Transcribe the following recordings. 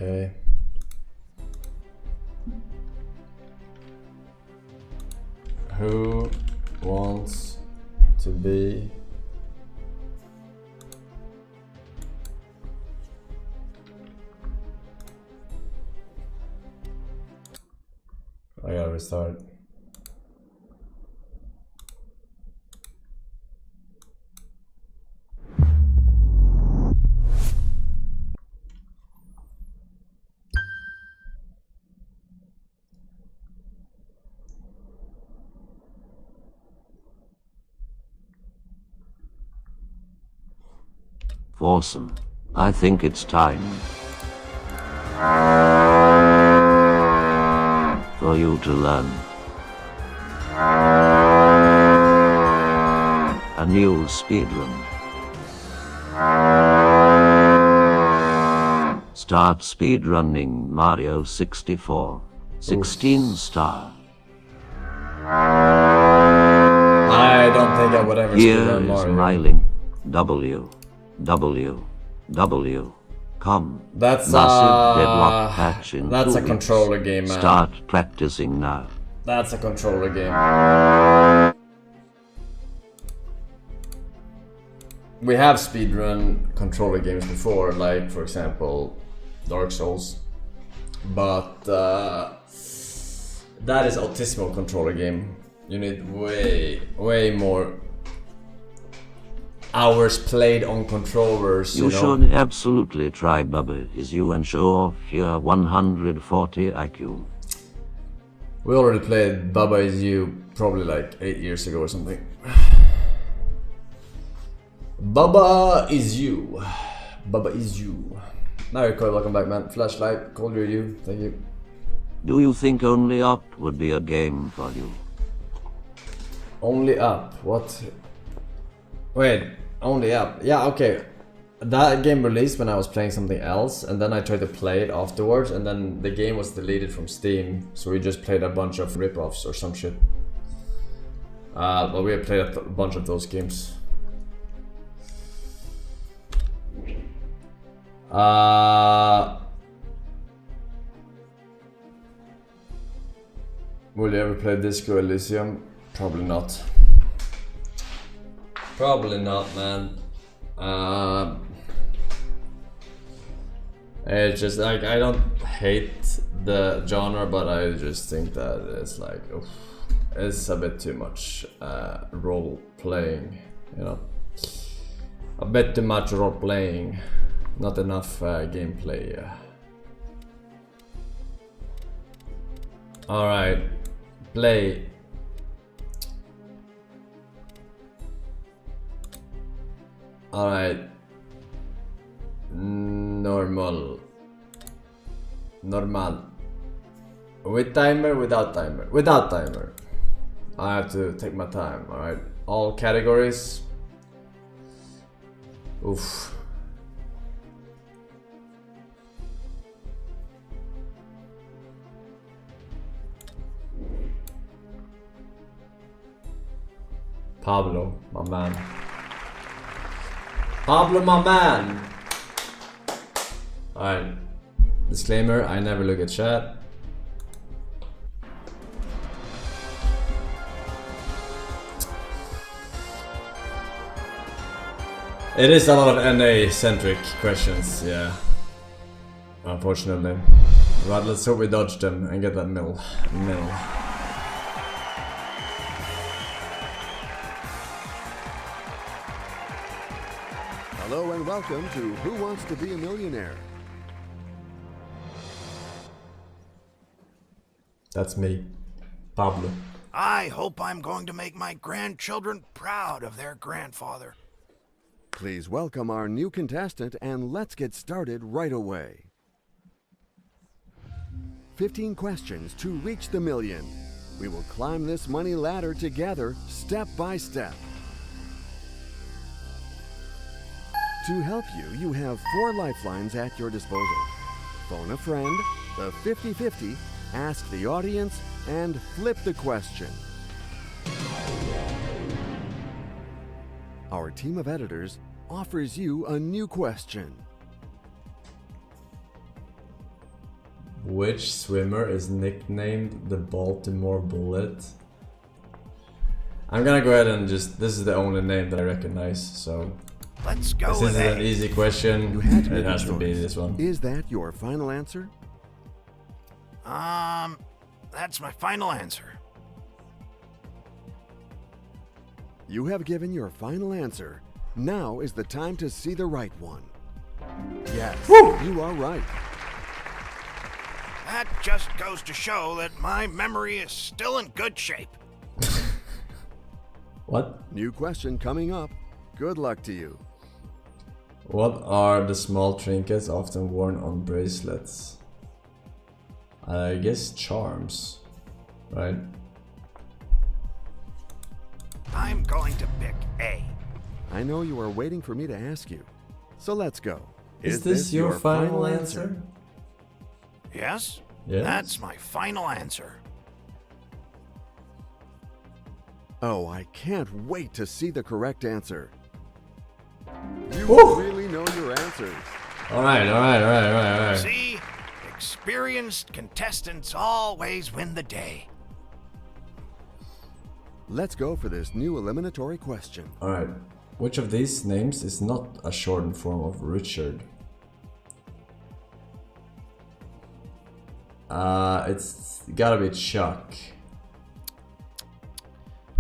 Okay. Who wants to be I gotta restart. Forsen, I think it's time for you to learn a new speedrun. Start speedrunning Mario 64, 16 star. I don't think I would ever Here speedrun is Mario. my link. www.com. That's Massive deadlock patch in that's 2 a weeks. controller game, man. Start practicing now. That's a controller game. We have speedrun controller games before, like for example Dark Souls, but that is autismal controller game. You need way more hours played on controllers. You know? should absolutely try Bubba Is You and show off your 140 IQ. We already played Baba Is You probably like 8 years ago or something. Baba Is You. Baba Is You. Now you're cool, welcome back, man. Flashlight, call you, thank you. Do you think Only Up would be a game for you? Only Up, what? Wait, Only Up. Yeah, okay. That game released when I was playing something else, and then I tried to play it afterwards, and then the game was deleted from Steam, so we just played a bunch of rip-offs or some shit. But we have played a bunch of those games. Will you ever play Disco Elysium? Probably not. Probably not, man. It's just like, I don't hate the genre, but I just think that it's like, oof, it's a bit too much role playing, you know. A bit too much role playing, not enough gameplay. Alright, play. Alright. Normal. With timer, without timer? Without timer. I have to take my time, alright. All categories. Oof. Pablo, my man. Pablo, my man! Alright. Disclaimer, I never look at chat. It is a lot of NA-centric questions, yeah. Unfortunately. But let's hope we dodge them and get that mill. Hello and welcome to Who Wants to Be a Millionaire? That's me, Pablo. I hope I'm going to make my grandchildren proud of their grandfather. Please welcome our new contestant and let's get started right away. 15 questions to reach the million. We will climb this money ladder together, step by step. To help you, you have 4 lifelines at your disposal. Phone a friend, the 50-50, ask the audience, and flip the question. Our team of editors offers you a new question. Which swimmer is nicknamed the Baltimore Bullet? I'm gonna go ahead and just, this is the only name that I recognize, so Let's go this with is an A. easy question. You had to It make a has to be choice. this one. Is that your final answer? That's my final answer. You have given your final answer. Now is the time to see the right one. Yes, you are right. That just goes to show that my memory is still in good shape. What? New question coming up. Good luck to you. What are the small trinkets often worn on bracelets? I guess charms, right? I'm going to pick A. I know you are waiting for me to ask you. So let's go. Is this your final answer? Yes? Yes. That's my final answer. Oh, I can't wait to see the correct answer. You Woo! really know your answers. Alright. See? Experienced contestants always win the day. Let's go for this new eliminatory question. Alright. Which of these names is not a shortened form of Richard? It's gotta be Chuck.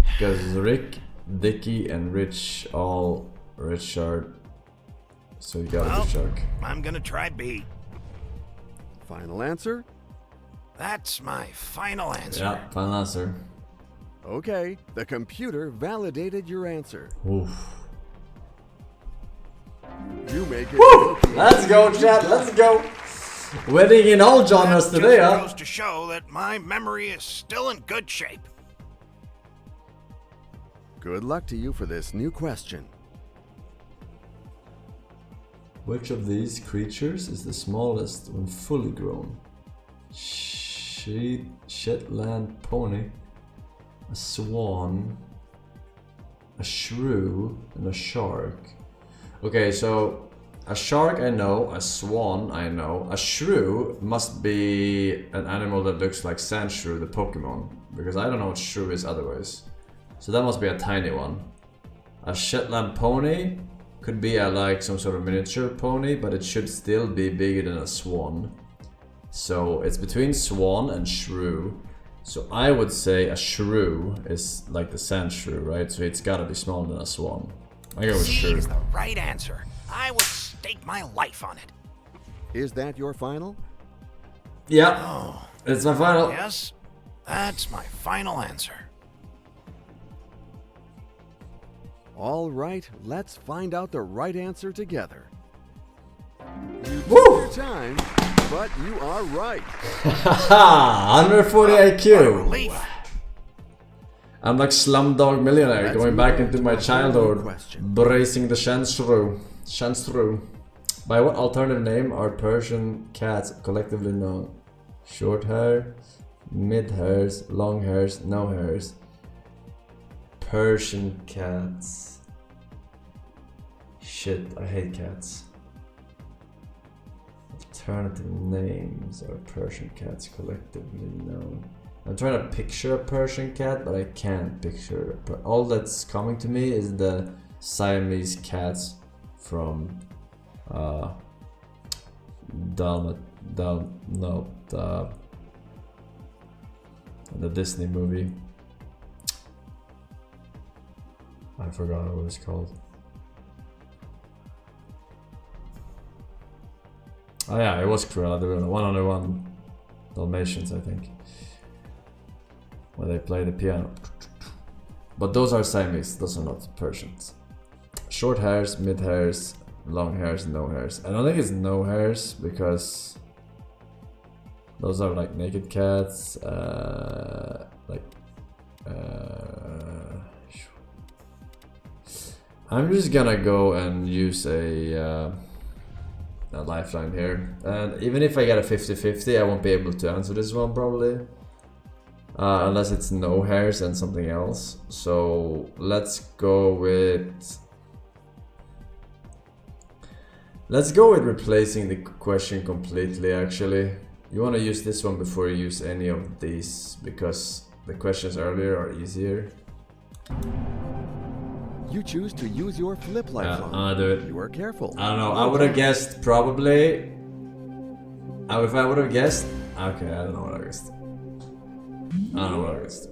Because Rick, Dickie, and Rich all Richard. So you gotta Well, be Chuck. I'm gonna try B. Final answer? That's my final answer. Yeah, final answer. Okay, the computer validated your answer. Oof. You make it. Woo! Let's go, chat, let's go! Winning in all genres That today, just huh? goes to show that my memory is still in good shape. Good luck to you for this new question. Which of these creatures is the smallest when fully grown? Shetland pony, a swan, a shrew, and a shark. Okay, so a shark I know, a swan I know, a shrew must be an animal that looks like Sandshrew, the Pokemon, because I don't know what shrew is otherwise. So that must be a tiny one. A Shetland pony could be like some sort of miniature pony, but it should still be bigger than a swan. So it's between swan and shrew. So I would say a shrew is like the Sandshrew, right? So it's gotta be smaller than a swan. I go with C shrew. is the right answer. I would stake my life on it. Is that your final? Yeah, Oh, it's my final. yes? That's my final answer. All right, let's find out the right answer together. You Woo! took your time, but you are right. Haha, 140 What a IQ. relief. I'm like Slumdog Millionaire, Let's going move back on into to my a whole new childhood, question. bracing the Shanshrew. By what alternative name are Persian cats collectively known? Short hair, mid hairs, long hairs, no hairs. Persian cats. Shit, I hate cats. Alternative names are Persian cats collectively known. I'm trying to picture a Persian cat, but I can't picture all that's coming to me is the Siamese cats from the Disney movie. I forgot what it was called. Oh yeah, it was Cruella de Vil, 101 Dalmatians, I think. Where they play the piano. But those are Siamese, those are not Persians. Short hairs, mid hairs, long hairs, no hairs. I don't think it's no hairs because those are like naked cats, I'm just gonna go and use a lifeline here. And even if I get a 50-50, I won't be able to answer this one probably. Unless it's no hairs and something else. So let's go with replacing the question completely actually. You want to use this one before you use any of these, because the questions earlier are easier. You choose to use your flip lifeline. I'll do it. You are careful. I don't know, I would have guessed probably... if I would have guessed... Okay, I don't know what I guessed. I don't know what I guessed.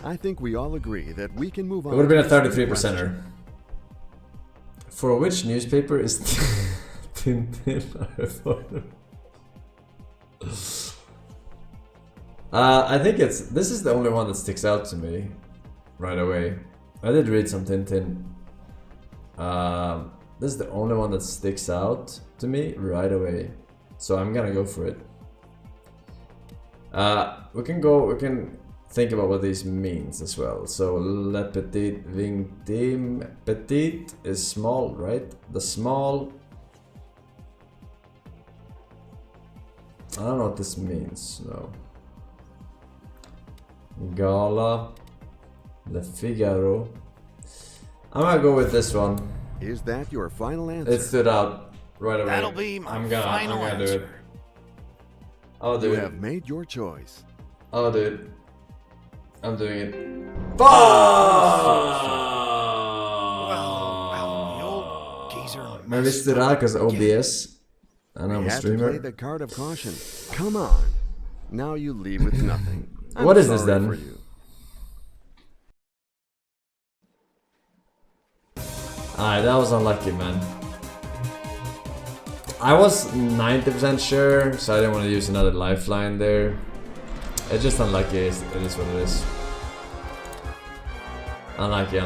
I think we all agree that we can move on. It would have been a to the 33%er. For which newspaper is Tintin a reporter? I think it's... This is the only one that sticks out to me right away. I did read some Tintin. This is the only one that sticks out to me right away. So I'm gonna go for it. We can think about what these means as well. So le petit victime, petit is small, right? The small... I don't know what this means, no. Gala, Le Figaro. I'm gonna go with this one. Is that your final answer? It stood out right away. That'll be my I'm final gonna do it. answer. I'll do You it. have made your choice. I'll do it. I'm doing it. Well, the old geezer Men visste messed det här up. because OBS. And I'm We a had to play streamer. the card of caution. Come on. Now you leave with nothing. I'm What is this sorry then? for you. Alright, that was unlucky, man. I was 90% sure, so I didn't want to use another lifeline there. It's just unlucky, it is what it is. Unlucky.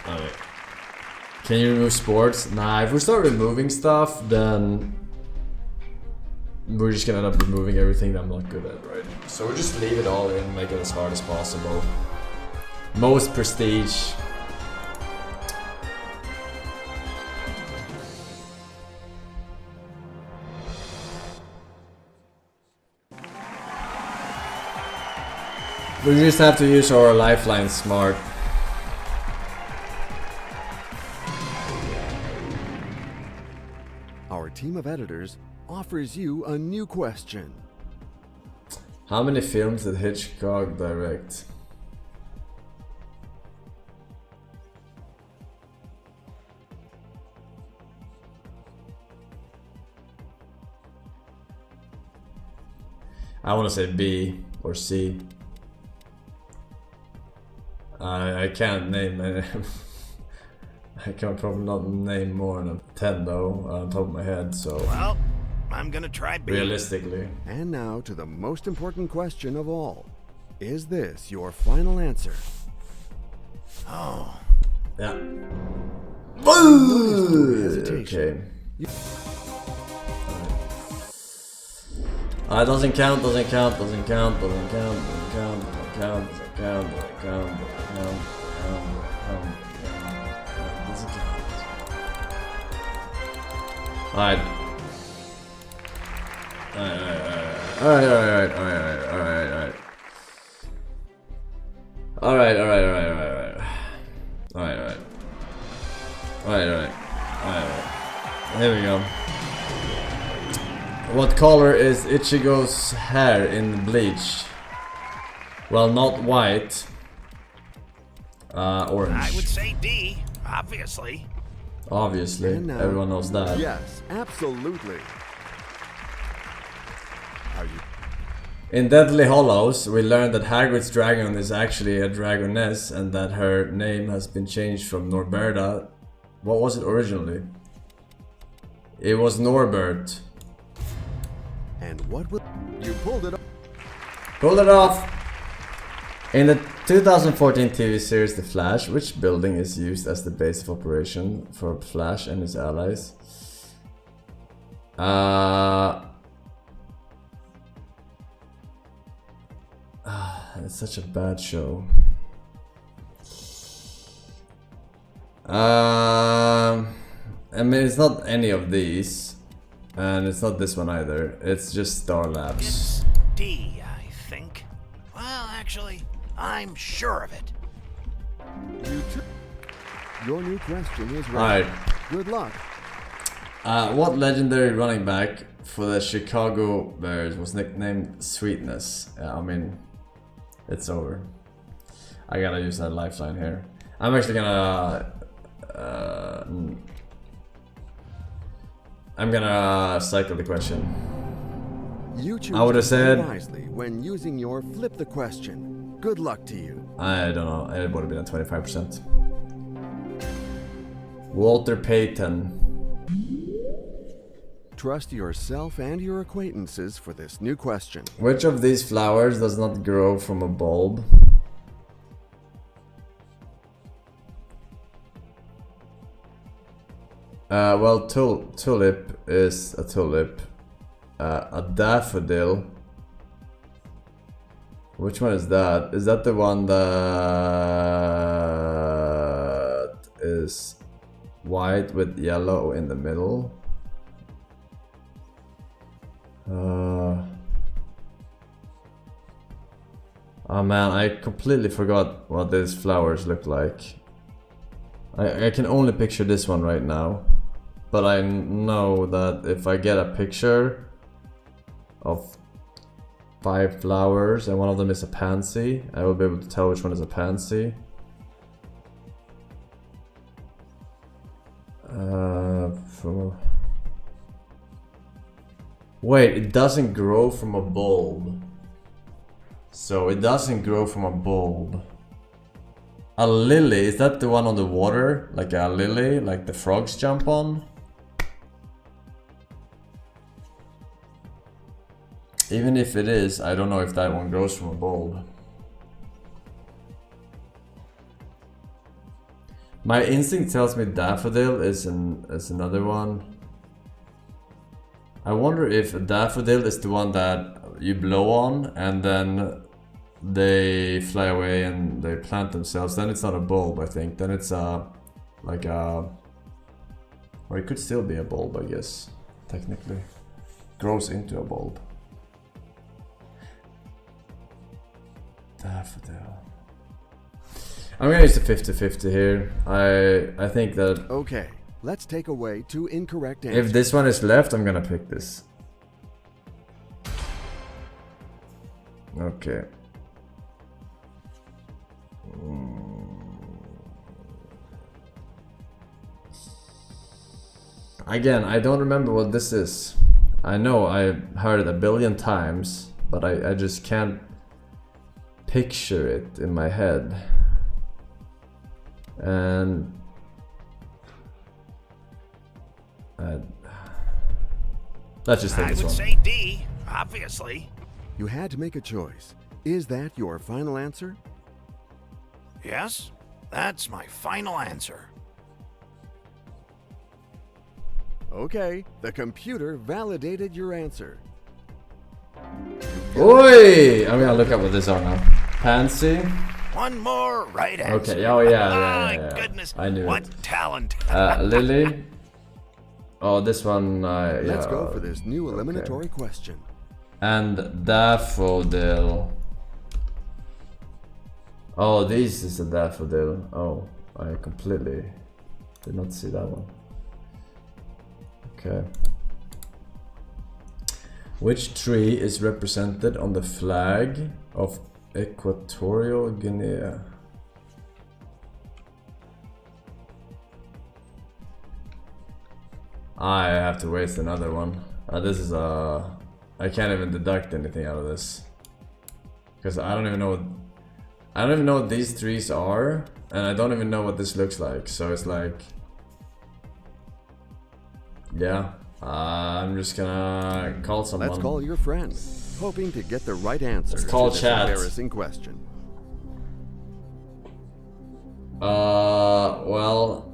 Alright. Can you remove sports? Nah, if we start removing stuff, then we're just gonna end up removing everything that I'm not good at, right? So we'll just leave it all in, make it as hard as possible. Most prestige. We just have to use our lifeline smart. Our team of editors offers you a new question. How many films did Hitchcock direct? I want to say B or C. I can't name any. I can probably not name more than 10 though, on top of my head, so Well, I'm gonna try B. realistically. And now to the most important question of all. Is this your final answer? Oh, Yeah. Notice the Okay. hesitation. Doesn't count, doesn't count, doesn't count, doesn't count, doesn't count, doesn't count, doesn't count, doesn't count, doesn't count. Alright. Alright. Here we go. What color is Ichigo's hair in Bleach? Well, not white. Orange. I would say D, obviously. Obviously, And now- everyone knows that. Yes, absolutely. Are you In Deadly Hollows, we learned that Hagrid's dragon is actually a dragoness and that her name has been changed from Norberta. What was it originally? It was Norbert. and what will you pulled it off? Pulled it off! In the 2014 TV series The Flash, which building is used as the base of operation for Flash and his allies? It's such a bad show. I mean, it's not any of these, and it's not this one either. It's just Star Labs. It's D, I think. Well, actually, I'm sure of it. Your new question is right. Alright. Good luck. What legendary running back for the Chicago Bears was nicknamed Sweetness? Yeah, I mean, it's over. I gotta use that lifeline here. I'm actually gonna... I'm gonna cycle the question. You choose I would have to play said... wisely when using your flip the question. Good luck to you. I don't know, it would have been at 25%. Walter Payton. Trust yourself and your acquaintances for this new question. Which of these flowers does not grow from a bulb? Well, tulip is a tulip. A daffodil. Which one is that? Is that the one that is white with yellow in the middle? Oh man, I completely forgot what these flowers look like. I can only picture this one right now. But I know that if I get a picture of 5 flowers and one of them is a pansy, I will be able to tell which one is a pansy. Wait, it doesn't grow from a bulb. So it doesn't grow from a bulb. A lily, is that the one on the water? Like a lily, like the frogs jump on? Even if it is, I don't know if that one grows from a bulb. My instinct tells me daffodil is another one. I wonder if a daffodil is the one that you blow on and then they fly away and they plant themselves. Then it's not a bulb, I think. Then it's like a... Or it could still be a bulb, I guess, technically. Grows into a bulb. Daffodil. I'm gonna use the 50-50 here. I think that... Okay, let's take away 2 incorrect answers. If this one is left, I'm gonna pick this. Okay. Again, I don't remember what this is. I know I heard it a billion times, but I just can't picture it in my head. And let's just take this one. I would say D, obviously. You had to make a choice. Is that your final answer? Yes, that's my final answer. Okay, the computer validated your answer. Oi! I'm gonna look up what these are now. Pansy. One more right answer. Okay, oh yeah. My goodness, I knew what it. talent. Lily. Oh, this one, yeah. Let's go for this new eliminatory question. And daffodil. Oh, this is a daffodil. Oh, I completely did not see that one. Okay. Which tree is represented on the flag of Equatorial Guinea? I have to waste another one. This is a... I can't even deduct anything out of this. Because I don't even know what these trees are. And I don't even know what this looks like. So it's like... Yeah. I'm just gonna call someone. Let's call your friend, hoping to get the right answer Let's call to this chat. embarrassing question. Well,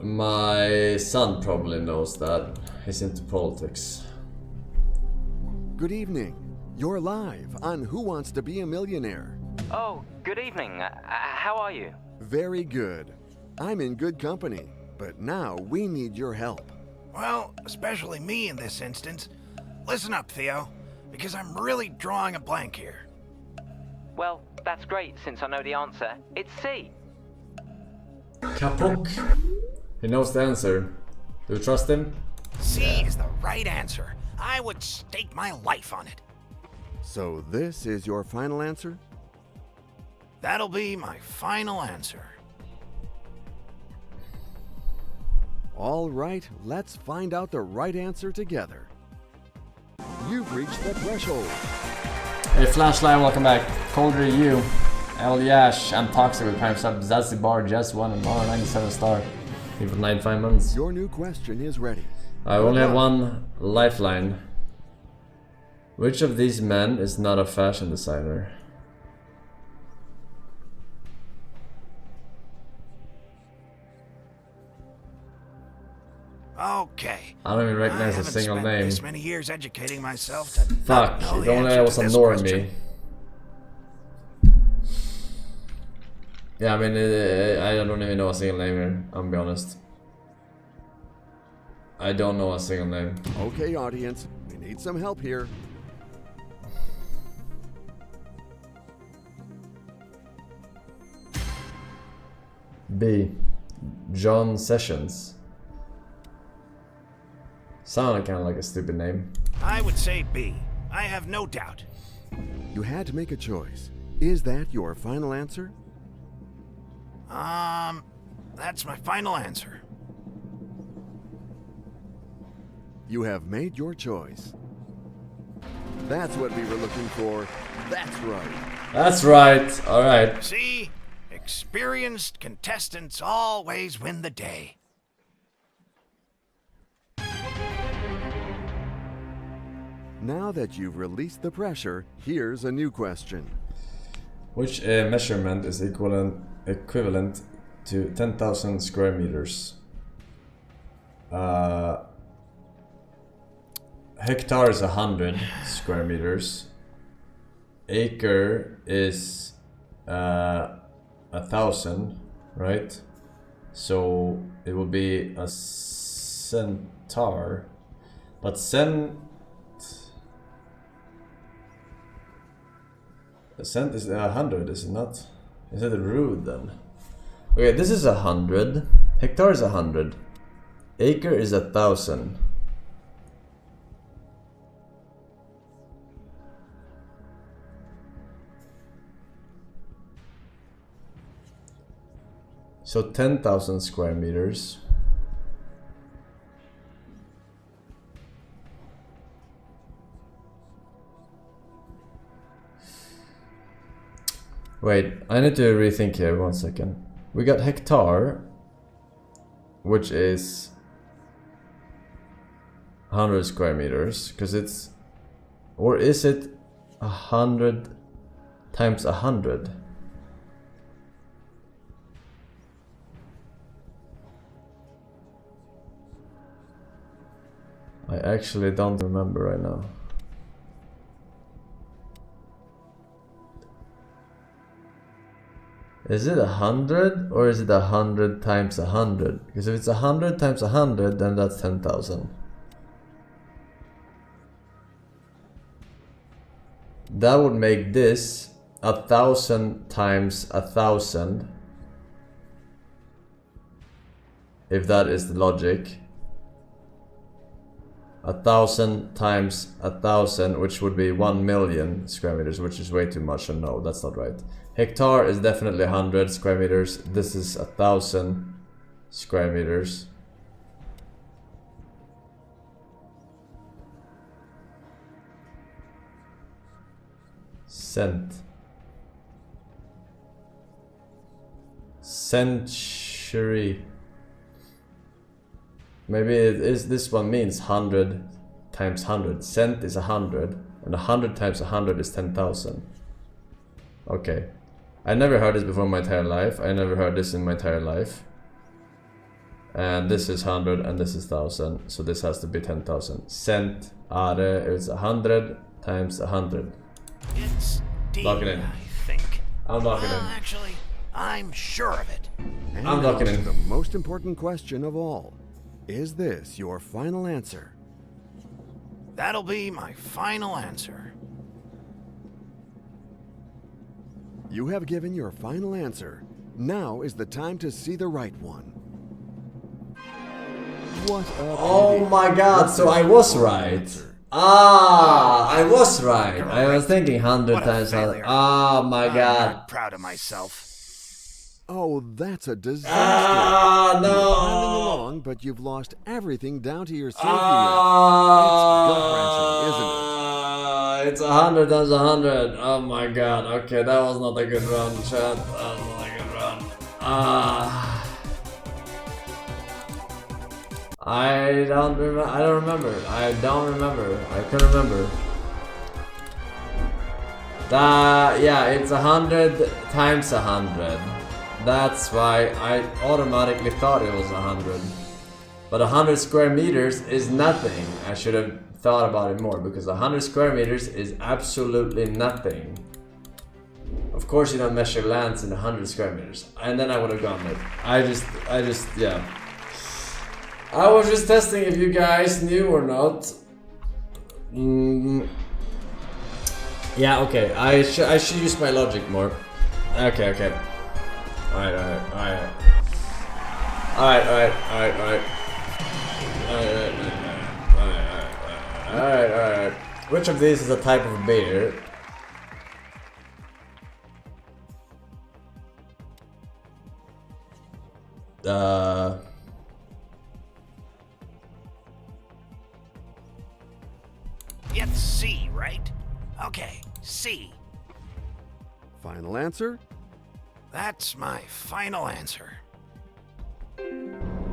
my son probably knows that. He's into politics. Good evening. You're live on Who Wants to Be a Millionaire? Oh, good evening. How are you? Very good. I'm in good company, but now we need your help. Well, especially me in this instance. Listen up, Theo, because I'm really drawing a blank here. Well, that's great since I know the answer. It's C. Kapok. He knows the answer. Do you trust him? C is the right answer. I would stake my life on it. So this is your final answer? That'll be my final answer. All right, let's find out the right answer together. You've reached the threshold. Hey Flashlight, welcome back. Colder you. El Yash, I'm toxic with Prime Sub. Zazi Bar, Just 1 and 197 star. Even 95 months. Your new question is ready. I only have one lifeline. Which of these men is not a fashion designer? Okay. I don't even recognize a single I haven't spent name. this many years educating myself to Fuck, not know if the only answer I was to this ignoring question. me. Yeah, I mean, I don't even know a single name here, I'll be honest. I don't know a single name. Okay, audience, we need some help here. B. John Sessions. Sounded kind of like a stupid name. I would say B. I have no doubt. You had to make a choice. Is that your final answer? That's my final answer. You have made your choice. That's what we were looking for. That's right. That's right, alright. See? Experienced contestants always win the day. Now that you've released the pressure, here's a new question. Which measurement is equivalent to 10,000 square meters? Hectare is 100 square meters. Acre is 1,000, right? So it will be a centaur, but a cent is 100, is it not? Is it a rood then? Okay, this is 100. Hectare is 100. Acre is 1,000. So 10,000 square meters. Wait, I need to rethink here 1 second. We got hectare, which is 100 square meters, because it's, or is it 100 times 100? I actually don't remember right now. Is it 100 or is it 100 times 100? Because if it's 100 times 100, then that's 10,000. That would make this 1,000 times 1,000. If that is the logic. 1,000 times 1,000, which would be 1,000,000 square meters, which is way too much, and no, that's not right. Hectare is definitely 100 square meters. This is 1,000 square meters. Century. Maybe it is, this one means 100 times 100. Cent is 100, and 100 times 100 is 10,000. Okay. I never heard this before in my entire life. I never heard this in my entire life. And this is 100 and this is 1,000. So this has to be 10,000. Cent, are is 100 times 100. It's D, Lock it in. I think. I'm locking in. Actually, I'm sure of it. And I'm locking in. the most important question of all. Is this your final answer? That'll be my final answer. You have given your final answer. Now is the time to see the right one. What a Oh pity. my god, so I was right. Ah, I was right. I was thinking 100 What a times. failure. Oh my I'm god. not proud of myself. Oh, that's a disaster. Ah, You're piling no. along, but you've lost everything down to your safety net. Ah, It's gut-wrenching, isn't it? It's 100 times 100. Oh my god. Okay, that was not a good run, chat. That was not a good run. I don't remember. I don't remember. I don't remember. I couldn't remember. Yeah, it's 100 times 100. That's why I automatically thought it was 100. But 100 square meters is nothing. I should have thought about it more because 100 square meters is absolutely nothing. Of course you don't measure lands in 100 square meters. And then I would have gone it. Yeah. I was just testing if you guys knew or not. Yeah, okay. I should use my logic more. Okay. Alright. Which of these is a type of beer? It's C, right? Okay, C. Final answer? That's my final answer.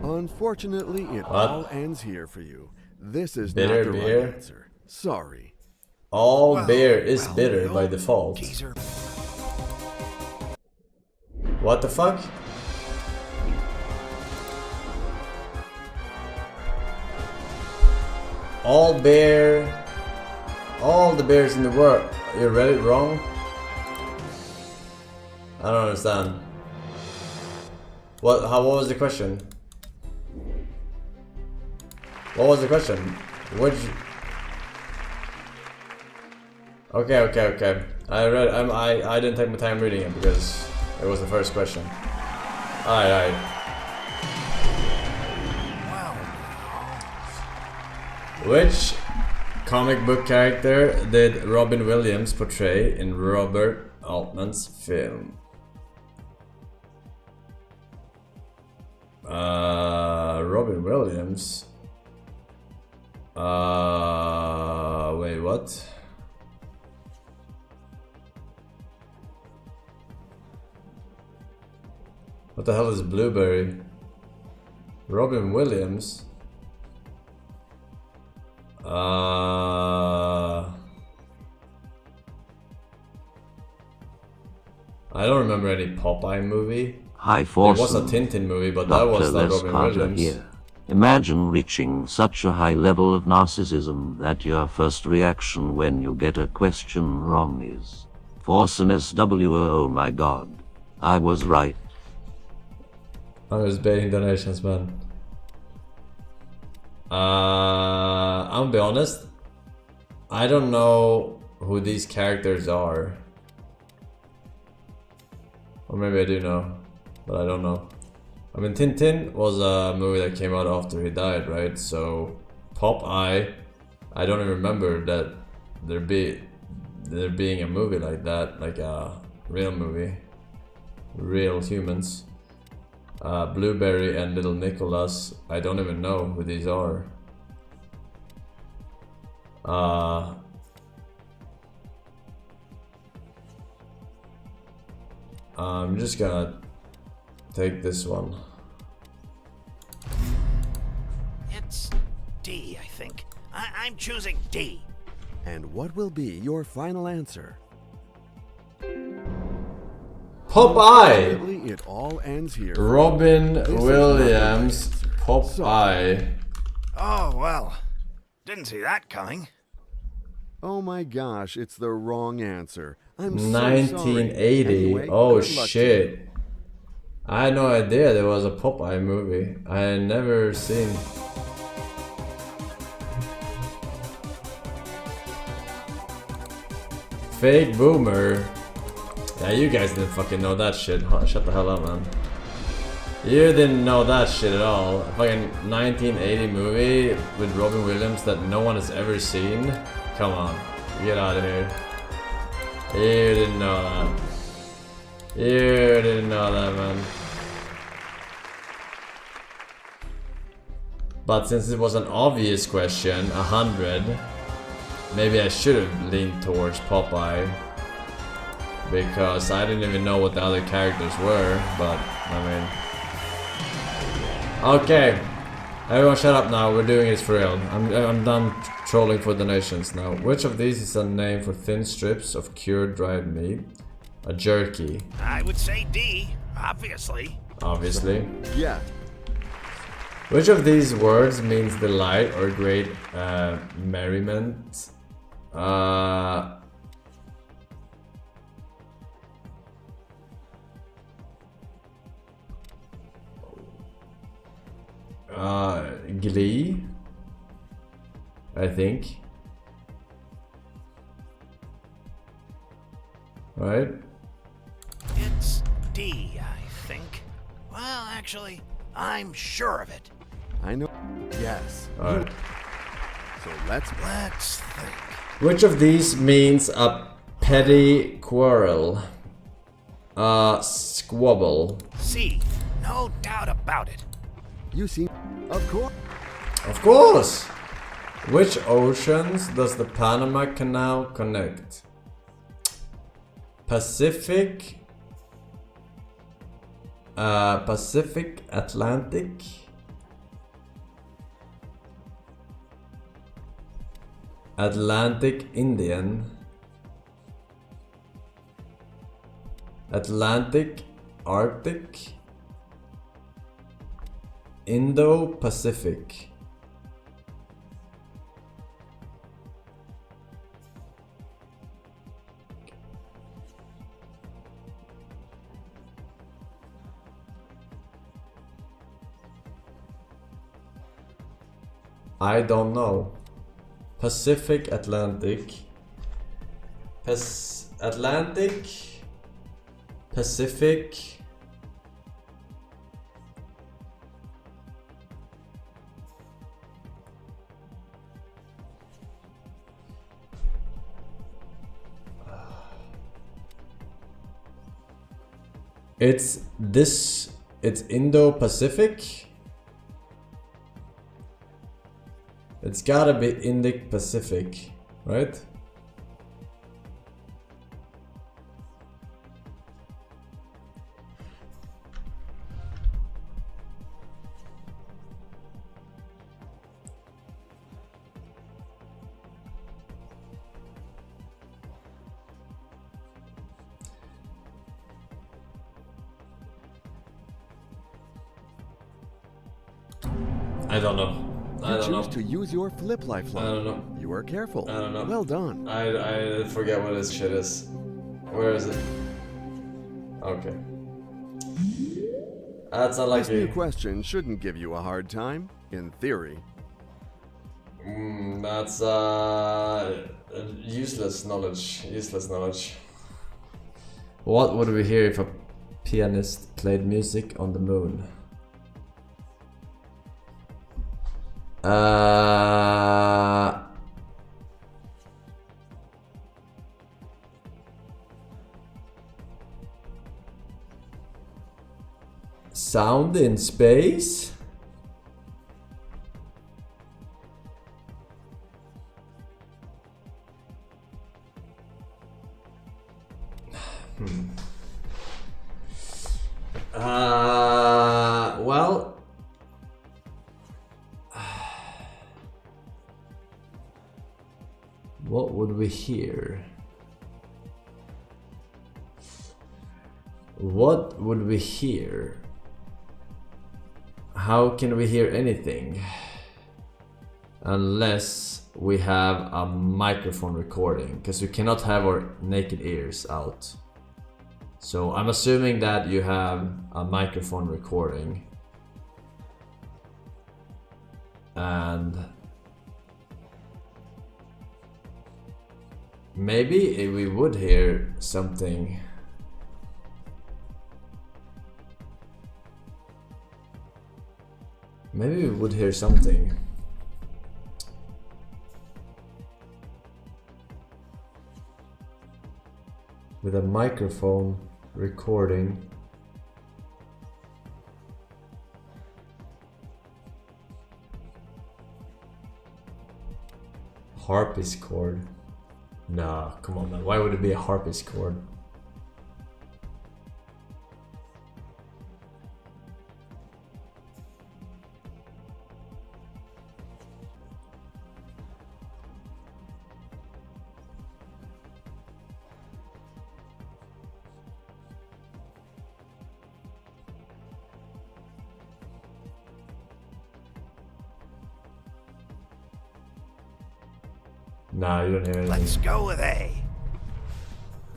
Unfortunately, it What? all ends here for you. This is Bitter not the beer? right answer. Sorry. All Well, beer is well, bitter the by old default. Geezer. What the fuck? All the beers in the world. You read it wrong? I don't understand. What was the question? What was the question? Okay. I didn't take my time reading it because it was the first question. Alright. Well, Which comic book character did Robin Williams portray in Robert Altman's film? Robin Williams? Wait, what? What the hell is Blueberry? Robin Williams? I don't remember any Popeye movie. Hi, There was a Forsen. Tintin movie, but that was Dr. not Les Robin Carter Williams. here. Imagine reaching such a high level of narcissism that your first reaction when you get a question wrong is Forsen SWO, oh my god. I was right. I was baiting donations, man. I'll be honest. I don't know who these characters are. Or maybe I do know, but I don't know. I mean, Tintin was a movie that came out after he died, right? So, Popeye, I don't even remember that there being a movie like that, like a real movie, real humans. Blueberry and Little Nicholas, I don't even know who these are. I'm just gonna take this one. it's D, I think. I'm choosing D. And what will be your final answer? Popeye! Unfortunately, it all ends here. Robin This is not the Williams, right answer. Popeye. Oh, well. Didn't see that coming. Oh my gosh, it's the wrong answer. I'm so sorry. 1980. Anyway, Oh good luck to shit. you. I had no idea there was a Popeye movie. I had never seen. Fake boomer. Yeah, you guys didn't fucking know that shit. Shut the hell up, man. You didn't know that shit at all. A fucking 1980 movie with Robin Williams that no one has ever seen. Come on, get out of here. You didn't know that. You didn't know that, man. But since it was an obvious question, 100, maybe I should have leaned towards Popeye. Because I didn't even know what the other characters were, but I mean... Okay, everyone shut up now, we're doing this for real. I'm done trolling for donations now. Which of these is a name for thin strips of cured dried meat? A jerky. I would say D, obviously. Obviously. Yeah. Which of these words means delight or great merriment? Glee, I think. Right? It's D, I think. Well, actually, I'm sure of it. I know. Yes. Alright. So let's think. Which of these means a petty quarrel? Squabble. C, no doubt about it. You see, of course. Of course! Which oceans does the Panama Canal connect? Pacific, Pacific, Atlantic, Atlantic Indian, Atlantic Arctic, Indo-Pacific. I don't know. Pacific, Atlantic. Atlantic, Pacific. It's Indo-Pacific. It's gotta be Indic-Pacific, right? I don't know. I don't know. Choose to use your flip lifeline. I don't know. You were careful. I don't know. Well done. I forget what this shit is. Where is it? Okay. That's This unlucky. new question shouldn't give you a hard time, in theory. That's useless knowledge. Useless knowledge. What would we hear if a pianist played music on the moon? Sound in space? Well, what would we hear? What would we hear? How can we hear anything? Unless we have a microphone recording, because we cannot have our naked ears out. So I'm assuming that you have a microphone recording. And maybe we would hear something Maybe we would hear something. With a microphone recording. Harpsichord. Nah, come on man. Why would it be a harpsichord? Nah, you don't hear anything. Let's go with A.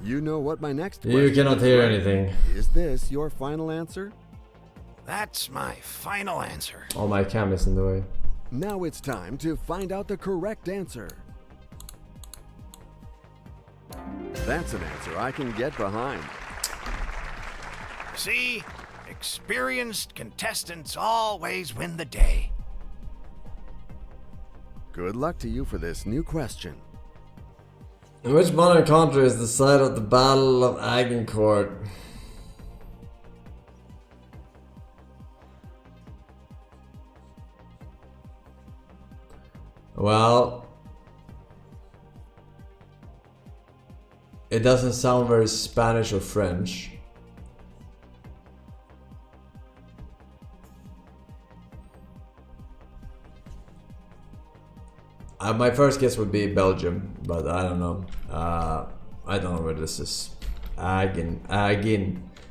You know what my next question You cannot is, hear right? anything. Is this your final answer? That's my final answer. Oh, my cam is in the way. Now it's time to find out the correct answer. That's an answer I can get behind. See? Experienced contestants always win the day. Good luck to you for this new question. In which modern country is the site of the Battle of Agincourt? Well, it doesn't sound very Spanish or French. My first guess would be Belgium, but I don't know. I don't know where this is. Agin.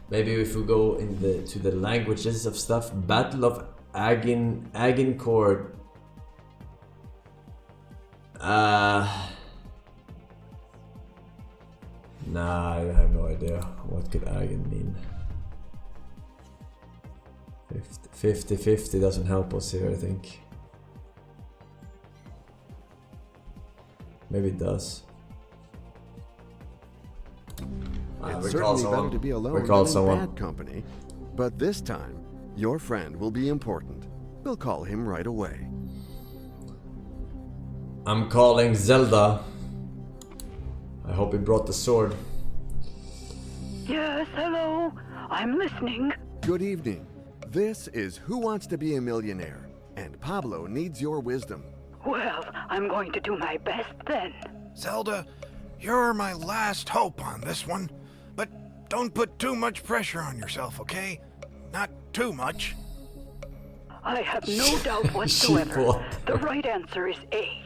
Maybe if we go in to the languages of stuff. Battle of Agincourt. Nah, I have no idea. What could Agin mean? 50-50 doesn't help us here, I think. Maybe it does. It's certainly better to be alone than in bad company. But this time, your friend will be important. We'll call him right away. I'm calling Zelda. I hope he brought the sword. Yes, hello. I'm listening. Good evening. This is Who Wants to Be a Millionaire? And Pablo needs your wisdom. Well, I'm going to do my best then. Zelda, you're my last hope on this one. But don't put too much pressure on yourself, okay? Not too much. I have no doubt whatsoever. The right answer is A.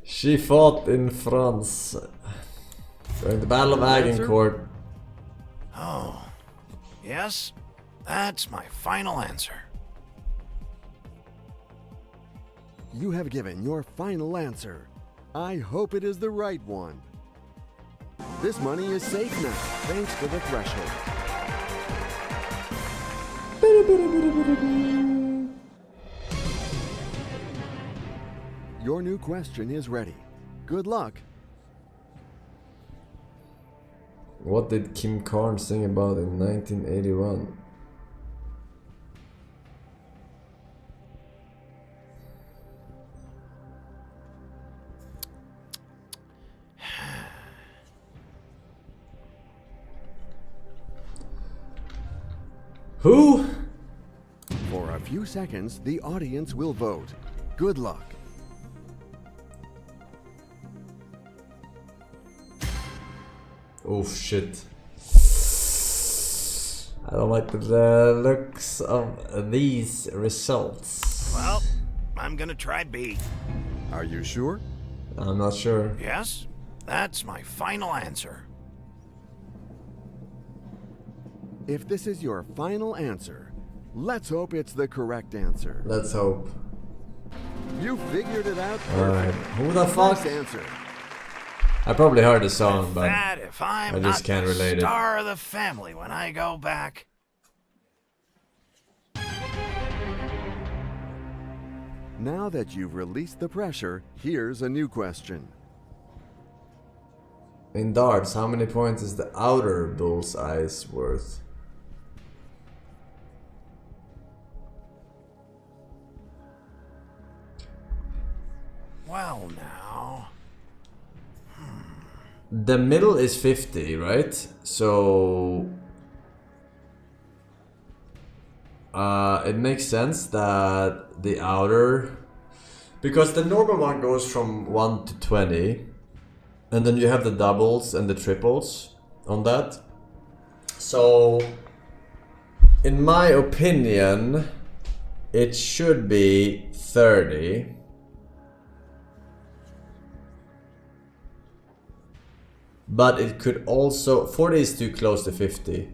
She fought in France during the Battle of Agincourt. Oh, yes? That's my final answer. You have given your final answer. I hope it is the right one. This money is safe now, thanks to the threshold. Your new question is ready. Good luck. What did Kim Carnes sing about in 1981? Who? For a few seconds, the audience will vote. Good luck. Oh shit. I don't like the looks of these results. Well, I'm gonna try B. Are you sure? I'm not sure. Yes? That's my final answer. If this is your final answer, let's hope it's the correct answer. Let's hope. You figured it out Alright. perfect. Who the fuck? Nice answer. I probably heard the song, but That if I'm I just not can't the relate it. star of the family when I go back. Now that you've released the pressure, here's a new question. in darts, how many points is the outer bullseye's worth? Well, now. The middle is 50, right? So it makes sense that the outer, because the normal one goes from 1 to 20, and then you have the doubles and the triples on that. So in my opinion, it should be 30. But it could also, 40 is too close to 50.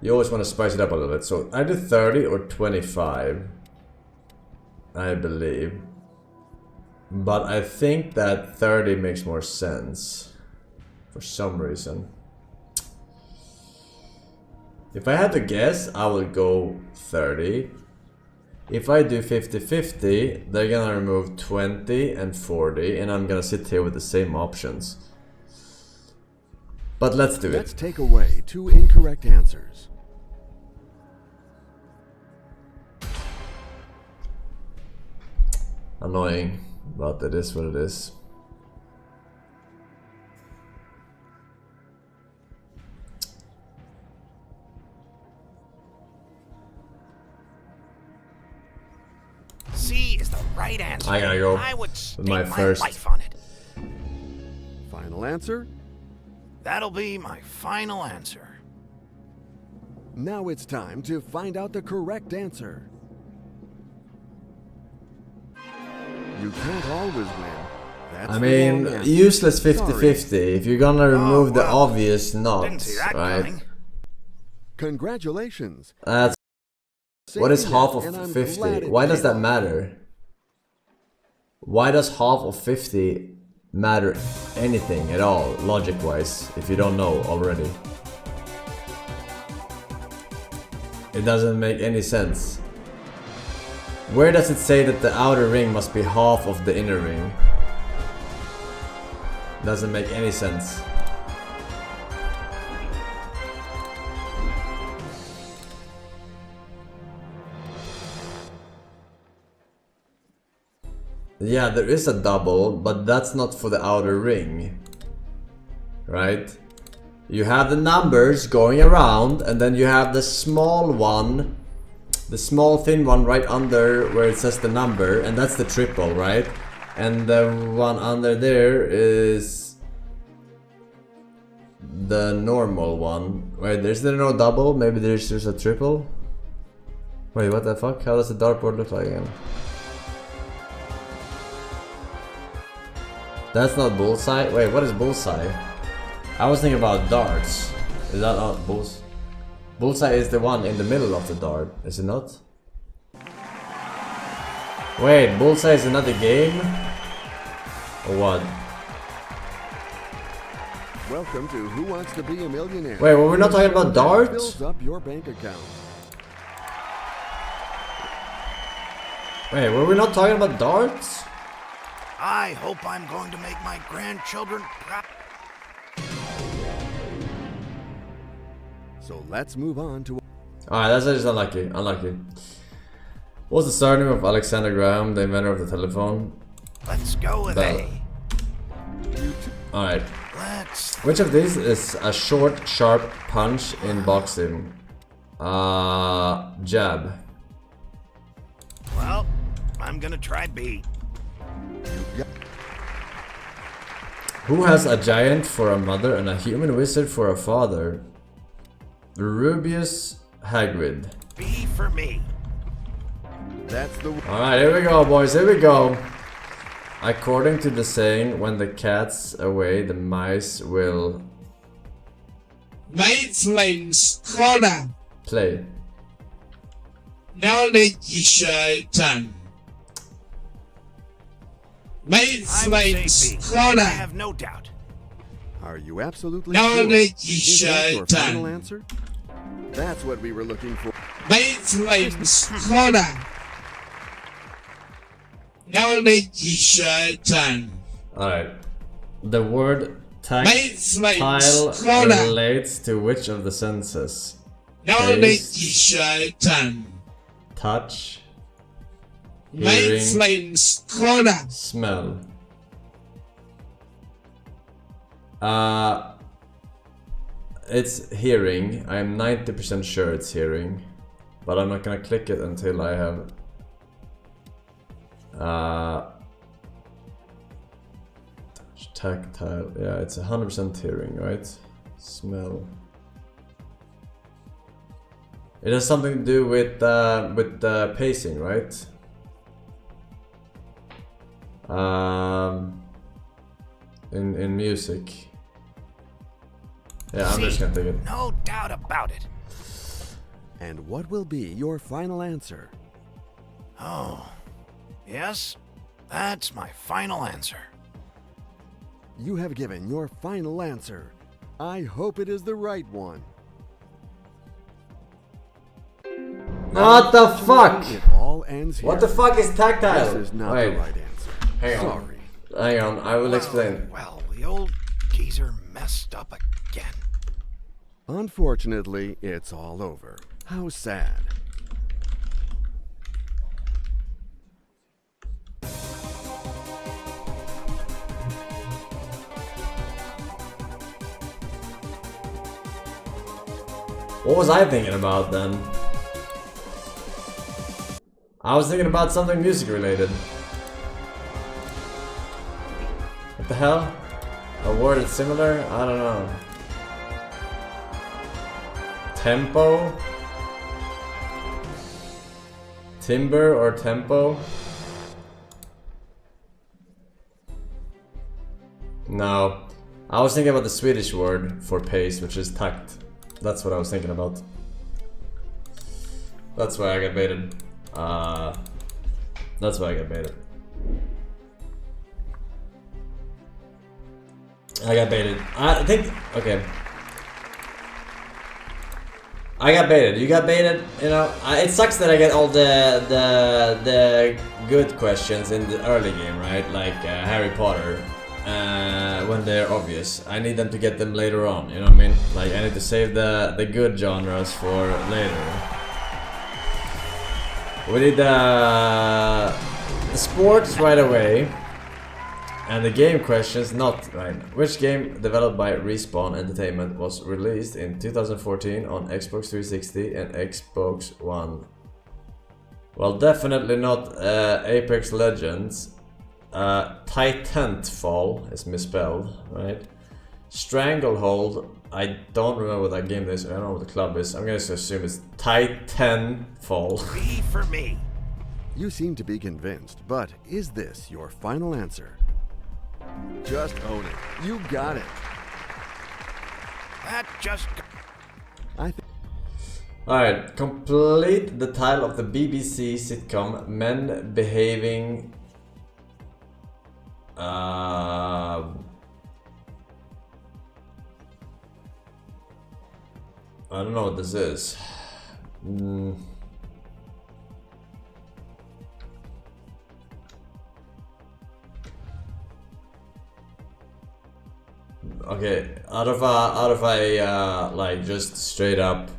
You always want to spice it up a little bit. So either 30 or 25, I believe. But I think that 30 makes more sense for some reason. If I had to guess, I would go 30. If I do 50-50, they're gonna remove 20 and 40, and I'm gonna sit here with the same options. But let's do it. Let's take away 2 incorrect answers. Annoying, but it is what it is. C is the right answer. I gotta go I would with stake my my first. life on it. Final answer? That'll be my final answer. Now it's time to find out the correct answer. You can't always win. That's I the mean, wrong answer. useless 50-50. If you're gonna remove the well, obvious Didn't knots, see that right? coming. Congratulations. That's what is Saying half that, and of I'm 50? glad it Why does paid that off. matter? Why does half of 50 matter anything at all, logic-wise, if you don't know already? It doesn't make any sense. Where does it say that the outer ring must be half of the inner ring? Doesn't make any sense. Yeah, there is a double, but that's not for the outer ring. Right? You have the numbers going around, and then you have the small one, the small thin one right under where it says the number, and that's the triple, right? And the one under there is the normal one. Wait, is there no double? Maybe there's just a triple? Wait, what the fuck? How does the dartboard look like again? That's not bullseye? Wait, what is bullseye? I was thinking about darts. Is that not bullseye? Bullseye is the one in the middle of the dart, is it not? Wait, bullseye is another game? Or what? Welcome to Who Wants to Be a Millionaire. Wait, were we not talking about darts? Builds up your bank account. Wait, were we not talking about darts? I hope I'm going to make my grandchildren proud. So let's move on to... Alright, that's just unlucky. Unlucky. What was the surname of Alexander Graham, the inventor of the telephone? Let's go with Bell. A. Alright. Let's. Which of these is a short, sharp punch in boxing? Jab. Well, I'm gonna try B. Who has a giant for a mother and a human wizard for a father? Rubius Hagrid. B for me. That's the... Alright, here we go, boys, here we go. According to the saying, when the cat's away, the mice will... MATRIXallmighty. play. Danielosan. I would say B. I MATRIXallmighty. have no doubt. Are you absolutely sure? Is that your final Danielosan. answer? That's what we were looking for. MATRIXallmighty. Danielosan. Alright. The word tactile MATRIXallmighty. relates to which of the senses? Danielosan. Touch, Hearing. Flames corner. Smell. It's hearing. I'm 90% sure it's hearing. But I'm not gonna click it until I have tactile. Yeah, it's 100% hearing, right? Smell. It has something to do with pacing, right? In music. Yeah, I'm just gonna take it. No doubt about it. And what will be your final answer? Oh, yes, that's my final answer. You have given your final answer. I hope it is the right one. What the fuck? It all ends here. What the fuck is tactile? This is not Wait, the right answer. hang on. Sorry. Hang on, I will explain. Well, the old geezer messed up again. Unfortunately, it's all over. How sad. What was I thinking about then? I was thinking about something music related. What the hell? A word that's similar? I don't know. Tempo? Timber or tempo? No. I was thinking about the Swedish word for pace, which is takt. That's what I was thinking about. That's why I got baited. That's why I got baited. I got baited. I think, okay. I got baited. You got baited. You know, it sucks that I get all the good questions in the early game, right? Like Harry Potter. When they're obvious. I need them to get them later on, you know what I mean? Like, I need to save the good genres for later. We need the sports right away. And the game questions not right now. Which game developed by Respawn Entertainment was released in 2014 on Xbox 360 and Xbox One? Well, definitely not Apex Legends. Titanfall is misspelled, right? Stranglehold, I don't remember what that game is, I don't know what the club is. I'm gonna assume it's Titanfall. B for me. You seem to be convinced, but is this your final answer? Just own it. You got it. That just... Alright, complete the title of the BBC sitcom Men Behaving... I don't know what this is. Okay, out of a like just straight up,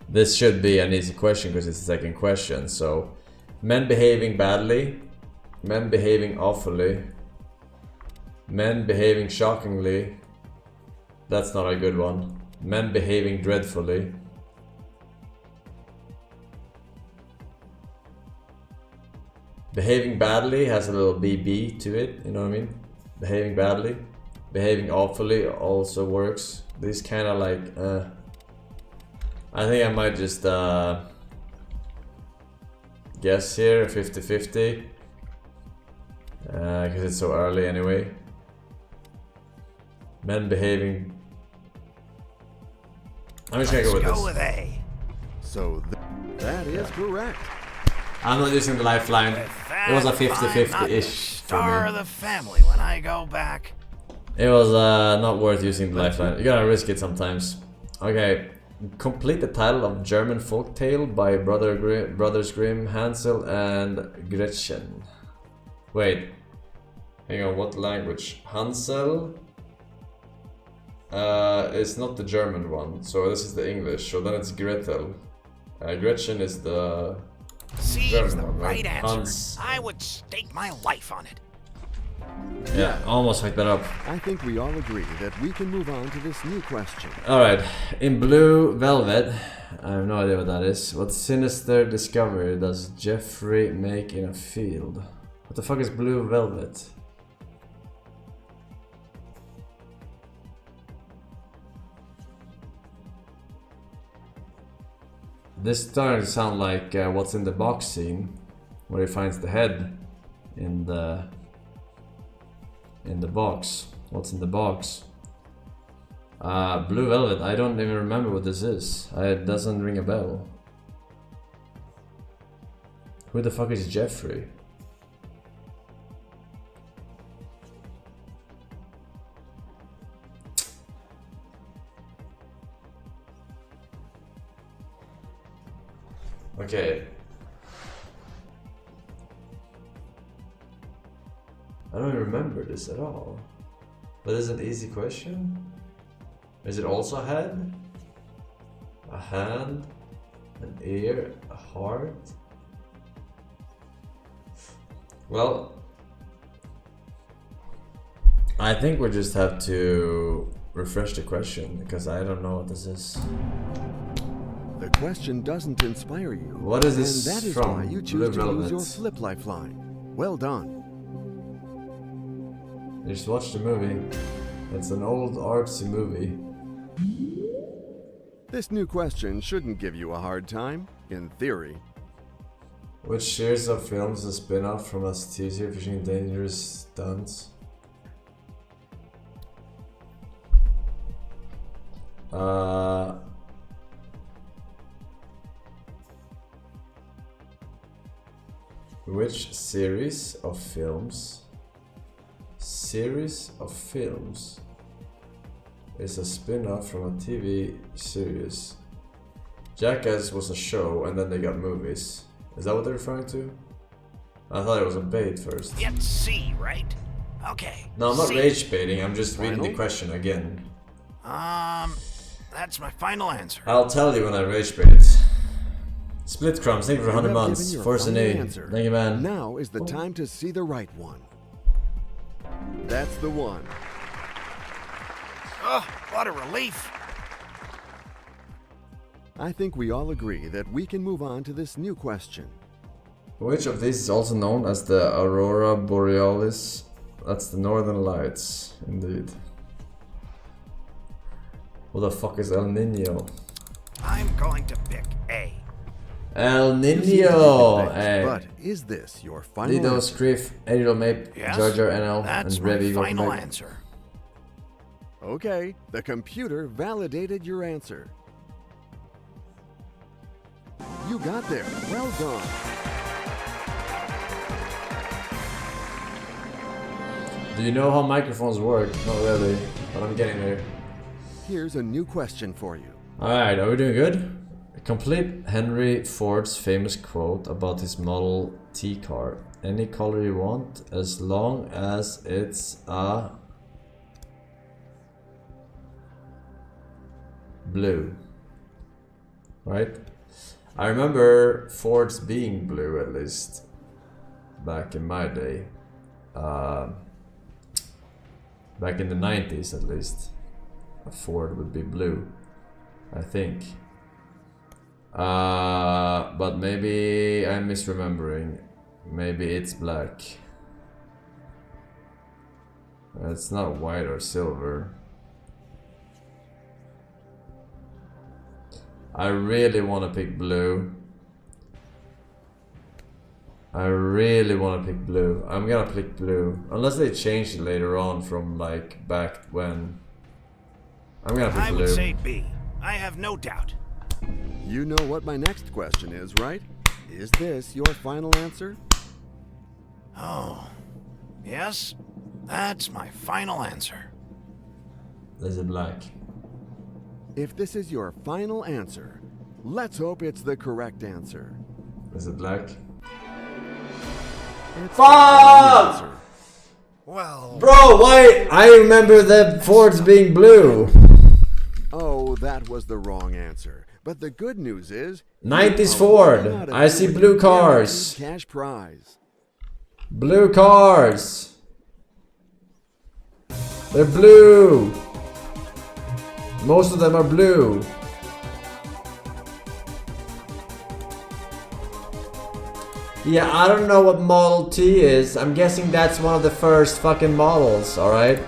this should be an easy question because it's the second question. So, men behaving badly, men behaving awfully, men behaving shockingly. That's not a good one. Men behaving dreadfully. Behaving badly has a little BB to it, you know what I mean? Behaving badly. Behaving awfully also works. These kind of like, I think I might just guess here, 50-50. Because it's so early anyway. Men behaving... I'm just gonna go with this. Let's go with A. So that is correct. I'm not using the lifeline. It was a 50-50-ish for Star me. of the family when I go back. It was not worth using the lifeline. You gotta risk it sometimes. Okay. Complete the title of German folktale by Brothers Grimm, Hansel and Gretchen. Wait. Hang on, what language? Hansel is not the German one, so this is the English. So then it's Gretel. Gretchen is the C is the German, right answer. Hans. I would stake my life on it. Yeah, almost fucked that up. I think we all agree that we can move on to this new question. Alright, in Blue Velvet, I have no idea what that is. What sinister discovery does Jeffrey make in a field? What the fuck is Blue Velvet? This starting to sound like what's in the box scene, where he finds the head in the box. What's in the box? Blue Velvet. I don't even remember what this is. It doesn't ring a bell. Who the fuck is Jeffrey? Okay. I don't remember this at all. But it's an easy question. Is it also a head? A hand? An ear? A heart? Well, I think we just have to refresh the question because I don't know what this is. The question doesn't inspire you. What is this and that is from? why you choose to Blue use your Velvet. flip lifeline. Well done. You just watched the movie. It's an old artsy movie. This new question shouldn't give you a hard time, in theory. Which series of films is a spin-off from a TV series featuring dangerous stunts? Which series of films is a spin-off from a TV series? Jackass was a show and then they got movies. Is that what they're referring to? I thought it was a bait first. Get C, right? Okay. No, I'm not C. rage baiting, I'm just reading the Final? question again. That's my final answer. I'll tell you when I rage bait. Split Crumbs, thank you for You 100 have months. given your Forsen final A, answer. thank you man. Now is the time to see the right one. That's the one. Oh, what a relief. I think we all agree that we can move on to this new question. Which of these is also known as the Aurora Borealis? That's the Northern Lights, indeed. What the fuck is El Nino? I'm going to pick A. El You seem to be Nino! convinced, Hey. But is this your final Lido, answer? Scriff, Ariel Mape, Yes, Jar Jar NL, that's and my Revi final Mape. answer. Okay, the computer validated your answer. You got there. Well done. Do you know how microphones work? Not really, but I'm getting there. Here's a new question for you. Alright, are we doing good? Complete Henry Ford's famous quote about his Model T car. Any color you want, as long as it's a blue. Right? I remember Fords being blue, at least back in my day. Back in the 90s, at least. A Ford would be blue, I think. But maybe I'm misremembering. Maybe it's black. It's not white or silver. I really want to pick blue. I'm gonna pick blue. Unless they changed it later on from like back when. I'm gonna pick I blue. would say B. I have no doubt. You know what my next question is, right? Is this your final answer? Oh, yes, that's my final answer. Is it black? If this is your final answer, let's hope it's the correct answer. Is it black? It's Fuck! the answer. Well, Bro, why? I remember the Fords being blue. Oh, that was the wrong answer. But the good news is 90s Ford. I see blue cars. Cash prize. Blue cars. They're blue. Most of them are blue. Yeah, I don't know what Model T is. I'm guessing that's one of the first fucking models, alright?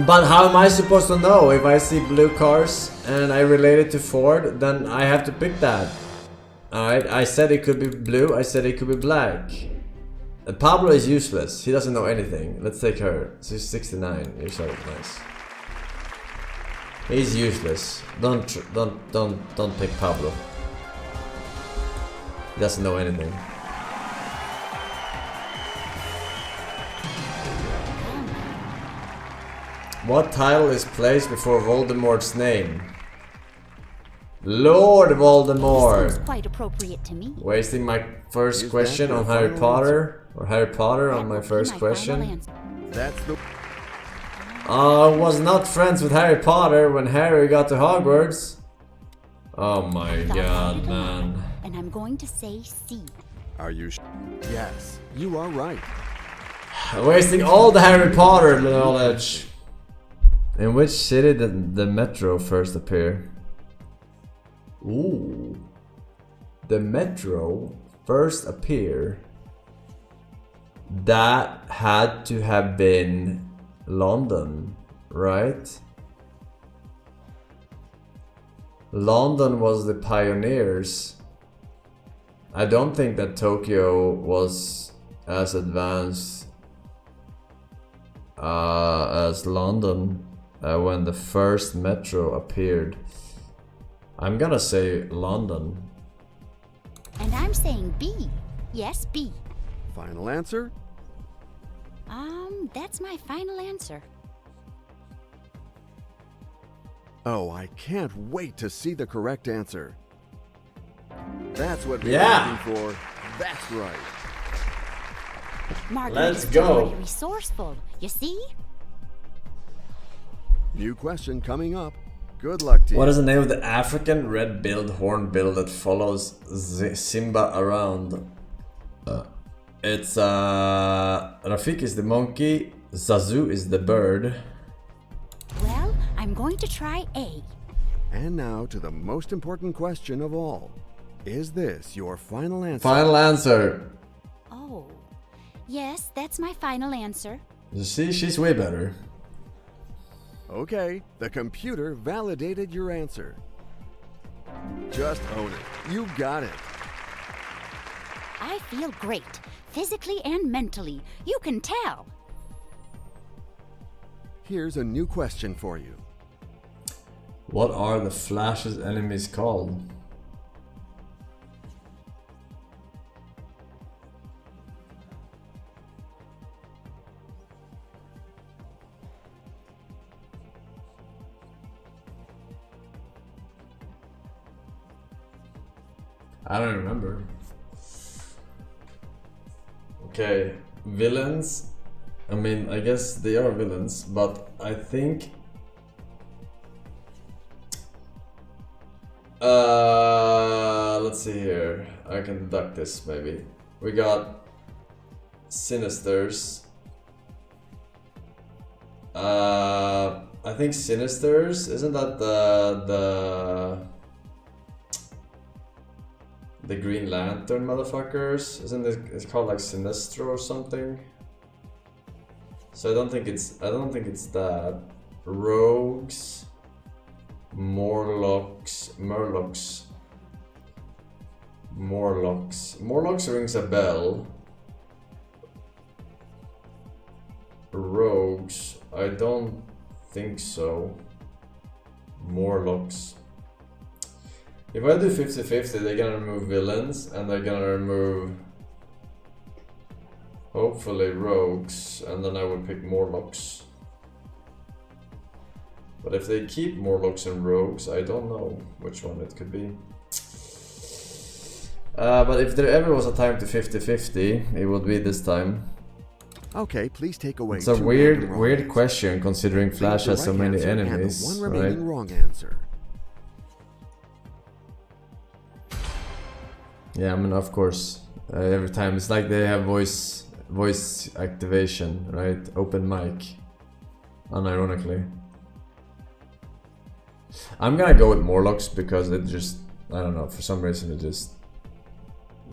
But how am I supposed to know? If I see blue cars and I relate it to Ford, then I have to pick that. Alright, I said it could be blue, I said it could be black. Pablo is useless, he doesn't know anything. Let's take her. She's 69 years old, nice. He's useless. Don't pick Pablo. He doesn't know anything. What title is placed before Voldemort's name? Lord Voldemort. Seems quite appropriate to me. Wasting my first question on Harry Potter, or Harry Potter on my first question. That's the I was not friends with Harry Potter when Harry got to Hogwarts. Oh my god, man. And I'm going to say C. Are you Yes, you are right. Wasting all the Harry Potter knowledge. In which city did the metro first appear? Ooh. The metro first appear. That had to have been London, right? London was the pioneers. I don't think that Tokyo was as advanced as London when the first metro appeared. I'm gonna say London. And I'm saying B. Yes, B. Final answer? That's my final answer. Oh, I can't wait to see the correct answer. That's what we're Yeah. looking for. That's right. Margaret Let's is go. totally resourceful. You see? New question coming up. Good luck to you. What is the name of the African red-billed hornbill that follows Simba around? It's Rafik is the monkey, Zazu is the bird. Well, I'm going to try A. And now to the most important question of all. Is this your final answer? Final answer. Oh. Yes, that's my final answer. You see, she's way better. Okay, the computer validated your answer. Just own it. You got it. I feel great, physically and mentally. You can tell. Here's a new question for you. What are the Flash's enemies called? I don't remember. Okay, villains. I mean, I guess they are villains, but I think let's see here. I can deduct this maybe. We got Sinisters. I think Sinisters, isn't that the Green Lantern motherfuckers? Isn't it? It's called like Sinestro or something. So I don't think it's that. Rogues, Morlocks rings a bell. Rogues, I don't think so. Morlocks. If I do 50-50, they're gonna remove villains and they're gonna remove hopefully rogues, and then I would pick Morlocks. But if they keep Morlocks and rogues, I don't know which one it could be. But if there ever was a time to 50-50, it would be this time. Okay, please take away. It's a two weird, random wrong weird answers. question considering Flash The has so right many answer and the enemies, one right? remaining wrong answer. Yeah, I mean, of course. Every time it's like they have voice activation, right? Open mic. Unironically. I'm gonna go with Morlocks because it just, I don't know, for some reason it just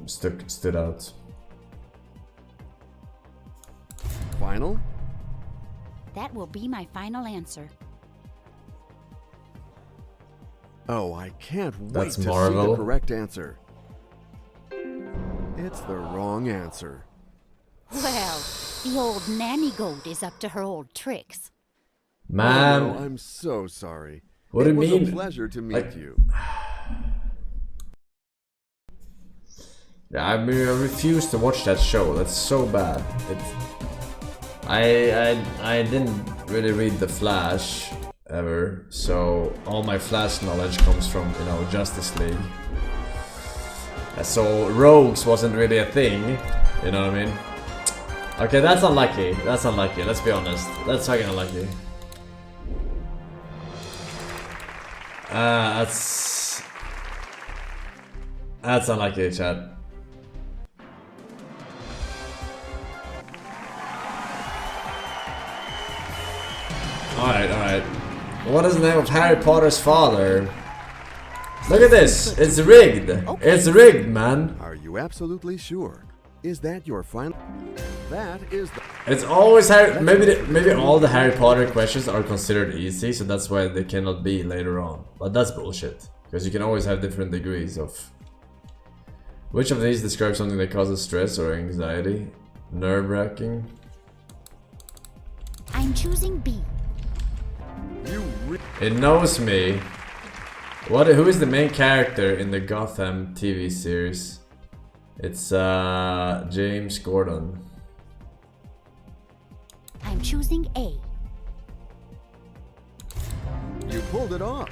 stood out. Final? That will be my final answer. Oh, I can't wait That's to see Marvel. the correct answer. It's the wrong answer. Well, the old nanny goat is up to her old tricks. Man, Oh, no, I'm so sorry. what do It you was mean? a pleasure to meet Like- you. Yeah, I mean, I refuse to watch that show. That's so bad. I didn't really read The Flash ever, so all my Flash knowledge comes from, you know, Justice League. So Rogues wasn't really a thing, you know what I mean? Okay, that's unlucky. That's unlucky. Let's be honest. That's fucking unlucky. That's unlucky, chat. Alright. What is the name of Harry Potter's father? Look at this! It's rigged! It's rigged, man! Are you absolutely sure? Is that your final? That is the... It's always Harry. Maybe all the Harry Potter questions are considered easy, so that's why they cannot be later on. But that's bullshit, because you can always have different degrees of. Which of these describes something that causes stress or anxiety? Nerve-wracking. I'm choosing B. It knows me. Who is the main character in the Gotham TV series? It's James Gordon. I'm choosing A. You pulled it off.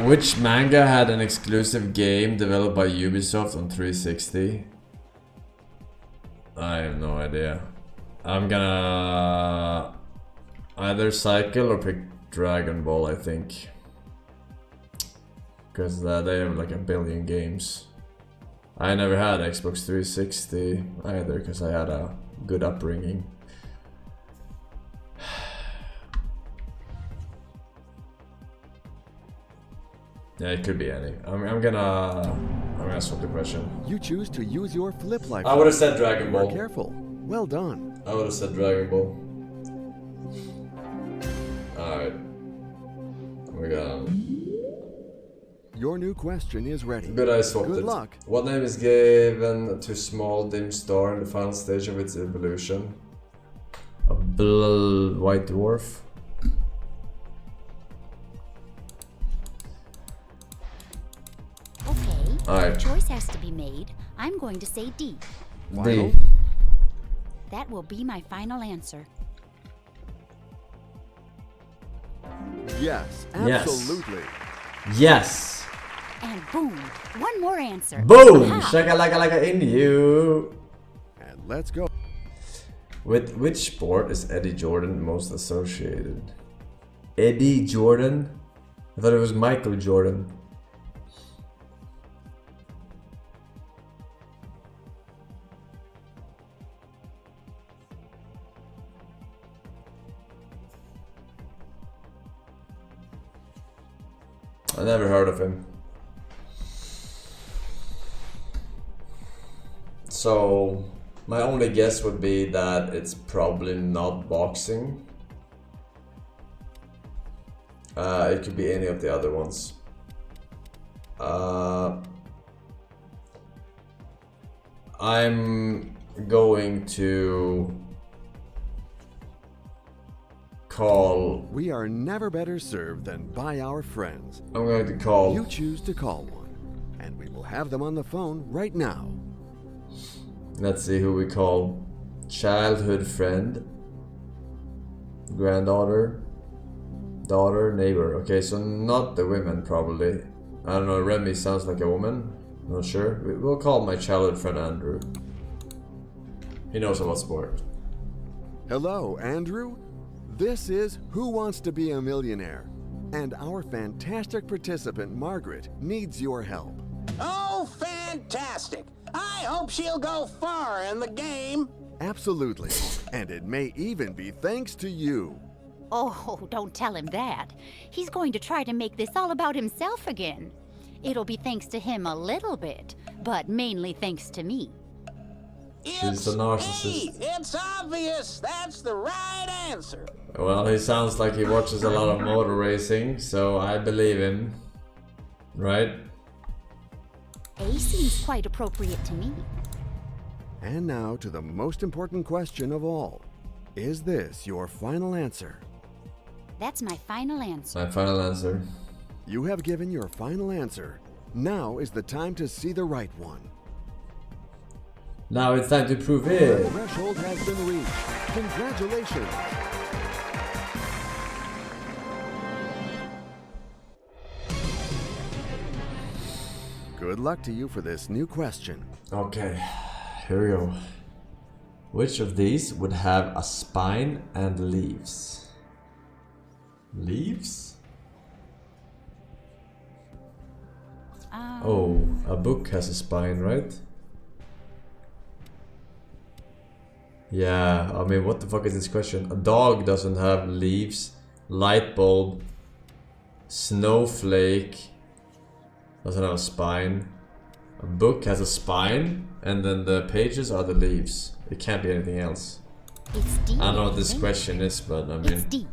Which manga had an exclusive game developed by Ubisoft on 360? I have no idea. I'm gonna either cycle or pick Dragon Ball, I think. Because they have like a billion games. I never had Xbox 360 either, because I had a good upbringing. Yeah, it could be any. I'm gonna swap the question. You choose to use your flip life. I would have said Dragon Ball. Careful. Well done. I would have said Dragon Ball. Alright. We got. Your new question is ready. Good, I swapped it. Good luck. What name is given to small dim star in the final stage of its evolution? A white dwarf. Okay. Alright. A choice has to be made. I'm going to say D. D. That will be my final answer. Yes, Yes. absolutely. Yes. And boom, one more answer. Boom! Ha! Shaka-laka-laka in you. And let's go. With which sport is Eddie Jordan most associated? Eddie Jordan? I thought it was Michael Jordan. I never heard of him. So my only guess would be that it's probably not boxing. It could be any of the other ones. I'm going to call. We are never better served than by our friends. I'm going to call. You choose to call one, and we will have them on the phone right now. Let's see who we call. Childhood friend, granddaughter, daughter, neighbor. Okay, so not the women probably. I don't know. Remy sounds like a woman. Not sure. We'll call my childhood friend Andrew. He knows about sport. Hello, Andrew. This is Who Wants to Be a Millionaire? And our fantastic participant, Margaret, needs your help. Oh, fantastic! I hope she'll go far in the game. Absolutely. And it may even be thanks to you. Oh, don't tell him that. He's going to try to make this all about himself again. It'll be thanks to him a little bit, but mainly thanks to me. She's a narcissist. Me. It's obvious. That's the right answer. Well, he sounds like he watches a lot of motor racing, so I believe him. Right? A seems quite appropriate to me. And now to the most important question of all. Is this your final answer? That's my final answer. My final answer. You have given your final answer. Now is the time to see the right one. Now it's time to prove The it. threshold has been reached. Congratulations. Good luck to you for this new question. Okay, here we go. Which of these would have a spine and leaves? Leaves? Oh, a book has a spine, right? Yeah, I mean, what the fuck is this question? A dog doesn't have leaves, light bulb, snowflake doesn't have a spine. A book has a spine, and then the pages are the leaves. It can't be anything else. It's deep. I don't know what this question is, but I mean... It's deep.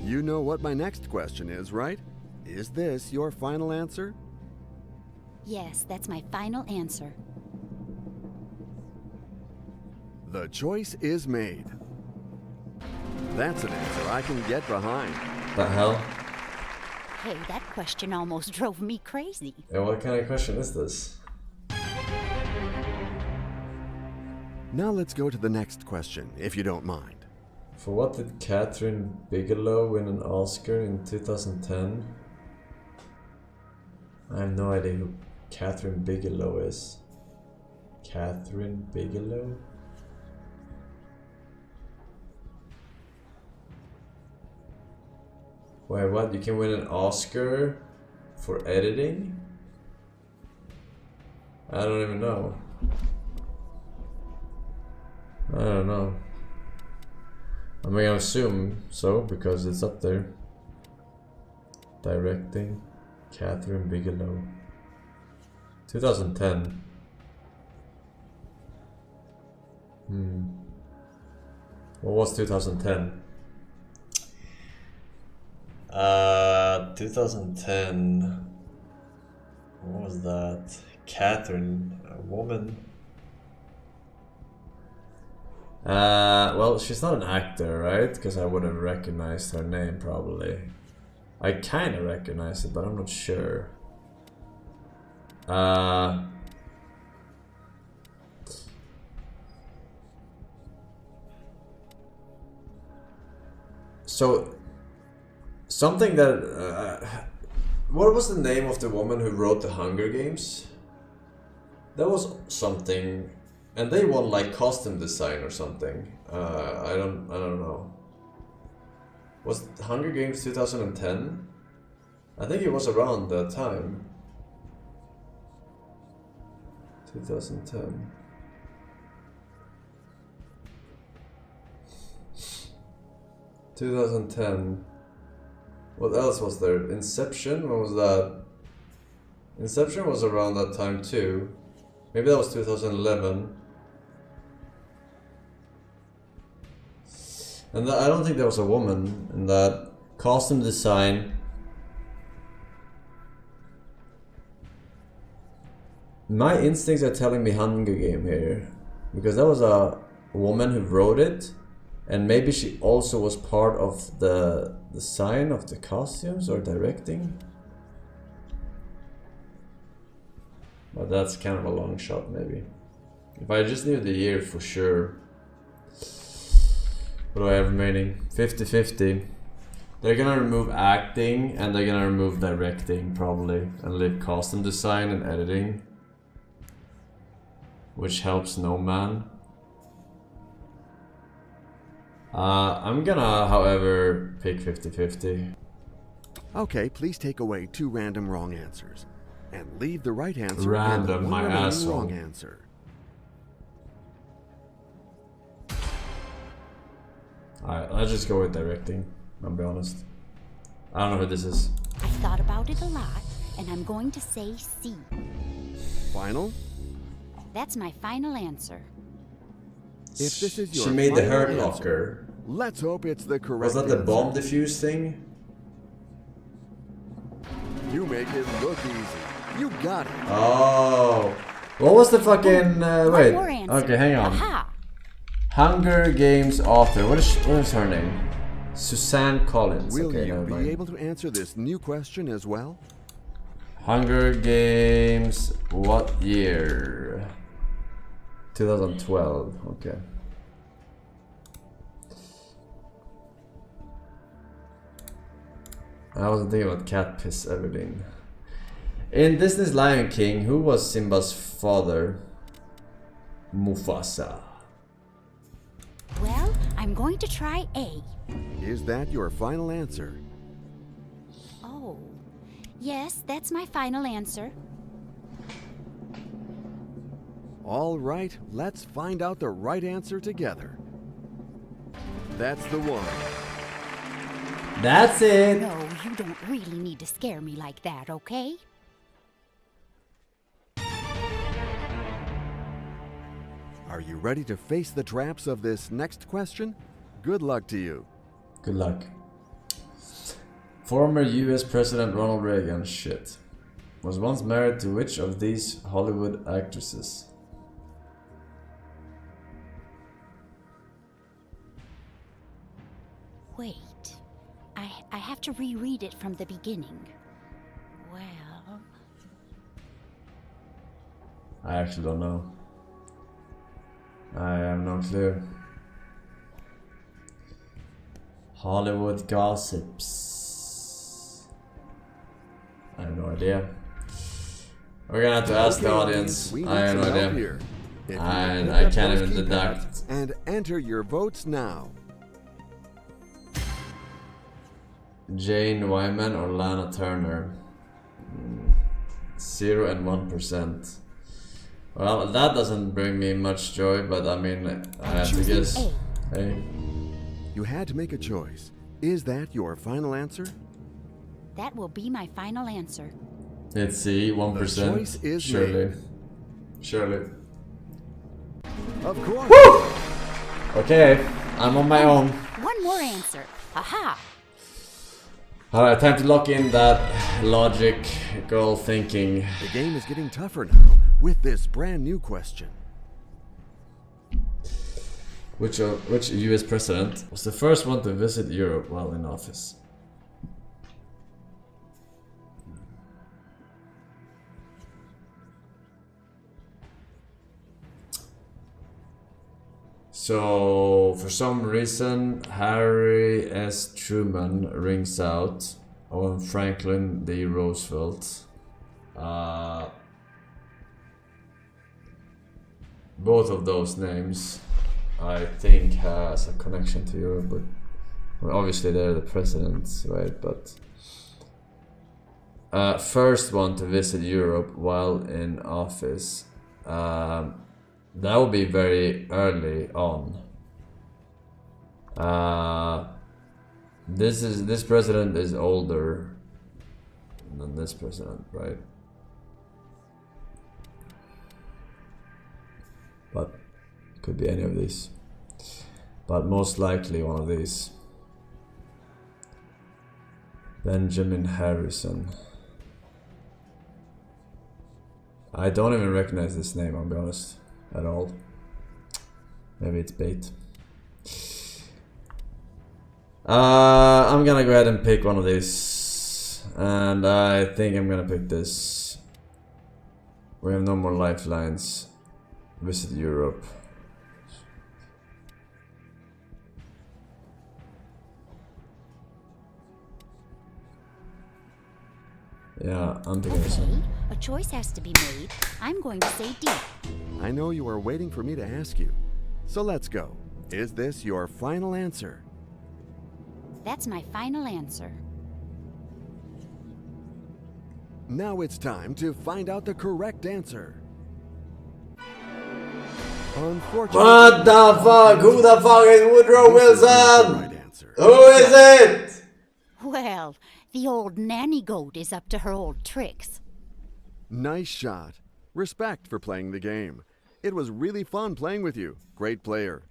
You know what my next question is, right? Is this your final answer? Yes, that's my final answer. The choice is made. That's an answer I can get behind. The hell? Hey, that question almost drove me crazy. Yeah, what kind of question is this? Now let's go to the next question, if you don't mind. For what did Catherine Bigelow win an Oscar in 2010? I have no idea who Catherine Bigelow is. Catherine Bigelow? Wait, what? You can win an Oscar for editing? I don't even know. I don't know. I mean, I assume so, because it's up there. Directing, Catherine Bigelow. 2010. What was 2010? 2010. What was that? Catherine, a woman. Well, she's not an actor, right? Because I would have recognized her name probably. I kind of recognize it, but I'm not sure. So, something that... what was the name of the woman who wrote the Hunger Games? That was something... And they won like costume design or something. I don't know. Was Hunger Games 2010? I think it was around that time. 2010. What else was there? Inception? When was that? Inception was around that time too. Maybe that was 2011. And I don't think there was a woman in that. Costume design. My instincts are telling me Hunger Game here. Because that was a woman who wrote it. And maybe she also was part of the design of the costumes or directing. But that's kind of a long shot maybe. If I just knew the year for sure. What do I have remaining? 50-50. They're gonna remove acting and they're gonna remove directing probably. And leave costume design and editing. Which helps no man. I'm gonna, however, pick 50-50. Okay, please take away 2 random wrong answers. And leave the right answer Random, and the my one remaining asshole. wrong answer. Alright, let's just go with directing. I'll be honest. I don't know who this is. I've thought about it a lot, and I'm going to say C. Final? That's my final answer. If this is your She made the final hurt answer, locker. let's hope it's the correct Was that the answer. bomb defuse thing? You make it look easy. You got it. Oh. What was the fucking... wait. more answer. Okay, hang on. Aha! Hunger Games author. What is her name? Suzanne Collins. Will Okay, you never be mind. able to answer this new question as well? Hunger Games. What year? 2012. Okay. I wasn't thinking about cat piss, Evelyn. In Disney's Lion King, who was Simba's father? Mufasa. Well, I'm going to try A. Is that your final answer? Oh. Yes, that's my final answer. All right, let's find out the right answer together. That's the one. That's it. No, you don't really need to scare me like that, okay? Are you ready to face the traps of this next question? Good luck to you. Good luck. Former US President Ronald Reagan, shit, was once married to which of these Hollywood actresses? Wait. I have to reread it from the beginning. Well... I actually don't know. I have no clue. Hollywood gossips. I have no idea. We're gonna have to ask the audience. We need I have no some help idea. here. If you And pick I up can't those even keypads deduct. And enter your votes now. Jane Wyman or Lana Turner? 0 and 1%. Well, that doesn't bring me much joy, but I mean, I have to guess. Hey. You had to make a choice. Is that your final answer? That will be my final answer. Let's see, 1%. The choice is surely. made. Surely. Of course. Woo! Okay, I'm on my own. One more answer. Aha! Alright, time to lock in that logical thinking. The game is getting tougher now with this brand new question. Which US president was the first one to visit Europe while in office? So, for some reason, Harry S. Truman rings out on Franklin D. Roosevelt. Both of those names, I think, has a connection to Europe, but well, obviously they're the presidents, right? But first one to visit Europe while in office. That would be very early on. This president is older than this president, right? But could be any of these. But most likely one of these. Benjamin Harrison. I don't even recognize this name, I'll be honest. At all. Maybe it's bait. I'm gonna go ahead and pick one of these. And I think I'm gonna pick this. We have no more lifelines. Visit Europe. Yeah, I'm picking this one. A choice has to be made. I'm going to say D. I know you are waiting for me to ask you, so let's go. Is this your final answer? That's my final answer. Now it's time to find out the correct answer. Unfortunately, What the fuck? Who the fuck is Woodrow this is not the Wilson? right answer. Who is it? Well, the old nanny goat is up to her old tricks. Nice shot. Respect for playing the game. It was really fun playing with you. Great player.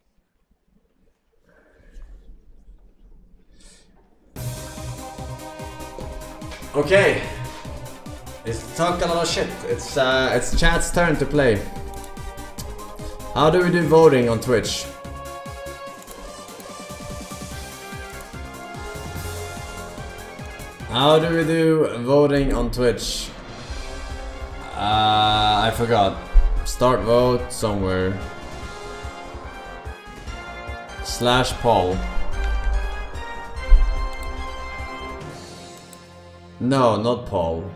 Okay. It's talk a lot of shit. It's chat's turn to play. How do we do voting on Twitch? How do we do voting on Twitch? I forgot. Start vote somewhere. /poll. No, not poll.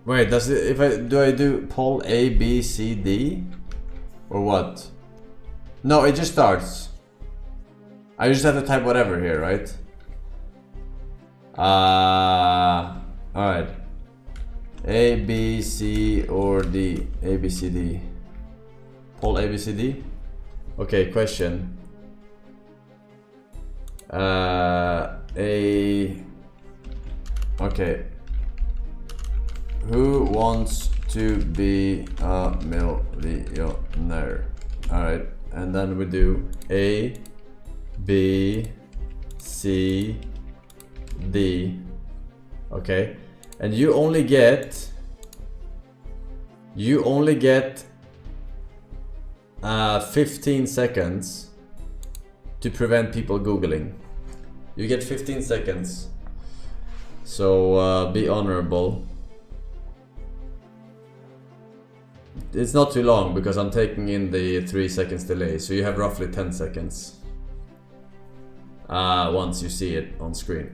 Wait, does it, do I do poll A, B, C, D? Or what? No, it just starts. I just have to type whatever here, right? Alright. A, B, C, or D. A, B, C, D. Poll A, B, C, D? Okay, question. Okay. Who wants to be a millionaire? Alright, and then we do A, B, C, D. Okay, and you only get 15 seconds to prevent people googling. You get 15 seconds, so be honorable. It's not too long because I'm taking in the 3 seconds delay, so you have roughly 10 seconds once you see it on screen.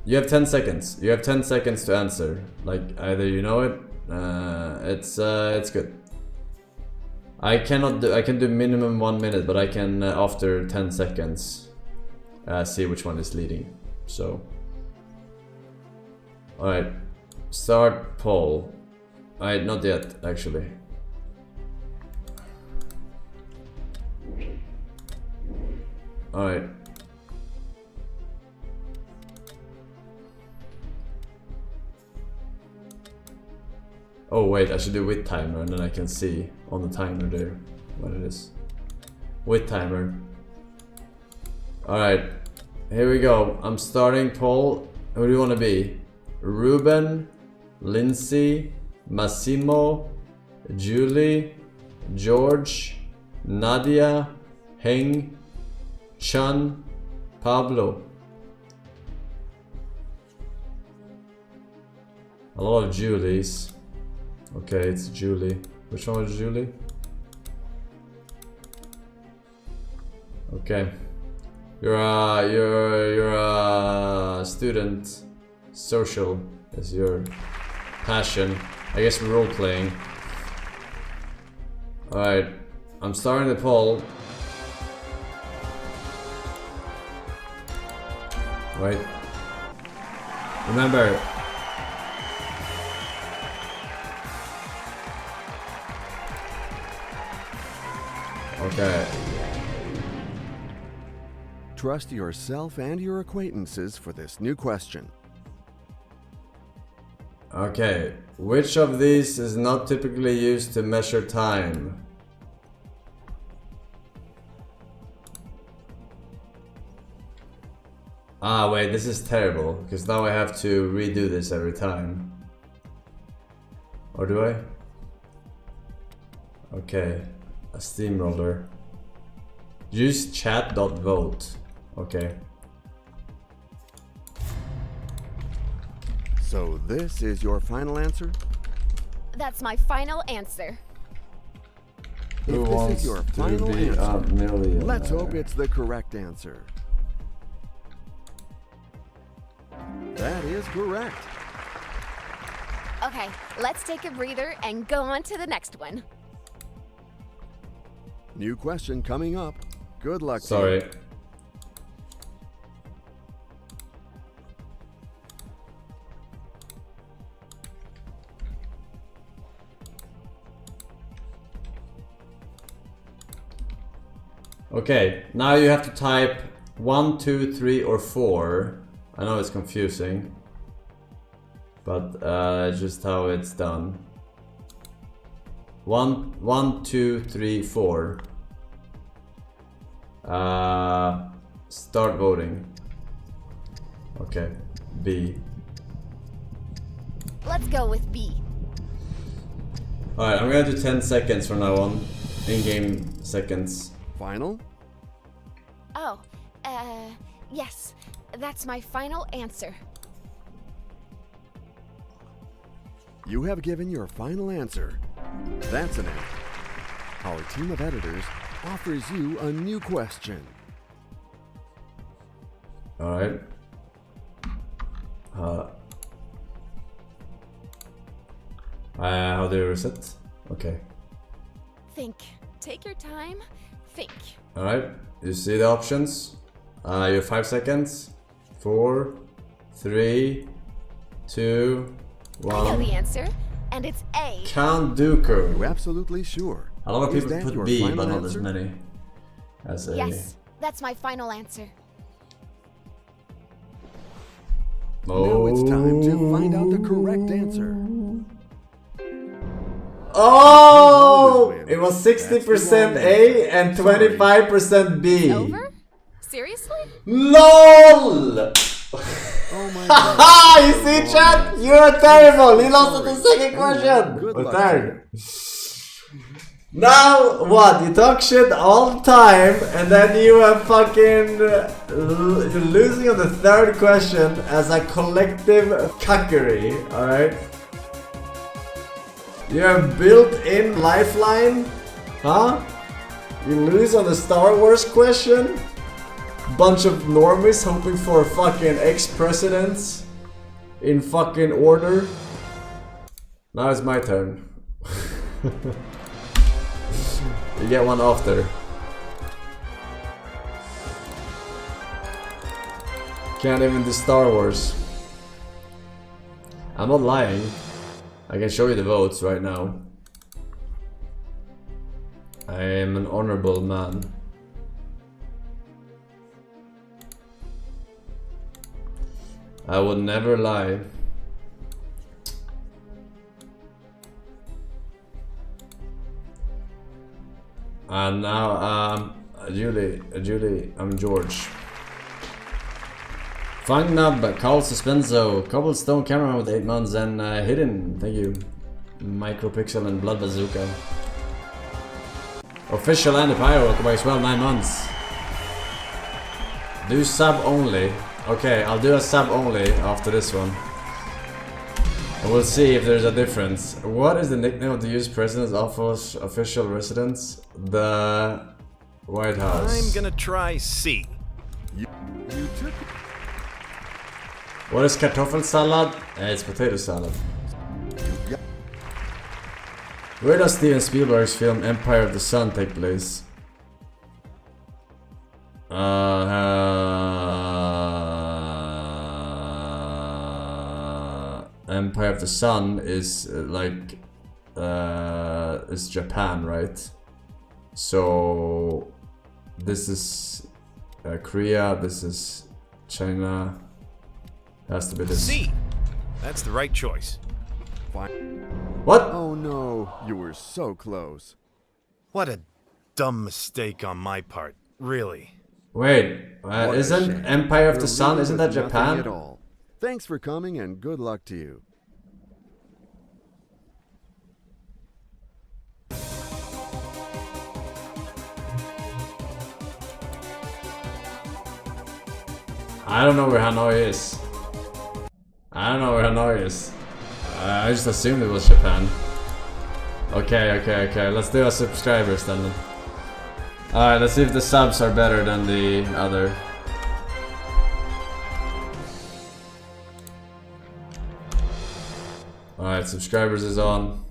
You have 10 seconds. You have 10 seconds to answer. Like, either you know it, it's good. I can do minimum 1 minute, but I can after 10 seconds see which one is leading. So, alright, start poll. Alright, not yet actually. Alright. Oh wait, I should do with timer and then I can see on the timer there what it is. With timer. Alright, here we go. I'm starting poll. Who do you want to be? Ruben, Lindsay, Massimo, Julie, George, Nadia, Heng, Chun, Pablo. A lot of Julies. Okay, it's Julie. Which one was Julie? Okay. You're a student. Social is your passion. I guess we're role playing. Alright. I'm starting the poll. Wait. Remember. Okay. Trust yourself and your acquaintances for this new question. Okay. Which of these is not typically used to measure time? Ah, wait, this is terrible, because now I have to redo this every time. Or do I? Okay. A steamroller. Use chat.vote. Okay. So this is your final answer? That's my final answer. Who If this wants is your to final be a answer, millionaire? let's hope it's the correct answer. That is correct. Okay, let's take a breather and go on to the next one. New question coming up. Good luck to Sorry. you. Okay, now you have to type 1, 2, 3, or 4. I know it's confusing, but just how it's done. 1, 2, 3, 4. Start voting. Okay, B. Let's go with B. Alright, I'm gonna do 10 seconds from now on. In-game seconds. Final? Oh, yes. That's my final answer. You have given your final answer. That's an end. Our team of editors offers you a new question. Alright. How do you reset? Okay. Think. Take your time. Think. Alright, you see the options? You have 5 seconds. 4, 3, 2, I know 1. the answer, and it's A. Count Dooku. You're absolutely sure. A lot of Is people that put your B, final but not as answer? many as A. Yes, that's my final answer. Now it's time to find out the correct answer. Oh! win. It was That's the 60% wrong A answer. and Sorry. 25% B. Over? Seriously? LOL! Oh my Haha! god. You see, chat? You are terrible! You lost at the Sorry. second question! Good Or luck third. Now, what? You talk shit all the time, and then you are fucking you're losing on the third question as a collective cuckery, alright? You have built-in lifeline? Huh? You lose on the Star Wars question? Bunch of normies hoping for fucking ex-presidents in fucking order. Now it's my turn. You get one after. Can't even do Star Wars. I'm not lying. I can show you the votes right now. I am an honorable man. I would never lie. And now, Julie, I'm George. Fangnab, Carl Suspenso, Cobblestone Cameraman with 8 months, and Hidden, thank you. Micropixel and Blood Bazooka. Official Andy Pyro, welcome back as well, 9 months. Do sub only. Okay, I'll do a sub only after this one. And we'll see if there's a difference. What is the nickname of the US President's office official residence? The White House. I'm gonna try C. You took What is Kartoffelsalad? It's potato salad. you got Where does Steven Spielberg's film Empire of the Sun take place? Empire of the Sun is is Japan, right? So this is Korea, this is China. Has to be this. C. That's the right choice. fine. What? Oh no, you were so close. What a dumb mistake on my part, really. Wait, What a isn't shame. Empire of You're the Sun, leaving isn't that with nothing Japan? At all. Thanks for coming and good luck to you. I don't know where Hanoi is. I don't know where Hanoi is. I just assumed it was Japan. Okay. Let's do our subscribers then. Alright, let's see if the subs are better than the other. Alright, subscribers is on.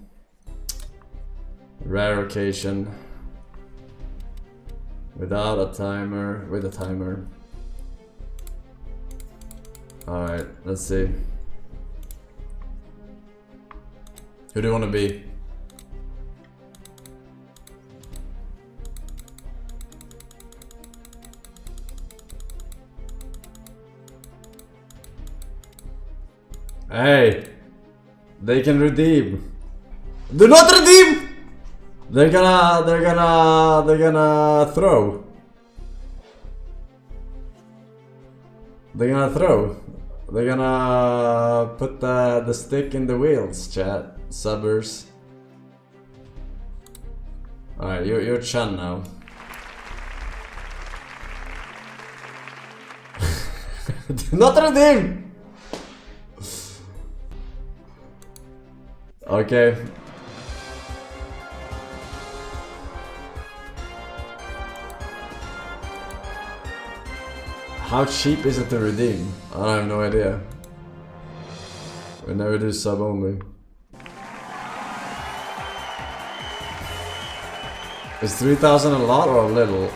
Rare occasion. Without a timer, with a timer. Alright, let's see. Who do you want to be? Hey! They can redeem. Do not redeem! They're gonna throw. They're gonna throw. They're gonna put the stick in the wheels, chat. Subbers. Alright, you're Chan now. Do not redeem! Okay. How cheap is it to redeem? I have no idea. We never do sub only. Is 3,000 a lot or a little?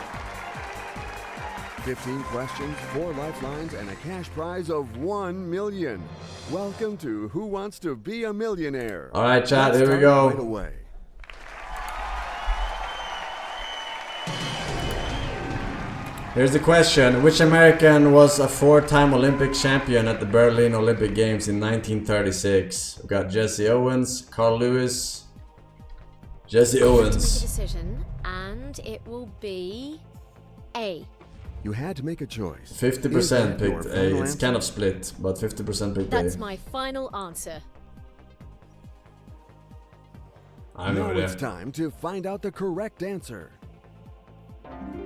15 questions, 4 lifelines, and a cash prize of 1 million. Welcome to Who Wants to Be a Millionaire? Alright, chat, here we Let's go. start right away. Here's the question. Which American was a 4-time Olympic champion at the Berlin Olympic Games in 1936? We've got Jesse Owens, Carl Lewis. Jesse Owens. Decision, and it will be A. You had to make a choice. 50% picked A. It's answer? kind of split, but 50% picked That's A. my final answer. I have no Now idea. it's time to find out the correct answer.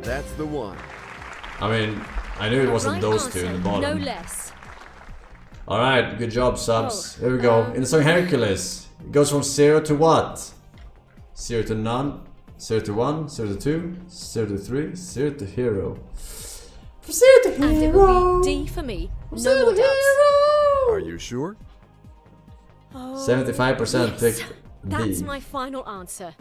That's the one. I mean, I knew it wasn't Right those answer, two in the no bottom. less. Alright, good job, subs. Here we go. In the song Hercules, it goes from 0 to what? 0 to none, 0 to 1, 0 to 2, 0 to 3, 0 to hero. From 0 to hero. And it will be D for me. No more doubts. Are you sure? 75% Yes, picked that's B. my final answer.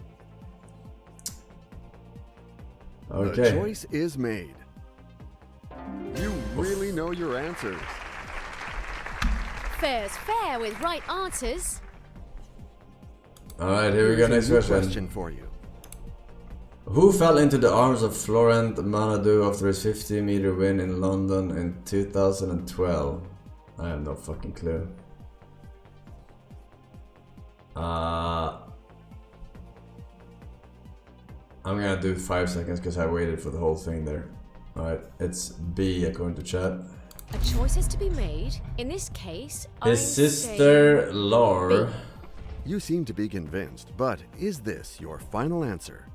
The Okay. choice is made. You really know your answers. Fair's fair with right answers. Alright, here we go. Here's Next a new question. for you. Who fell into the arms of Florent Manadou after his 50-meter win in London in 2012? I have no fucking clue. I'm gonna do 5 seconds because I waited for the whole thing there. Alright, it's B according to chat. A choice is to be made. In this case, His I'm sister saying Laure. B. You seem to be convinced, but is this your final answer?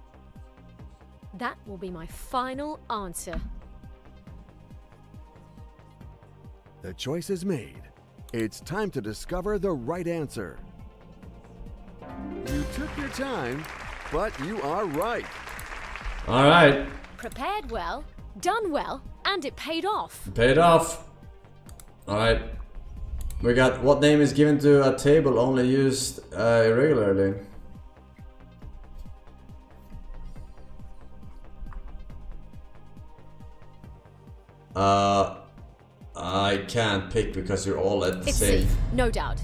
That will be my final answer. The choice is made. It's time to discover the right answer. You took your time, but you are right. Alright, Prepared well, done well, and it paid off. paid off. Alright. We got what name is given to a table only used irregularly. I can't pick because you're all at the It's same. C, no doubt.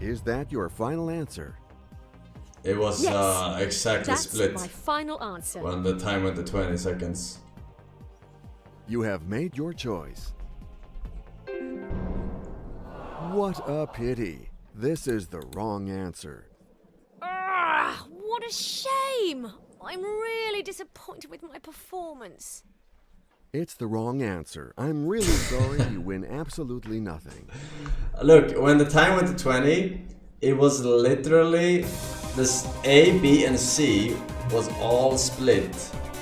Is that your final answer? It was Yes, exactly That's split my final answer. when the time went to 20 seconds. You have made your choice. What a pity. This is the wrong answer. Ah, what a shame! I'm really disappointed with my performance. It's the wrong answer. I'm really sorry. You win absolutely nothing. Look, when the time went to 20, it was literally this A, B, and C was all split.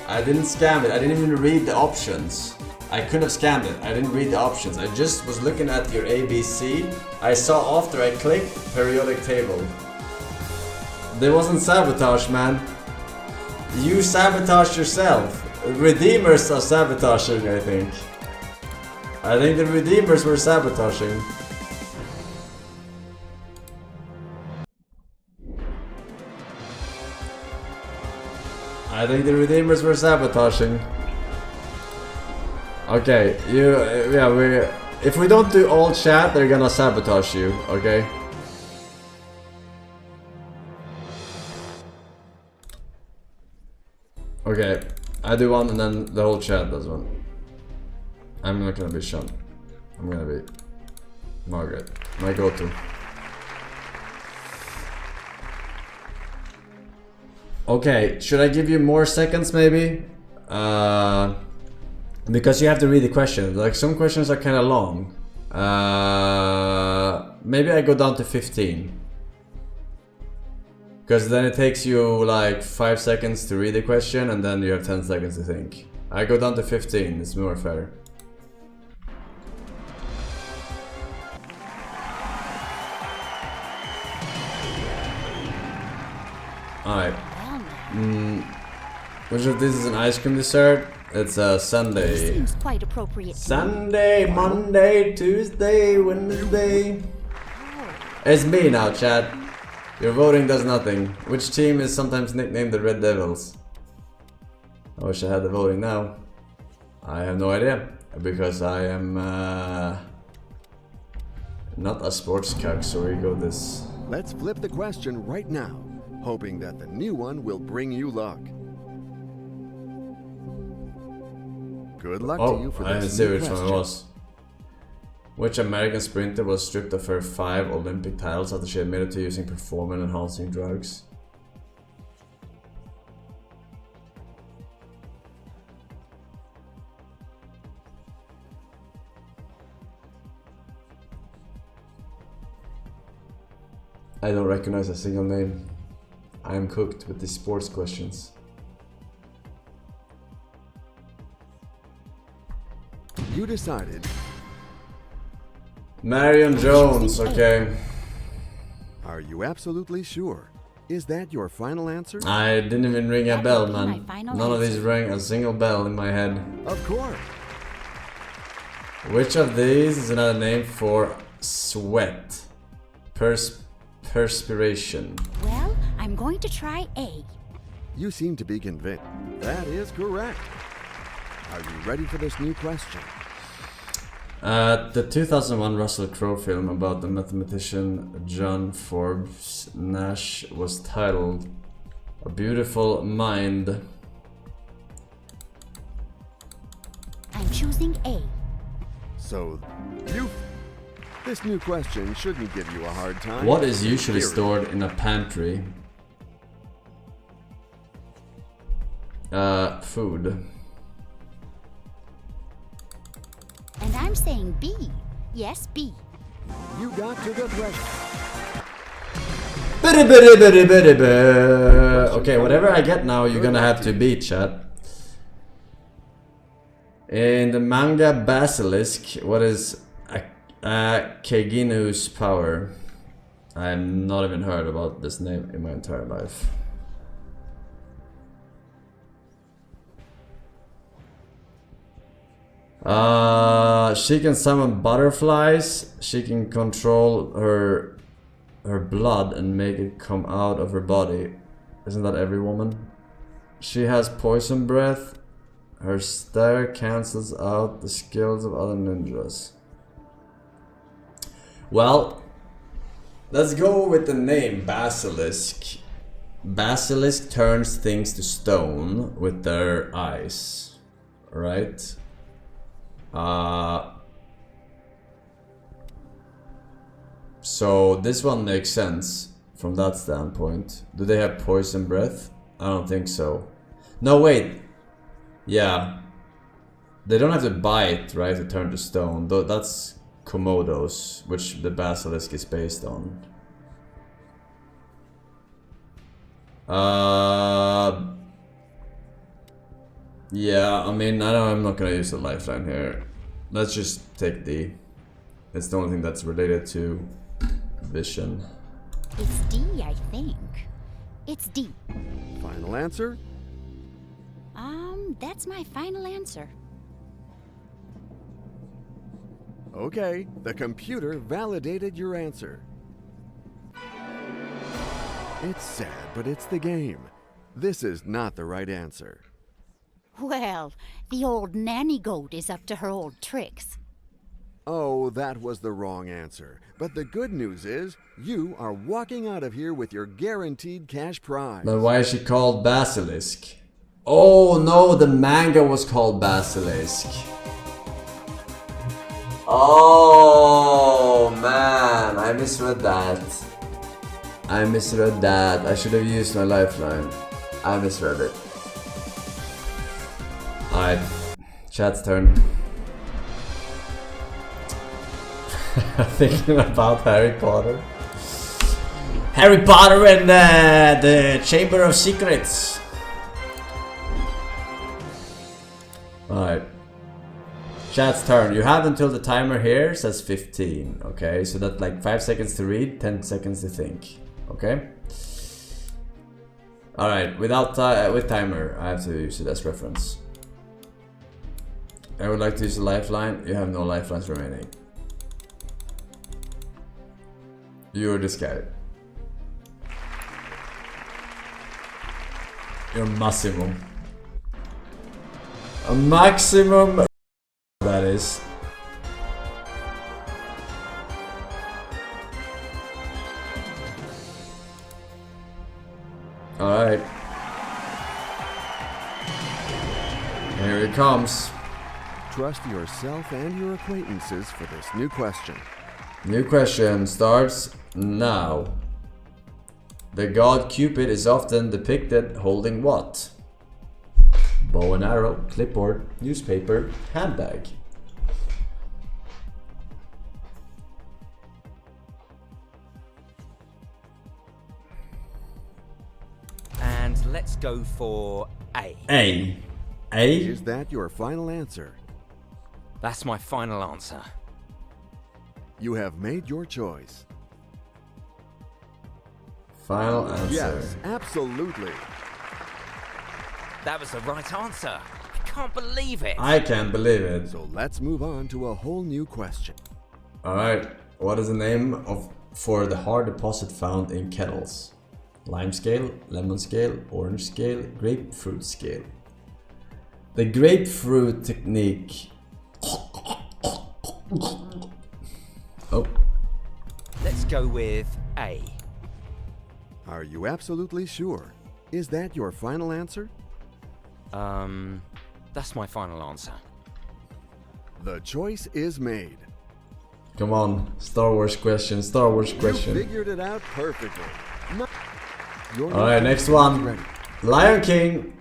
I didn't scam it. I didn't even read the options. I couldn't have scammed it. I didn't read the options. I just was looking at your A, B, C. I saw after I clicked periodic table. There wasn't sabotage, man. You sabotaged yourself. Redeemers are sabotaging, I think. I think the Redeemers were sabotaging. I think the Redeemers were sabotaging. Okay, if we don't do all chat, they're gonna sabotage you, okay? Okay, I do one and then the whole chat does one. I'm not gonna be Sean. I'm gonna be Margaret, my go-to. Okay, should I give you more seconds maybe? Because you have to read the questions. Like some questions are kind of long. Maybe I go down to 15. Because then it takes you like 5 seconds to read the question and then you have 10 seconds to think. I go down to 15, it's more fair. Alright. Which of these is an ice cream dessert? It's a Sunday. Seems quite appropriate. Sunday, Monday, Tuesday, Wednesday. It's me now, chat. Your voting does nothing. Which team is sometimes nicknamed the Red Devils? I wish I had the voting now. I have no idea. Because I am not a sports cuck, so we go this. Let's flip the question right now, hoping that the new one will bring you luck. Good luck to you for I didn't this see new which one it question. was. Which American sprinter was stripped of her 5 Olympic titles after she admitted to using performance-enhancing drugs? I don't recognize a single name. I am cooked with these sports questions. You decided. Marion Jones, okay. Are you absolutely sure? Is that your final answer? I didn't even ring a bell, would be my man. final None of these answer. rang a single bell in my head. Of course. Which of these is another name for sweat? Perspiration. Well, I'm going to try A. You seem to be convinced. That is correct. Are you ready for this new question? The 2001 Russell Crowe film about the mathematician John Forbes Nash was titled A Beautiful Mind. I'm choosing A. So, this new question shouldn't give you a hard time. What is usually Here. stored in a pantry? Food. And I'm saying B. Yes, B. You got to the threshold. Okay, whatever I get now, you're gonna have to beat, chat. In the manga Basilisk, what is Kaginu's power? I've not even heard about this name in my entire life. She can summon butterflies. She can control her blood and make it come out of her body. Isn't that every woman? She has poison breath. Her stare cancels out the skills of other ninjas. Well, let's go with the name Basilisk. Basilisk turns things to stone with their eyes, right? So this one makes sense from that standpoint. Do they have poison breath? I don't think so. No, wait. Yeah. They don't have to bite, right, to turn to stone. Though that's Komodos, which the basilisk is based on. Yeah, I mean, I know I'm not gonna use a lifeline here. Let's just take D. It's the only thing that's related to vision. It's D, I think. It's D. Final answer? That's my final answer. Okay, the computer validated your answer. It's sad, but it's the game. This is not the right answer. Well, the old nanny goat is up to her old tricks. Oh, that was the wrong answer. But the good news is, you are walking out of here with your guaranteed cash prize. But why is she called Basilisk? Oh no, the manga was called Basilisk. Oh man, I misread that. I should have used my lifeline. I misread it. Alright, chat's turn. Thinking about Harry Potter. Harry Potter and the Chamber of Secrets. Alright. Chat's turn. You have until the timer here says 15. Okay, so that's like 5 seconds to read, 10 seconds to think. Okay? Alright, with timer, I have to use it as reference. I would like to use a lifeline. You have no lifelines remaining. You're this guy. You're Massimo. A maximum. That is. Alright. Here it comes. Trust yourself and your acquaintances for this new question. New question starts now. The god Cupid is often depicted holding what? Bow and arrow, clipboard, newspaper, handbag. And let's go for A. A. Is that your final answer? That's my final answer. You have made your choice. Final answer. Yes, absolutely. That was the right answer. I can't believe it. I can't believe it. So let's move on to a whole new question. Alright, what is the name for the hard deposit found in kettles? Lime scale, lemon scale, orange scale, grapefruit scale. The grapefruit technique. Oh. Let's go with A. Are you absolutely sure? Is that your final answer? That's my final answer. The choice is made. Come on, Star Wars question, Star Wars question. You figured it out perfectly. Alright, next one. Ready. Lion King.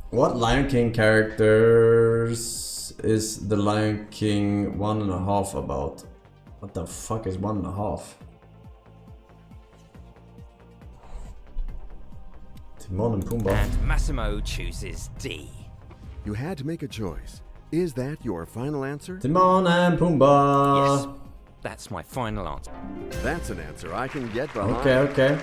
What Lion King characters is the Lion King 1.5 about? What the fuck is 1.5? Timon and Pumbaa. And Massimo chooses D. You had to make a choice. Is that your final answer? Timon and Pumbaa. Yes, that's my final answer. That's an answer I can get behind. Okay.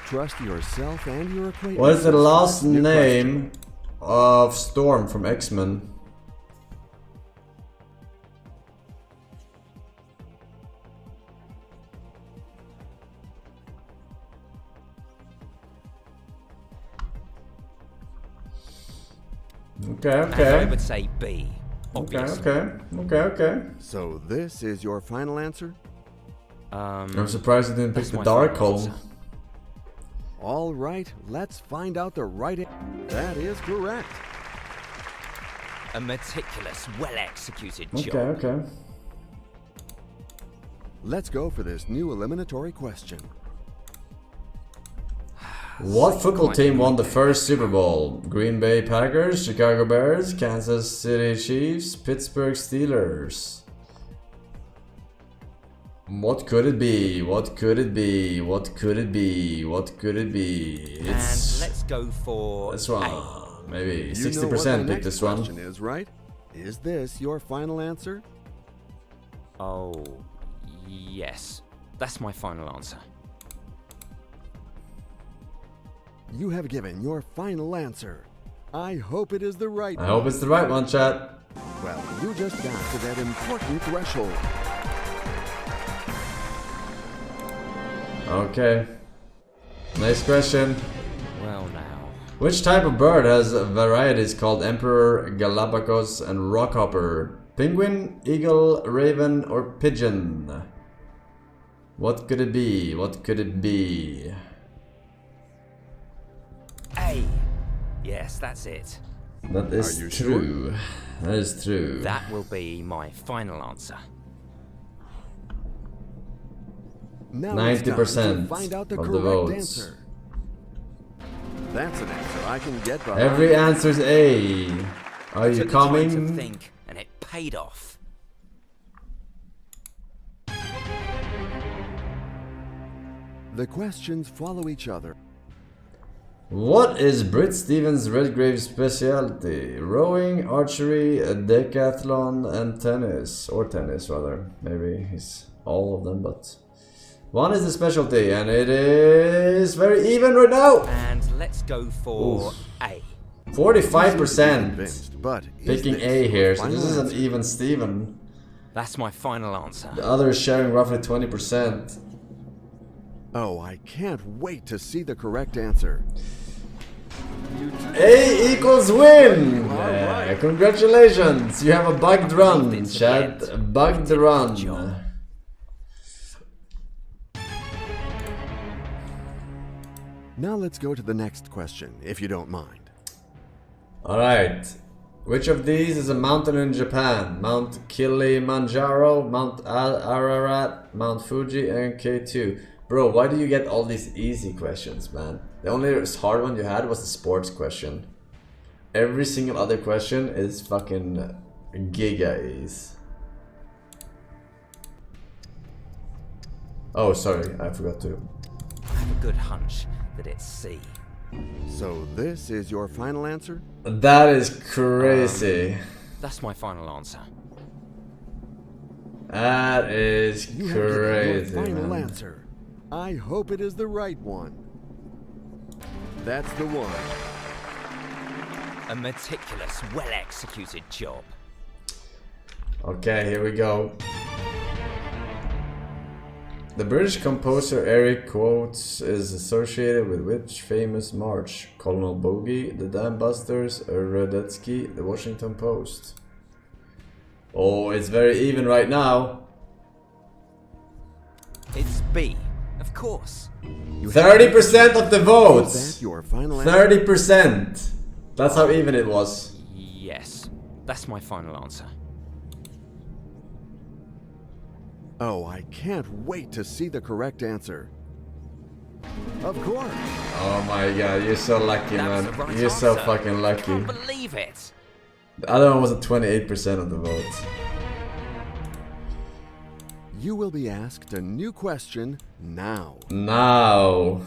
Trust yourself and your acquaintances. What is the last name of Storm from X-Men? Okay. And I would say B. Obviously. Okay. So this is your final answer? I'm surprised you didn't pick the dark hole. All right, let's find out the right answer. That is correct. A meticulous, well-executed job. Okay. Let's go for this new eliminatory question. What football team won the first Super Bowl? Green Bay Packers, Chicago Bears, Kansas City Chiefs, Pittsburgh Steelers. What could it be? What could it be? What could it be? What could it be? And let's go for this one. A. Maybe 60% pick this one. Question is right. Is this your final answer? Oh, yes. That's my final answer. You have given your final answer. I hope it is the right one. I hope it's the right one, chat. Well, you just got to that important threshold. Okay. Next question. Well, Which type of bird has varieties called Emperor, Galapagos, and Rockhopper? Penguin, eagle, raven, or pigeon? What could it be? What could it be? A. Yes, that's it. That is true. That is true. That will be my final answer. Now 90% find out the of correct the votes. answer. That's an answer I can get behind. Every answer's A. Are you Took the time coming? to think, and it paid off. The questions follow each other. What is Britt Stevens' Redgrave's specialty? Rowing, archery, decathlon, and tennis. Or tennis, rather. Maybe he's all of them, but... One is the specialty, and it is very even right now! And let's go for A. 45% but picking A here, so this is an even Steven. That's my final answer. The other is sharing roughly 20%. Oh, I can't wait to see the correct answer. A equals win! Congratulations! You have a bugged run, Chad. Bugged run. Now let's go to the next question, if you don't mind. Alright. Which of these is a mountain in Japan? Mount Kilimanjaro, Mount Ararat, Mount Fuji, and K2. Bro, why do you get all these easy questions, man? The only hard one you had was the sports question. Every single other question is fucking giga ease. Oh, sorry, I forgot to. I have a good hunch that it's C. So this is your final answer? That is crazy. That's my final answer. That is You have to crazy, get your final man. answer. I hope it is the right one. That's the one. A meticulous, well-executed job. Okay, here we go. The British composer Eric Quotes is associated with which famous march? Colonel Bogey, the Dam Busters, Radetzky, the Washington Post. Oh, it's very even right now. It's B, of course. 30% of the votes. Is that your final answer? 30%. That's how even it was. Yes, that's my final answer. Oh, I can't wait to see the correct answer. Of course. Oh my god, you're so lucky, That was man. the right You're so answer. fucking I lucky. can't believe it. The other one was at 28% of the votes. You will be asked a new question now. Now.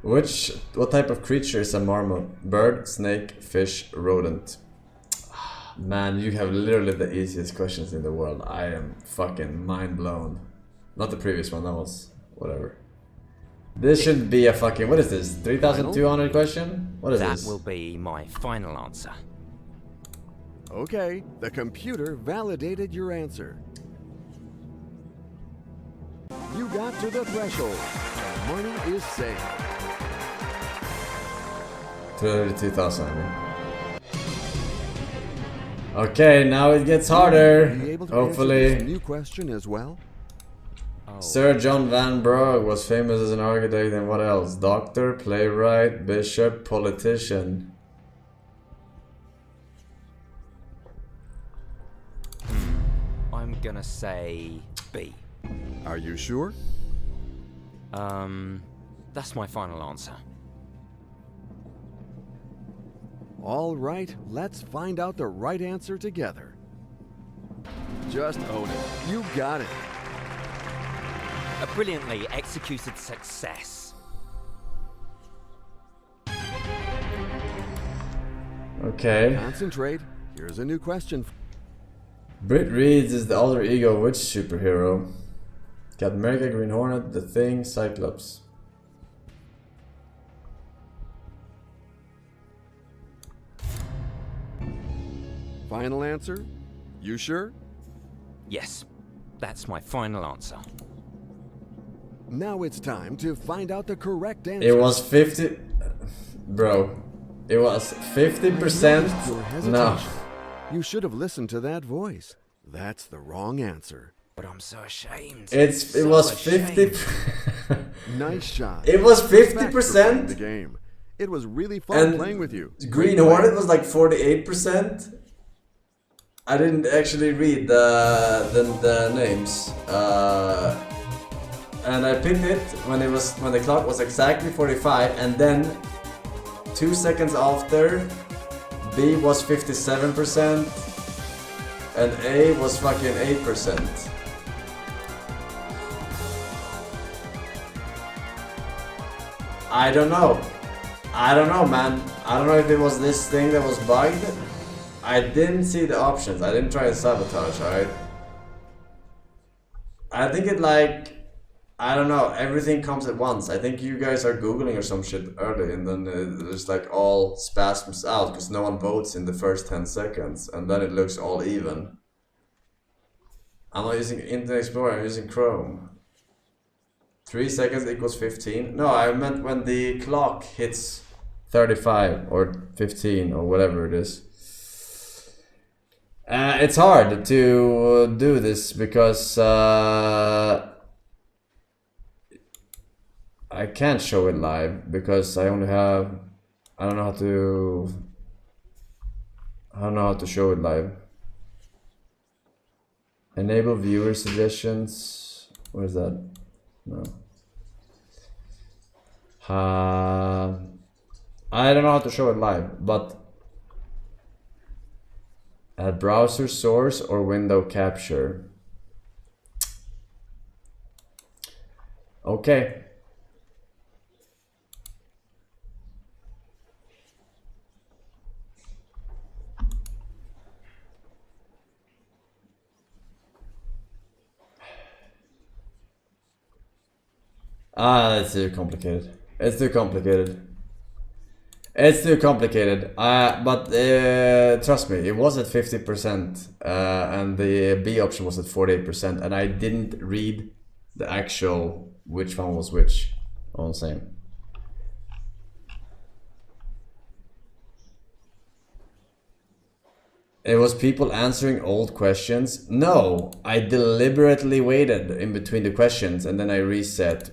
What type of creature is a marmot? Bird, snake, fish, rodent? Man, you have literally the easiest questions in the world. I am fucking mind blown. Not the previous one, that was whatever. This should be a fucking, what is this? 3,200 question? What is That this? will be my final answer. Okay, the computer validated your answer. You got to the threshold. Money is safe. 32,000. Okay, now it gets harder. Be able to answer this Hopefully. new question as well. Sir John Van Brugh was famous as an architect and what else? Doctor, playwright, bishop, politician. I'm gonna say B. Are you sure? That's my final answer. All right, let's find out the right answer together. Just own it. You got it. A brilliantly executed success. Okay. Concentrate. Here's a new question. Britt Reeds is the alter ego of which superhero? Captain America, Green Hornet, The Thing, Cyclops. Final answer? You sure? Yes, that's my final answer. Now it's time to find out the correct answer. It was 50. Bro, it was 50%. No. You should have listened to that voice. That's the wrong answer. But I'm so ashamed. It was 50. Nice shot. It was Thanks for 50%. playing the game. It was really fun And playing with you. Green Hornet was like 48%. I didn't actually read the names. And I picked it when the clock was exactly 45, and then 2 seconds after, B was 57%, and A was fucking 8%. I don't know, man. I don't know if it was this thing that was bugged. I didn't see the options. I didn't try to sabotage, alright? I think it like, I don't know, everything comes at once. I think you guys are googling or some shit early, and then there's like all spasms out because no one votes in the first 10 seconds, and then it looks all even. I'm not using Internet Explorer, I'm using Chrome. 3 seconds equals 15. No, I meant when the clock hits 35 or 15 or whatever it is. It's hard to do this because I can't show it live because I only have, I don't know how to show it live. Enable viewer suggestions. What is that? No. I don't know how to show it live, but browser source or window capture. Okay. It's too complicated. It's too complicated. It's too complicated. But trust me, it was at 50%, and the B option was at 48%, and I didn't read the actual which one was which. All the same. It was people answering old questions. No, I deliberately waited in between the questions and then I reset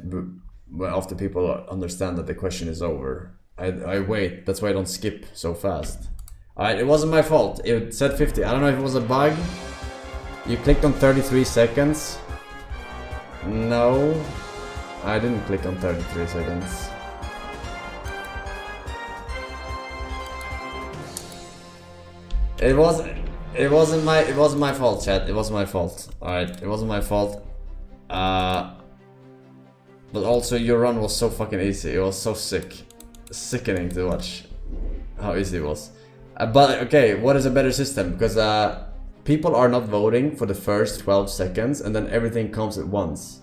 after people understand that the question is over. I wait, that's why I don't skip so fast. Alright, it wasn't my fault. It said 50. I don't know if it was a bug. You clicked on 33 seconds. No, I didn't click on 33 seconds. It wasn't my fault, chat. It wasn't my fault. Alright, it wasn't my fault. But also your run was so fucking easy. It was so sickening to watch how easy it was. But okay, what is a better system? Because people are not voting for the first 12 seconds and then everything comes at once.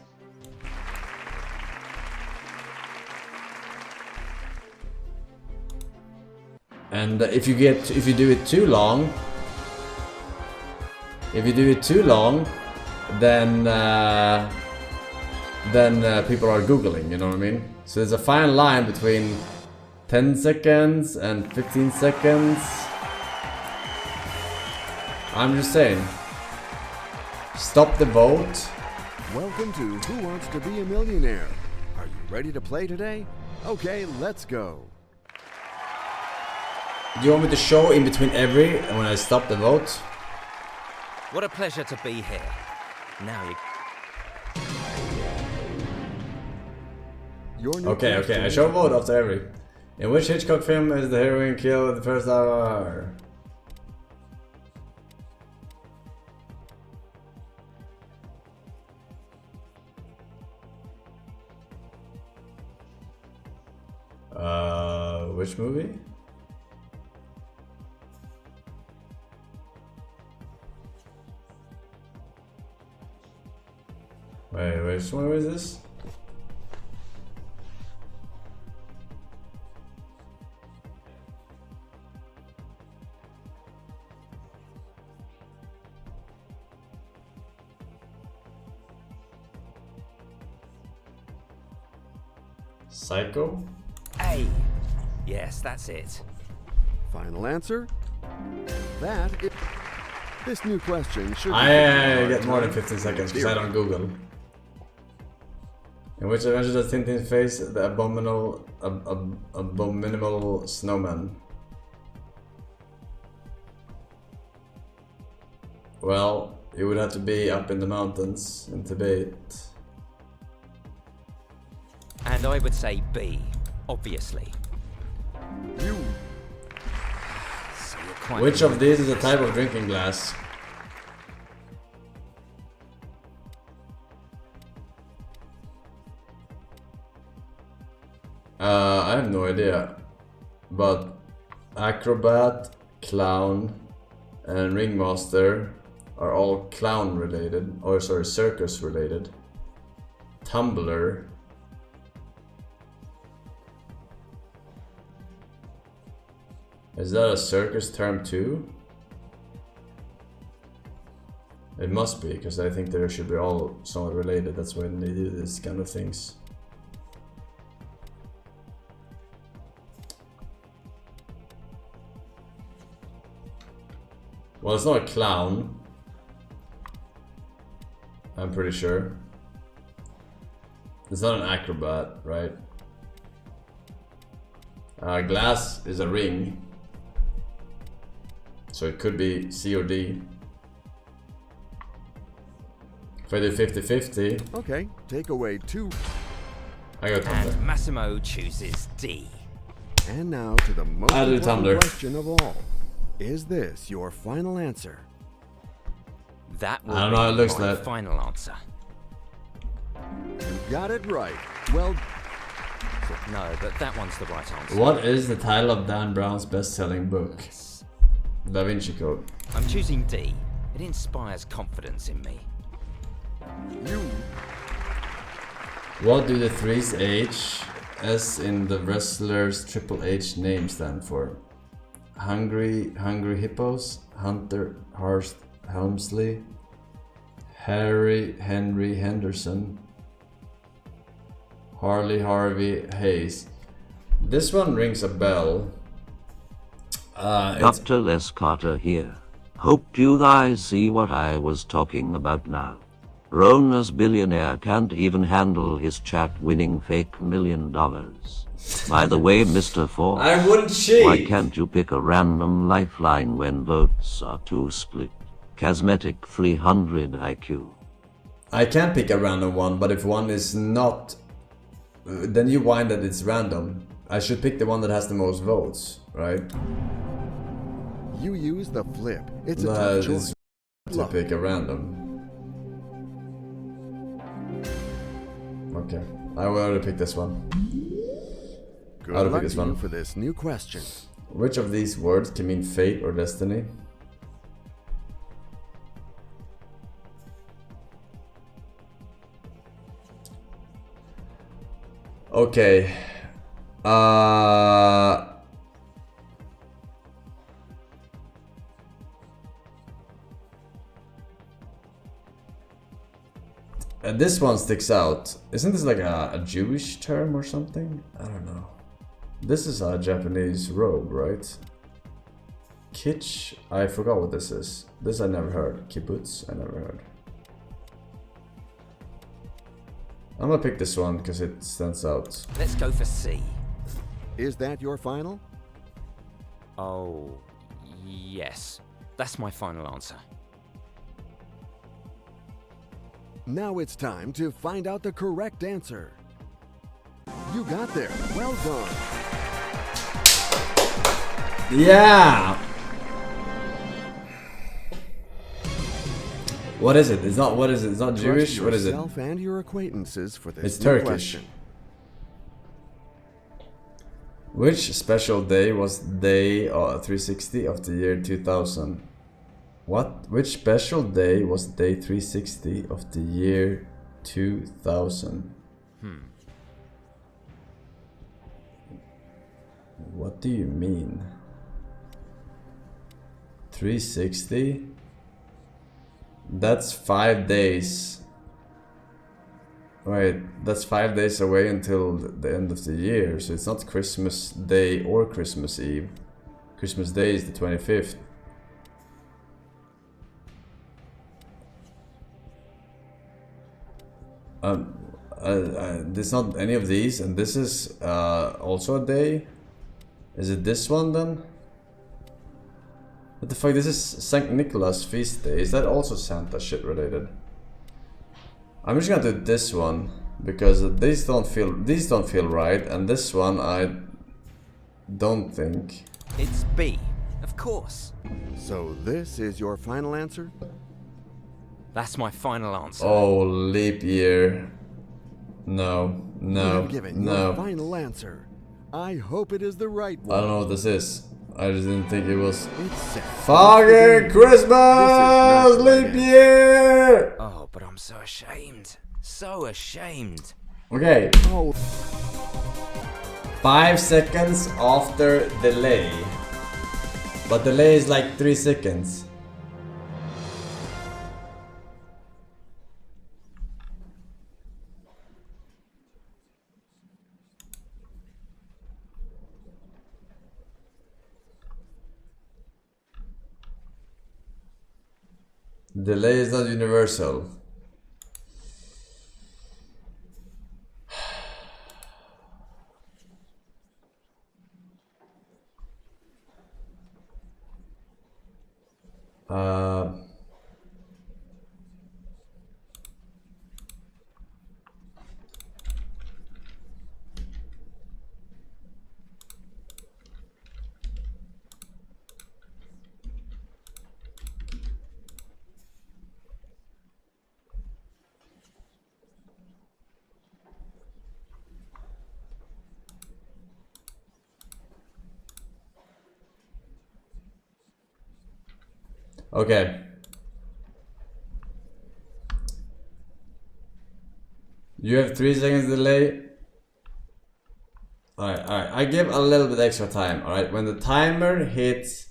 And if you do it too long, then people are googling, you know what I mean? So there's a fine line between 10 seconds and 15 seconds. I'm just saying. Stop the vote. Welcome to Who Wants to Be a Millionaire? Are you ready to play today? Okay, let's go. Do you want me to show in between every when I stop the vote? What a pleasure to be here. Now you... Okay, I show vote after every. In which Hitchcock film is the heroine killed in the first hour? Which movie? Wait, which one is this? Psycho? Hey, Yes, that's it. Final answer? This new question should be I get more than 15 seconds because I don't Google. In which adventure does Tintin face the abominable snowman? Well, it would have to be up in the mountains in Tibet. And I would say B, obviously. You. So you're quite Which of these is a type of drinking glass? I have no idea, but acrobat, clown, and ringmaster are all clown related, or sorry, circus related. Tumbler. Is that a circus term too? It must be, because I think they should be all somewhat related. That's when they do these kind of things. Well, it's not a clown. I'm pretty sure. It's not an acrobat, right? Glass is a ring. So it could be C or D. If I do 50-50. Okay, take away 2. I got Tumbler. And Massimo chooses D. And now to the most I do important Tumbler. question of all. Is this your final answer? That will I don't know how it be looks my like. final answer. You got it right. Well, No, but that one's the right answer. What is the title of Dan Brown's best-selling book? Da Vinci Code. I'm choosing D. It inspires confidence in me. you. What do the threes H, S in the wrestlers' Triple H name stand for? Hungry Hippos, Hunter Hearst Helmsley, Henry Henderson, Harvey Hayes. This one rings a bell. Dr. Les Carter here. Hope you guys see what I was talking about now. Rona's billionaire can't even handle his chat-winning fake $1 million. By the way, Mr. Force, I wouldn't cheat. why can't you pick a random lifeline when votes are too split? Cosmetic 300 IQ. I can pick a random one, but if one is not, then you whine that it's random. I should pick the one that has the most votes, right? You use the flip. It's a That tough is choice. to Look, pick a random. Okay, I will already pick this one. good I'll pick luck this to you one. for this new question. Which of these words can mean fate or destiny? Okay. This one sticks out. Isn't this like a Jewish term or something? I don't know. This is a Japanese robe, right? Kitsch? I forgot what this is. This I never heard. Kibbutz? I never heard. I'm gonna pick this one because it stands out. Let's go for C. Is that your final? Oh, yes. That's my final answer. Now it's time to find out the correct answer. You got there. Well done. Yeah! What is it? It's not, what is it? It's not Jewish? Trust What is it? yourself and your acquaintances for this It's new Turkish. question. Which special day was day 360 of the year 2000? What? Which special day was day 360 of the year 2000? What do you mean? 360? That's 5 days. Wait, that's 5 days away until the end of the year, so it's not Christmas Day or Christmas Eve. Christmas Day is the 25th. There's not any of these, and this is also a day. Is it this one then? What the fuck? This is Saint Nicholas feast day. Is that also Santa shit related? I'm just gonna do this one because these don't feel right, and this one I don't think. It's B, of course. So this is your final answer? That's my final answer. Oh, leap year. No, no, I've given no. your final answer. I hope it is the right one. I don't know what this is. I just didn't think it was. It's Fucking Christmas! Leap year! Oh, but I'm so ashamed. So ashamed. Okay. Oh. 5 seconds after delay. But delay is like 3 seconds. Delay is not universal. Okay. You have 3 seconds delay. Alright. I give a little bit extra time. Alright, when the timer hits,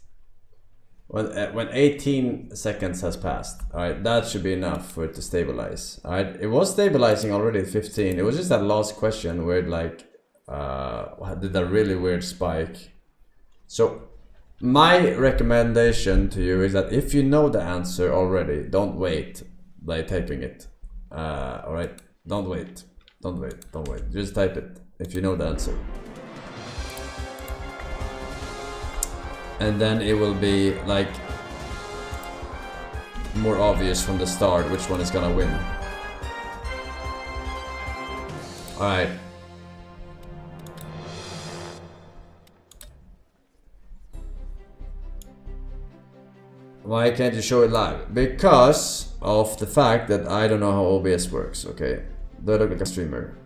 when 18 seconds has passed, alright, that should be enough for it to stabilize. Alright, it was stabilizing already at 15. It was just that last question where it like did a really weird spike. So my recommendation to you is that if you know the answer already, don't wait by typing it. Alright, don't wait. Don't wait. Just type it if you know the answer. And then it will be like more obvious from the start which one is gonna win. Alright. Why can't you show it live? Because of the fact that I don't know how OBS works, okay? Do I look like a streamer?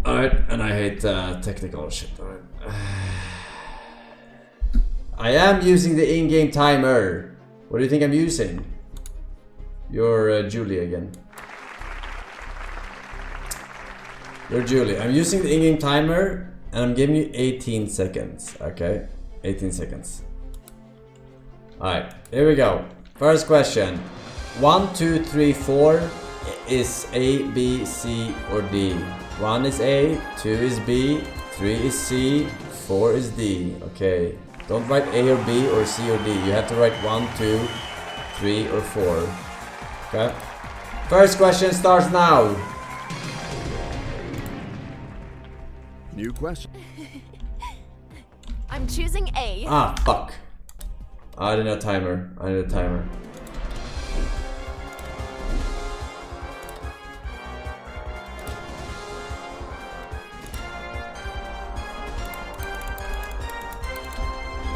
Alright, and I hate technical shit. Alright. I am using the in-game timer. What do you think I'm using? You're Julie again. You're Julie. I'm using the in-game timer. And I'm giving you 18 seconds, okay? 18 seconds. Alright, here we go. First question. 1, 2, 3, 4 is A, B, C, or D. 1 is A, 2 is B, 3 is C, 4 is D. Okay. Don't write A or B or C or D. You have to write 1, 2, 3, or 4. Okay? First question starts now. New question. I'm choosing A. Ah, fuck. I didn't have a timer. I need a timer.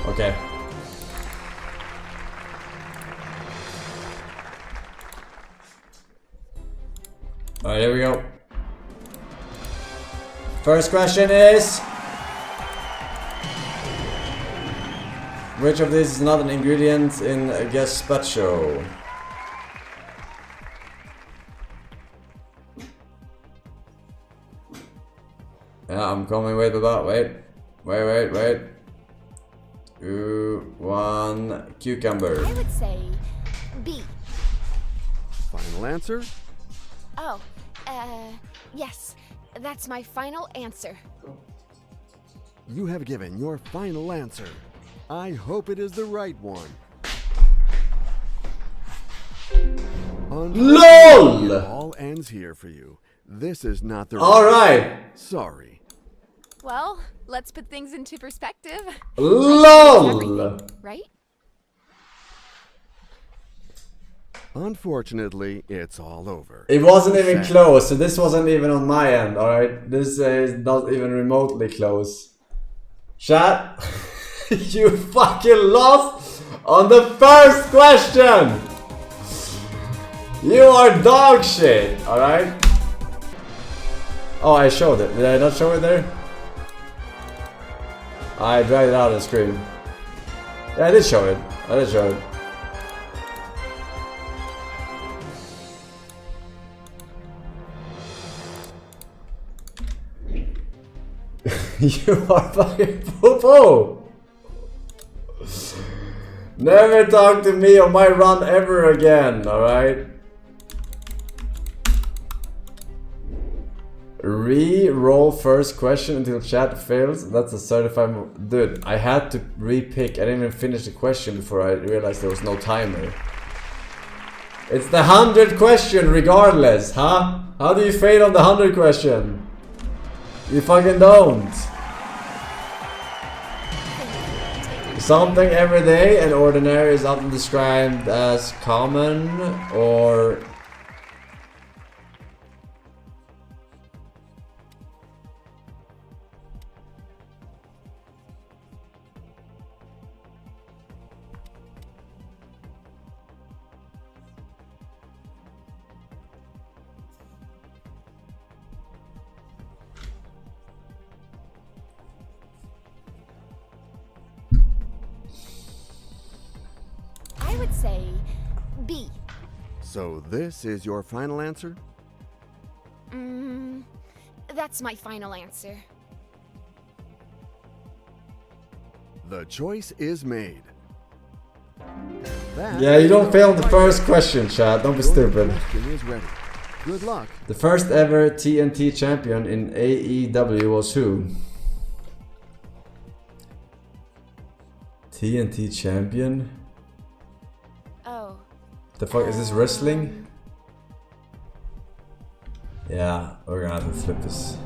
Okay. Alright, here we go. First question is, which of these is not an ingredient in a gazpacho? Yeah, I'm coming. Wait. 2, 1, cucumber. I would say B. final answer? Oh, yes. That's my final answer. You have given your final answer. I hope it is the right one. LOL! It all ends here for you. This is not the Alright! Sorry. Well, let's put things into perspective. LOL! Right? Unfortunately, it's all over. It wasn't even close, so this wasn't even on my end, alright? This is not even remotely close. Chat, you fucking lost on the first question! You are dog shit, alright? Oh, I showed it. Did I not show it there? I dragged it out of the screen. Yeah, I did show it. I did show it. You are fucking poo-poo! Never talk to me on my run ever again, alright? Re-roll first question until chat fails. That's a certified dude, I had to re-pick. I didn't even finish the question before I realized there was no timer. It's the 100th question regardless, huh? How do you fail on the 100th question? You fucking don't. Something every day and ordinary is often described as common or I would say B. So this is your final answer? That's my final answer. The choice is made. yeah, you don't fail the first question, chat. Don't be stupid. Question is ready. Good luck. The first ever TNT champion in AEW was who? TNT champion? Oh. The fuck is this wrestling? Yeah, we're gonna have to flip this.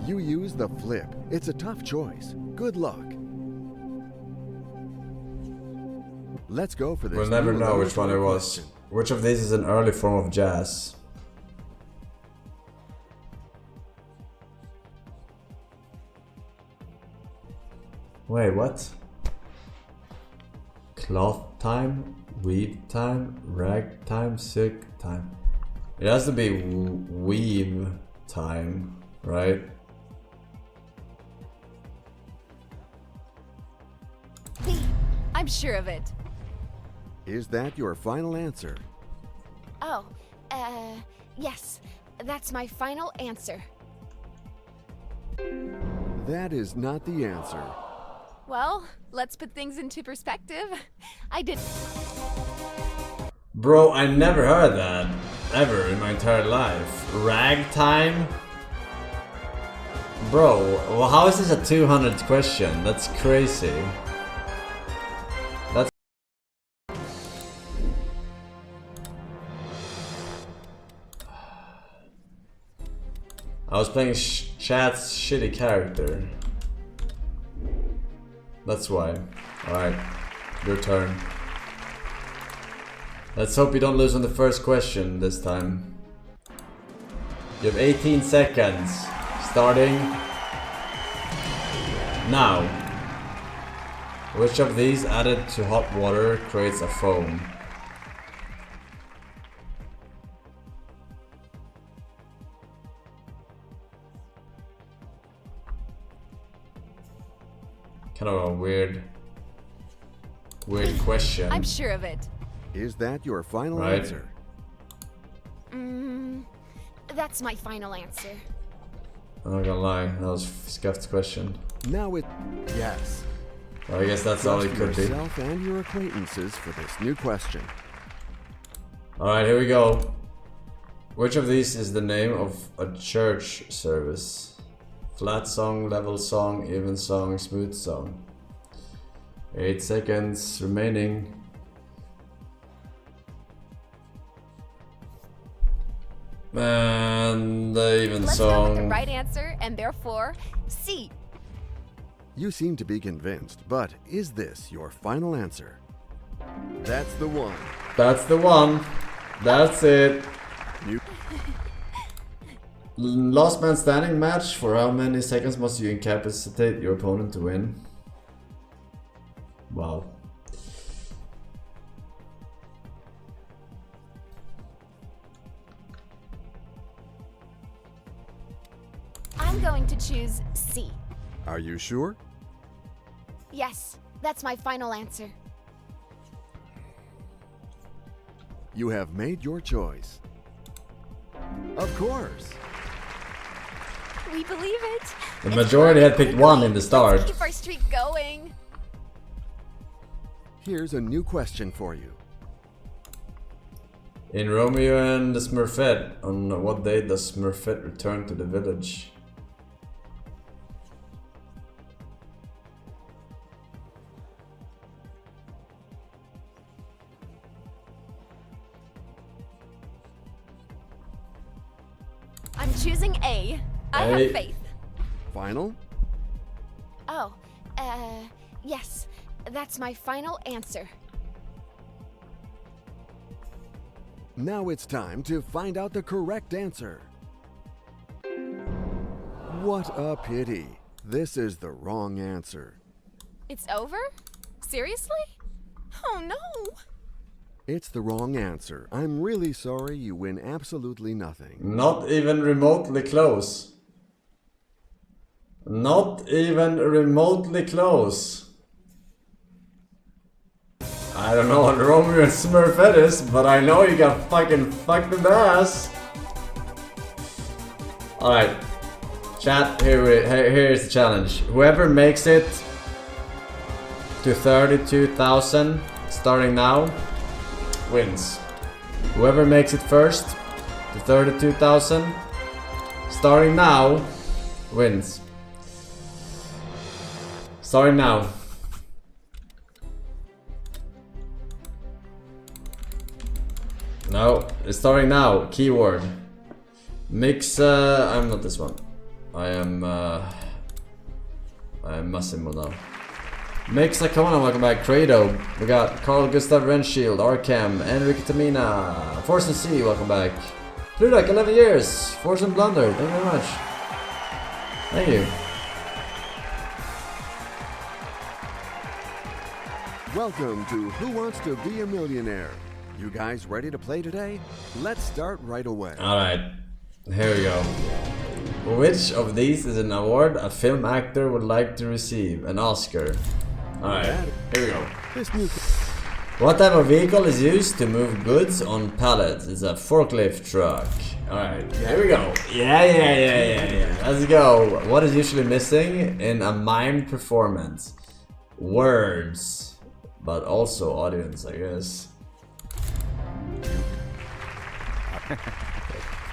You use the flip. It's a tough choice. Good luck. Let's go for this. We'll never new know which one it question. was. Which of these is an early form of jazz? Wait, what? Cloth time, weave time, rag time, silk time. It has to be weave time, right? B. I'm sure of it. Is that your final answer? Oh, yes. That's my final answer. That is not the answer. Well, let's put things into perspective. I did. Bro, I never heard that ever in my entire life. Ragtime? Bro, well, how is this a 200th question? That's crazy. That's I was playing chat's shitty character. That's why. Alright, your turn. Let's hope you don't lose on the first question this time. You have 18 seconds. Starting now. Which of these added to hot water creates a foam? Kind of a weird question. I'm sure of it. Is that your final Right. answer? That's my final answer. I'm not gonna lie, that was Scuffed's question. Now it... Yes. Well, I guess that's all it Trust could be. yourself and your acquaintances for this new question. Alright, here we go. Which of these is the name of a church service? Flat song, level song, even song, smooth song. 8 seconds remaining. And the even Let's song. go with the right answer, and therefore, C. You seem to be convinced, but is this your final answer? That's the one. That's the one. That's it. You Last man standing match. For how many seconds must you incapacitate your opponent to win? Wow. I'm going to choose C. Are you sure? Yes, that's my final answer. You have made your choice. Of course. We believe it. The majority had picked one in the start. Keep our streak going. Here's a new question for you. In Romeo and the Smurfette, on what day does Smurfette return to the village? I'm choosing A. I have faith. Final? Oh, yes. That's my final answer. Now it's time to find out the correct answer. What a pity. This is the wrong answer. It's over? Seriously? Oh no! It's the wrong answer. I'm really sorry, you win absolutely nothing. Not even remotely close. Not even remotely close. I don't know what Romeo and Smurfette is, but I know you got fucking fucked in the ass. Alright. Chat, here's the challenge. Whoever makes it to 32,000 starting now wins. Whoever makes it first to 32,000 starting now wins. Starting now. No, it's starting now. Keyword. Mix, I'm not this one. I am Massimo now. Mix Icona, welcome back. Credo. We got Carl Gustav Renshield, Arkham, Enrique Tamina, Forsen C, welcome back. Pludak, 11 years. Forsen Blunder, thank you very much. Thank you. Welcome to Who Wants to Be a Millionaire? You guys ready to play today? Let's start right away. Alright, here we go. Which of these is an award a film actor would like to receive? An Oscar. Alright, here we go. What type of vehicle is used to move goods on pallets? It's a forklift truck. Alright, here we go. Yeah. Let's go. What is usually missing in a mime performance? Words. But also audience, I guess.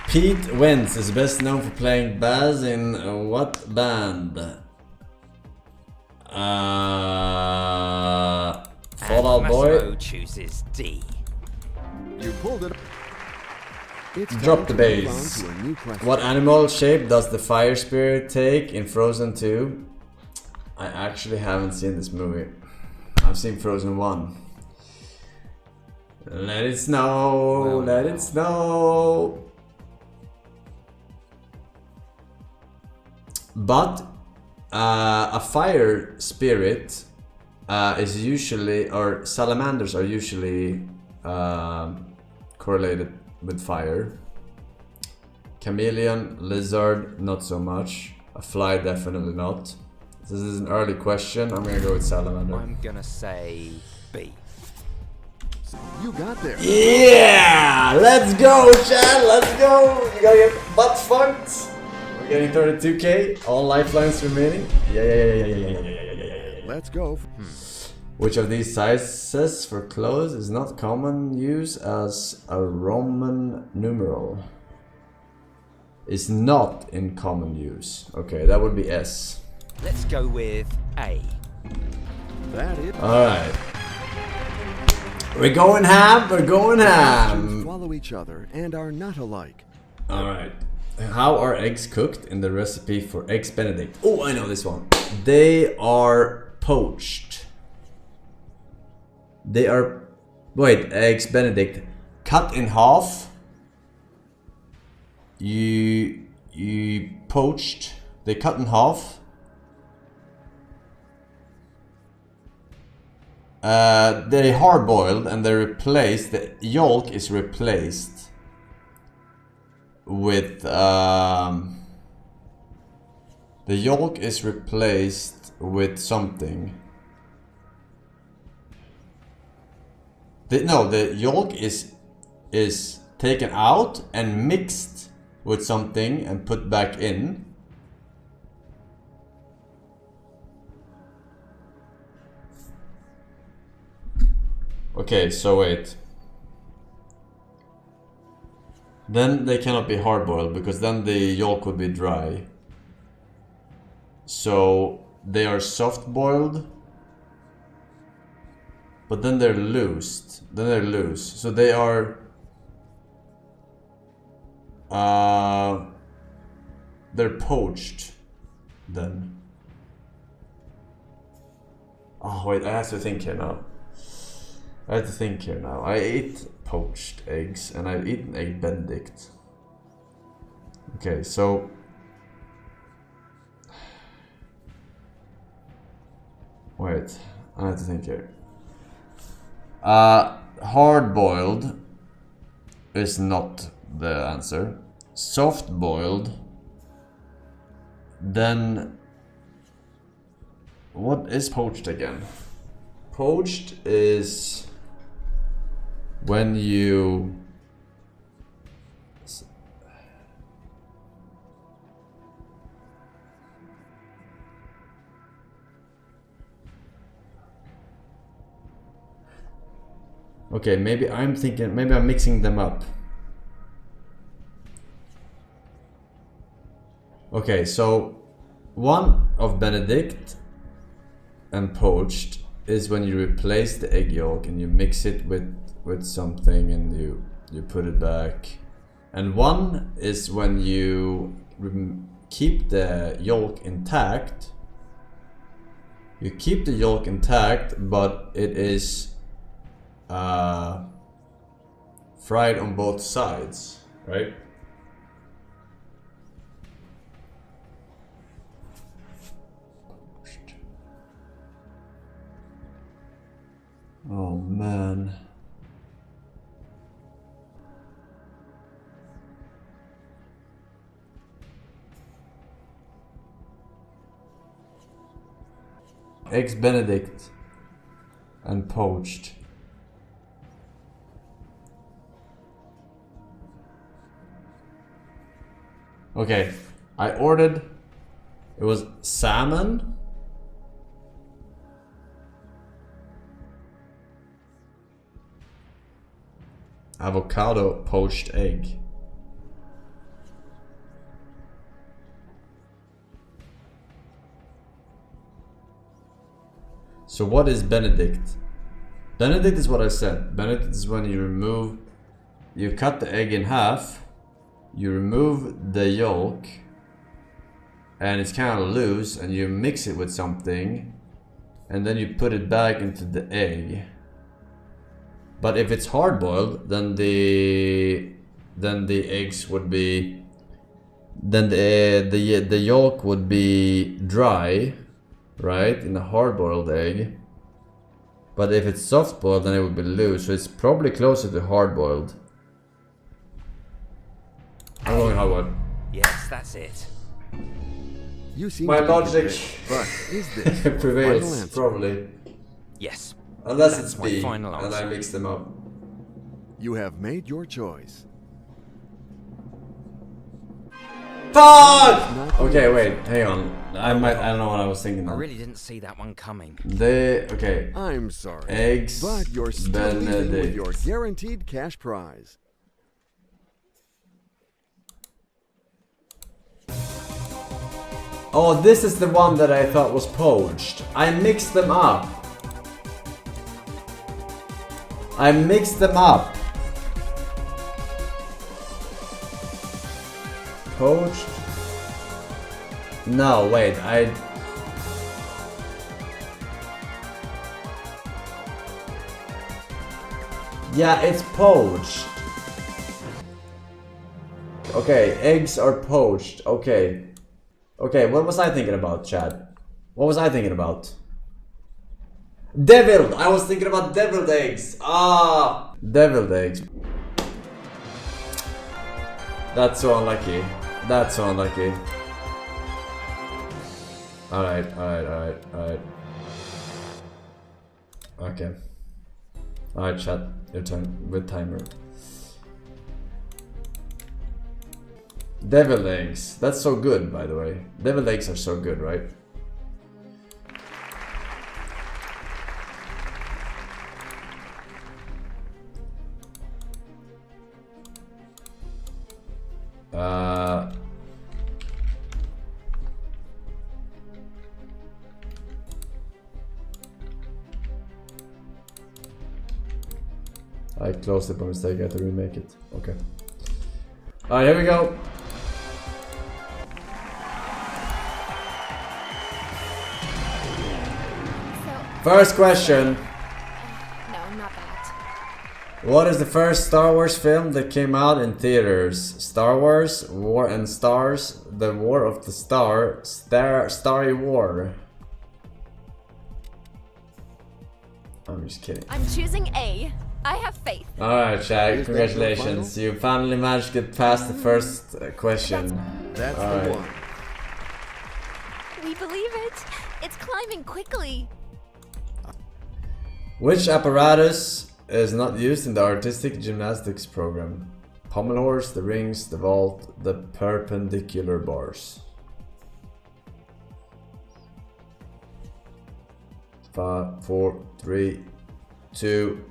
Pete Wentz is best known for playing bass in what band? Fallout Boy. Chooses D. You pulled it. Drop the bass. What animal shape does the fire spirit take in Frozen 2? I actually haven't seen this movie. I've seen Frozen 1. Let it snow, let it snow. But a fire spirit is usually, or salamanders are usually correlated with fire. Chameleon, lizard, not so much. A fly, definitely not. This is an early question. I'm gonna go with salamander. I'm gonna say B. You got there. Yeah! Let's go, Chad! Let's go! You gotta get butt fucked. We're getting 32k. All lifelines remaining. Yeah. Let's go. Which of these sizes for clothes is not common use as a Roman numeral? Is not in common use. Okay, that would be S. Let's go with A. That is. Alright. We're going ham, we're going ham. Follow each other and are not alike. Alright. How are eggs cooked in the recipe for Eggs Benedict? Oh, I know this one. They are poached. They are... Wait, Eggs Benedict. Cut in half. You poached. They cut in half. They hard boiled and they're replaced. The yolk is replaced with the yolk is replaced with something. The yolk is taken out and mixed with something and put back in. Okay, so wait. Then they cannot be hard-boiled because then the yolk would be dry. So they are soft-boiled, but then they're loosed. Then they're loose. So they are they're poached then. Oh wait, I have to think here now. I ate poached eggs and I've eaten Egg Benedict. Okay, so wait, I have to think here. Hard boiled is not the answer. Soft boiled. Then what is poached again? Poached is when you okay, maybe I'm mixing them up. Okay, so one of Benedict and poached is when you replace the egg yolk and you mix it with something and you put it back. And one is when you keep the yolk intact. You keep the yolk intact, but it is fried on both sides, right? Oh man. Eggs Benedict and poached. Okay, I ordered, it was salmon, avocado, poached egg. So what is Benedict? Benedict is what I said. Benedict is when you cut the egg in half, you remove the yolk, and it's kind of loose, and you mix it with something, and then you put it back into the egg. But if it's hard boiled, then the eggs would be, then the yolk would be dry, right, in a hard boiled egg. But if it's soft boiled, then it would be loose. So it's probably closer to hard boiled. I'm going hard boiled. Yes, that's it. You seem my to be logic convinced, but is this your final prevails, answer? probably. Yes. Unless That's it's my B, final and I answer. mix them up. You have made your choice. Fuck! Not Okay, wait, hang on. I don't know what I was thinking. I really didn't see that one coming. Okay. I'm sorry. Eggs but you're still leaving with Benedict. your guaranteed cash prize. Oh, this is the one that I thought was poached. I mixed them up. Poached? No, wait, yeah, it's poached. Okay, eggs are poached. Okay. Okay, what was I thinking about, Chad? What was I thinking about? Deviled! I was thinking about deviled eggs. Ah! Deviled eggs. That's so unlucky. That's so unlucky. Alright. Okay. Alright, chat. Your turn with timer. Deviled eggs. That's so good, by the way. Deviled eggs are so good, right? I closed it by mistake. I had to remake it. Okay. Alright, here we go. First question. No, not that. What is the first Star Wars film that came out in theaters? Star Wars, War and Stars, The War of the Starry War. I'm just kidding. I'm choosing A. I have faith. Alright, Shag, congratulations. You finally managed to get past the first question. That's All the right. one. We believe it. It's climbing quickly. Which apparatus is not used in the artistic gymnastics program? Pommel horse, the rings, the vault, the perpendicular bars. 5, 4, 3, 2,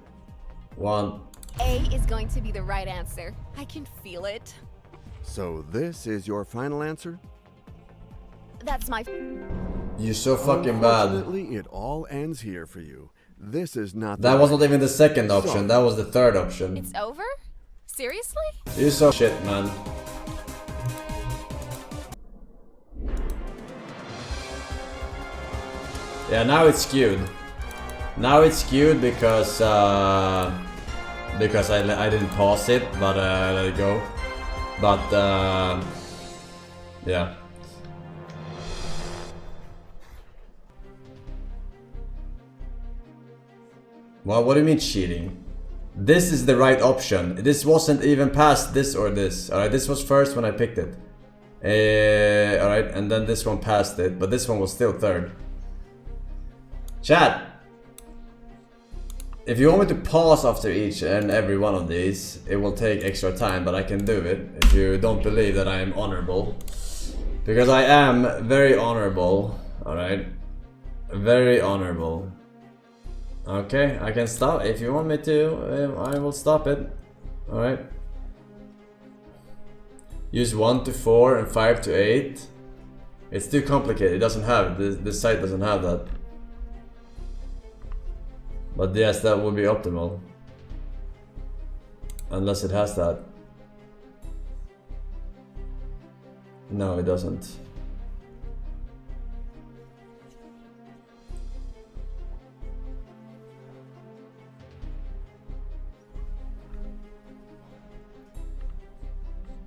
1. A is going to be the right answer. I can feel it. So this is your final answer? That's my... You're so fucking bad. Unfortunately, it all ends here for you. This is not That was not even the second option, that was the third option. It's over? Seriously? You're so shit, man. Yeah, now it's skewed. Now it's skewed because I didn't pause it, but let it go. But yeah. Well, what do you mean cheating? This is the right option. This wasn't even past this or this. Alright, this was first when I picked it. Alright, and then this one passed it, but this one was still third. Chat! If you want me to pause after each and every one of these, it will take extra time, but I can do it if you don't believe that I am honorable. Because I am very honorable, alright? Very honorable. Okay, I can stop. If you want me to, I will stop it. Alright. Use 1 to 4 and 5 to 8. It's too complicated, it doesn't have it. This site doesn't have that. But yes, that would be optimal. Unless it has that. No, it doesn't.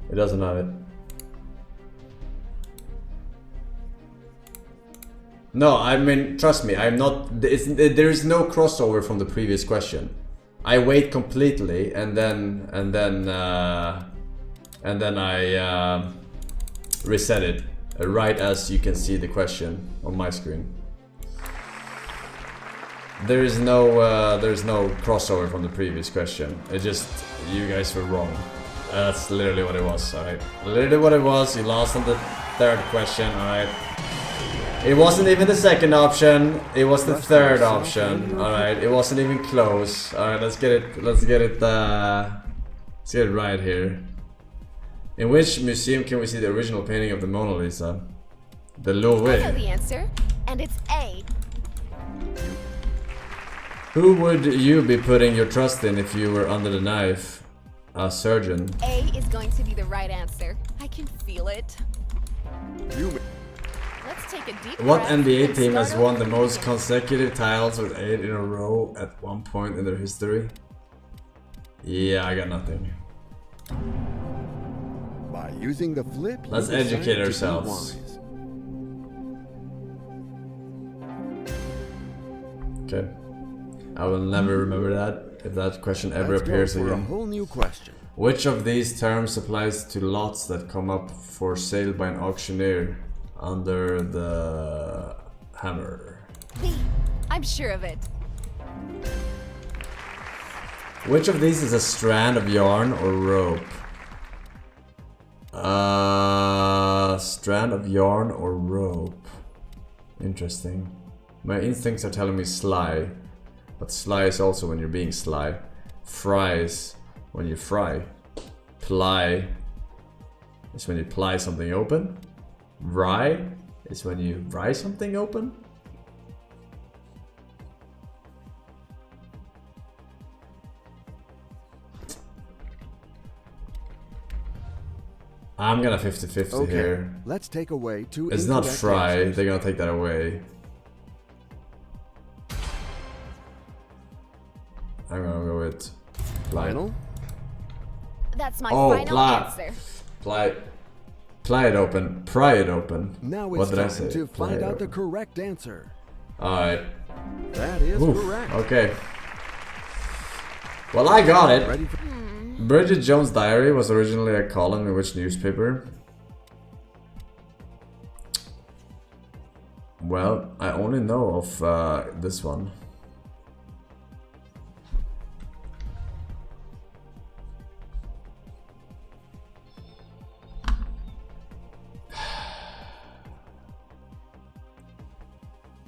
It doesn't have it. No, I mean, trust me, I'm not. There is no crossover from the previous question. I wait completely, and then I reset it right as you can see the question on my screen. There's no crossover from the previous question. It just you guys were wrong. That's literally what it was. Alright, literally what it was. You lost on the third question, alright. It wasn't even the second option, it was the third option, alright. It wasn't even close. Alright, let's get it right here. In which museum can we see the original painting of the Mona Lisa? The Louvre. I know the answer, and it's A. Who would you be putting your trust in if you were under the knife? A surgeon. A is going to be the right answer. I can feel it. Let's take a deep What breath NBA and team has start won over the most again. consecutive titles with 8 in a row at one point in their history? Yeah, I got nothing. By using the flip, Let's you decide educate to be ourselves. wise. Okay. I will never remember that if that question ever Let's go appears for a again. whole new question. Which of these terms applies to lots that come up for sale by an auctioneer under the hammer? B. I'm sure of it. Which of these is a strand of yarn or rope? Strand of yarn or rope. Interesting. My instincts are telling me sly, but sly is also when you're being sly. Fries when you fry. Ply is when you ply something open. Rye is when you rye something open. I'm gonna 50-50 Okay, here. let's take away two. It's not incorrect fry, answers. they're gonna take that away. I'm gonna go with ply. Final? That's my Oh, final answer. Ply it open. Pry it open. Now What it's did I time say? to Ply find it out the open. correct answer. Alright. That is Oof, correct. okay. Well, I got it. Ready for Bridget Jones' Diary was originally a column in which newspaper? Well, I only know of this one.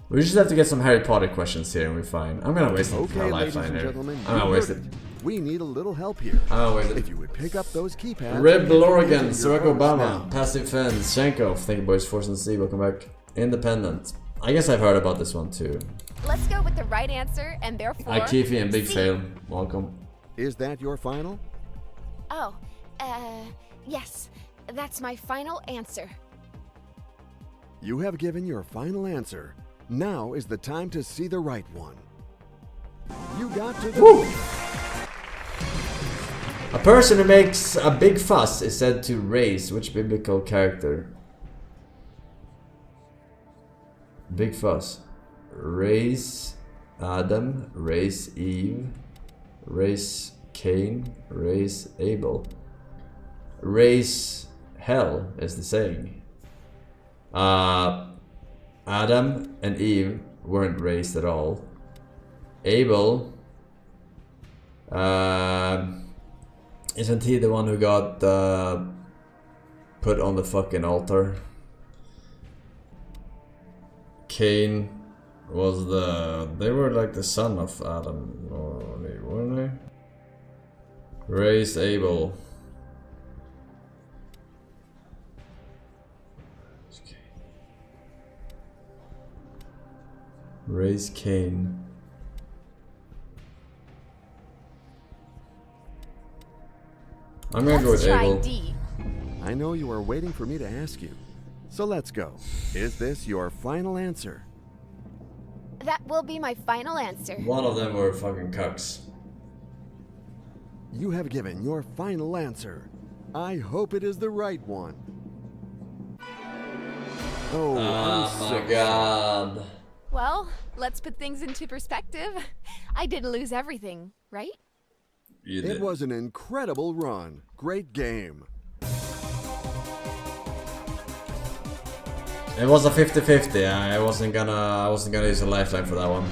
We just have to get some Harry Potter questions here and we're fine. I'm gonna waste a Okay, ladies lifeline and here. gentlemen, I'm gonna you waste heard it. it. We need a little help here. I'm gonna waste it. If you would pick up those keypads. Red and Blorgan, enter your Barack votes Obama, now. Passive Fence, Shankov, thank you boys, Forsen C, welcome back. Independent. I guess I've heard about this one too. Let's go with the right answer, and therefore. Akifi and Big C. Fail, welcome. Is that your final? Oh, yes. That's my final answer. You have given your final answer. Now is the time to see the right one. You got to the... Woo! A person who makes a big fuss is said to raise which biblical character? Big fuss. Raise Adam, raise Eve, raise Cain, raise Abel. Raise hell is the saying. Adam and Eve weren't raised at all. Abel, isn't he the one who got put on the fucking altar? Cain was they were like the son of Adam, weren't they? Raised Abel. Raise Cain. I'm gonna go with Let's try Abel. D. I know you are waiting for me to ask you. So let's go. Is this your final answer? That will be my final answer. One of them were fucking cucks. You have given your final answer. I hope it is the right one. Oh, I'm Oh so my god. Well, let's put things into perspective. I didn't lose everything, right? You It did. was an incredible run. Great game. It was a 50-50. I wasn't gonna use a lifeline for that one.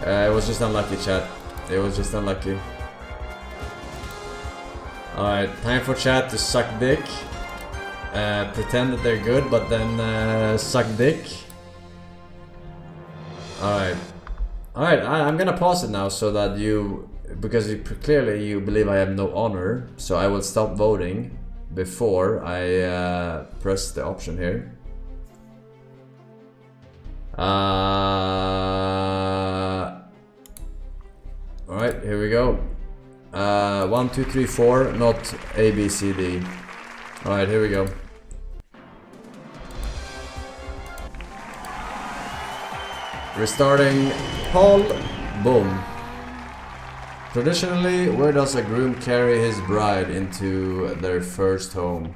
It was just unlucky, chat. It was just unlucky. Alright, time for chat to suck dick. pretend that they're good, but then suck dick. Alright. Alright, I'm gonna pause it now so that you... Because clearly you believe I have no honor, so I will stop voting before I press the option here. Alright, here we go. 1, 2, 3, 4, not A, B, C, D. Alright, here we go. Restarting Paul. Boom. Traditionally, where does a groom carry his bride into their first home?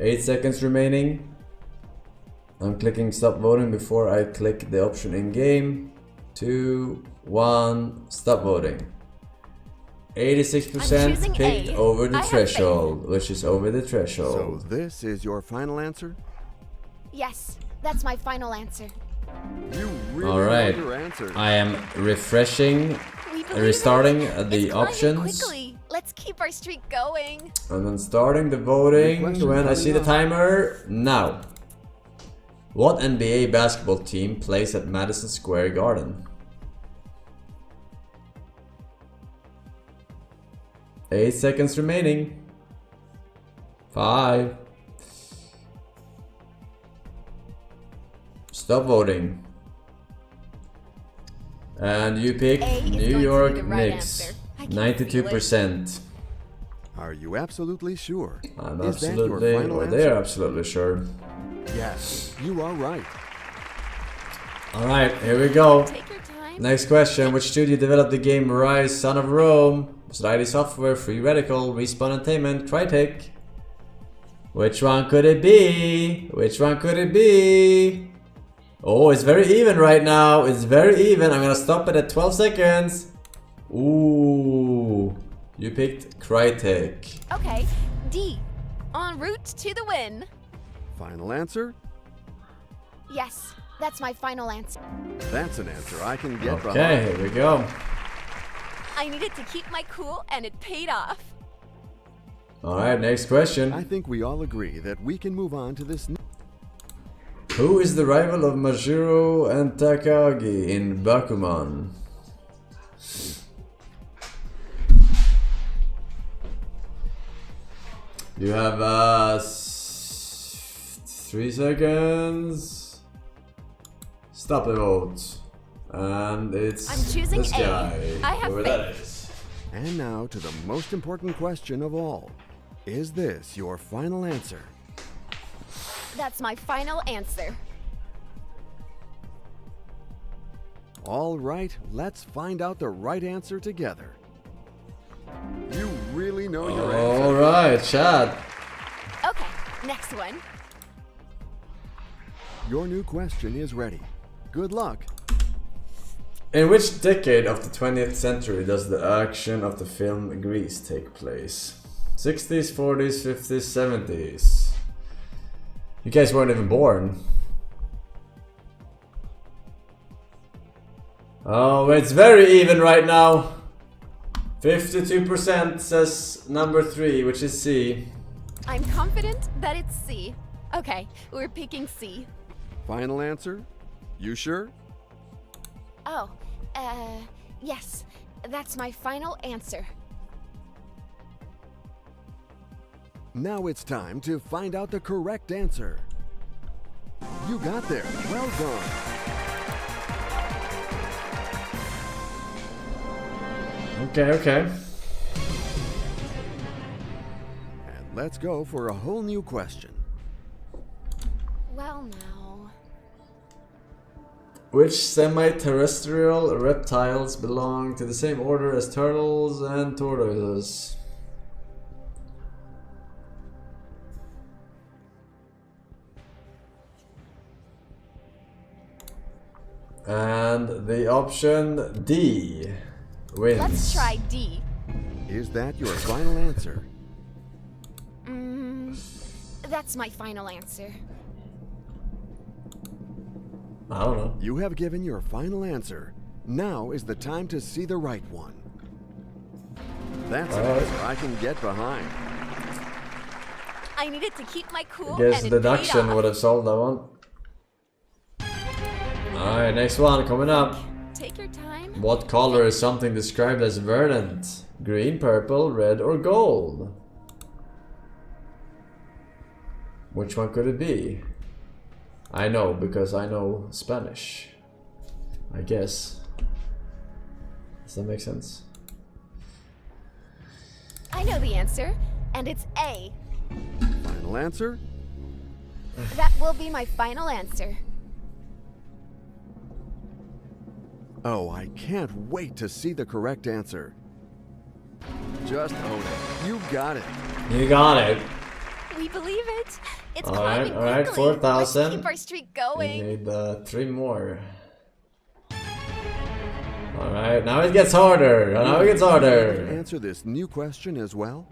8 seconds remaining. I'm clicking stop voting before I click the option in game. 2, 1, stop voting. 86% picked over the threshold, which is over the threshold. So this is your final answer? Yes, that's my final answer. You really Alright, know your answer. I am refreshing, restarting the options. Quickly. Let's keep our streak going. And then starting the voting when I see the timer. Now. What NBA basketball team plays at Madison Square Garden? 8 seconds remaining. 5. Stop voting. And you pick New York Knicks. 92%. Are you absolutely sure? I'm Is that absolutely, your final or answer? they are absolutely sure. Yes, you are right. Alright, here we go. Take your time. Next question. Which studio developed the game Rise, Son of Rome? Was it ID Software, Free Radical, Respawn Entertainment, Crytek? Which one could it be? Which one could it be? Oh, it's very even right now. It's very even. I'm gonna stop it at 12 seconds. Ooh. You picked Crytek. Okay, D. En route to the win. Final answer? Yes, that's my final answer. That's an answer I can get behind. Okay, here we go. I needed to keep my cool and it paid off. Alright, next question. I think we all agree that we can move on to this. Who is the rival of Majiro and Takagi in Bakuman? You have 3 seconds. Stop the vote. And it's I'm choosing this A. guy. I have Whoever that is. And now to the most important question of all. Is this your final answer? That's my final answer. All right, let's find out the right answer together. You really know your answer. Alright, chat. Okay, next one. Your new question is ready. Good luck. In which decade of the 20th century does the action of the film Grease take place? 60s, 40s, 50s, 70s? You guys weren't even born. Oh, it's very even right now. 52% says number 3, which is C. I'm confident that it's C. Okay, we're picking C. Final answer? You sure? Oh, yes. That's my final answer. Now it's time to find out the correct answer. You got there. Well done. Okay. And let's go for a whole new question. Well, now. Which semi-terrestrial reptiles belong to the same order as turtles and tortoises? And the option D wins. Let's try D. Is that your final answer? That's my final answer. I don't know. You have given your final answer. Now is the time to see the right one. That's an answer I can get behind. I needed to keep my cool. I guess and it paid deduction off. would have solved that one. Alright, next one coming up. Take your time. What color is something described as verdant? Green, purple, red, or gold? Which one could it be? I know, because I know Spanish. I guess. Does that make sense? I know the answer, and it's A. Final answer? That will be my final answer. Oh, I can't wait to see the correct answer. Just own it. You got it. You got it. We believe it. It's Alright, climbing alright, quickly. 4,000. Let's keep our streak We going. need 3 more. Alright, now it gets harder. Now it gets harder. Answer this new question as well.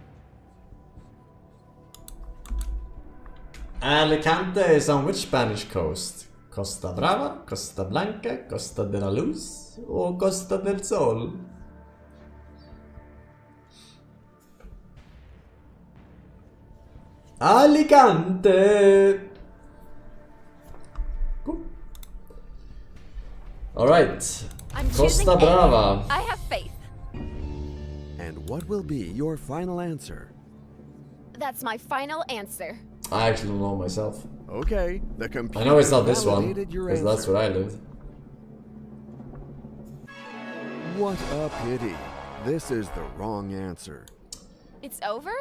Alicante is on which Spanish coast? Costa Brava, Costa Blanca, Costa de la Luz, or Costa del Sol? Alicante! Cool. Alright. I'm choosing Costa A. Brava. I have faith. And what will be your final answer? That's my final answer. I actually don't know myself. Okay, the computer I know it's not this one, validated your because that's answer. where I lived. What a pity. This is the wrong answer. It's over?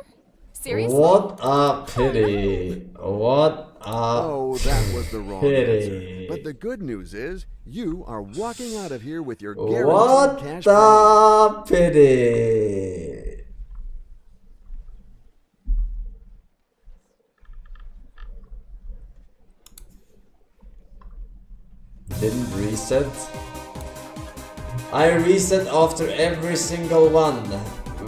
Seriously? What a pity. What a Oh, that was the wrong pity. answer. But the good news is, you are walking out of here with your guaranteed What cash prize. a pity. Didn't reset. I reset after every single one.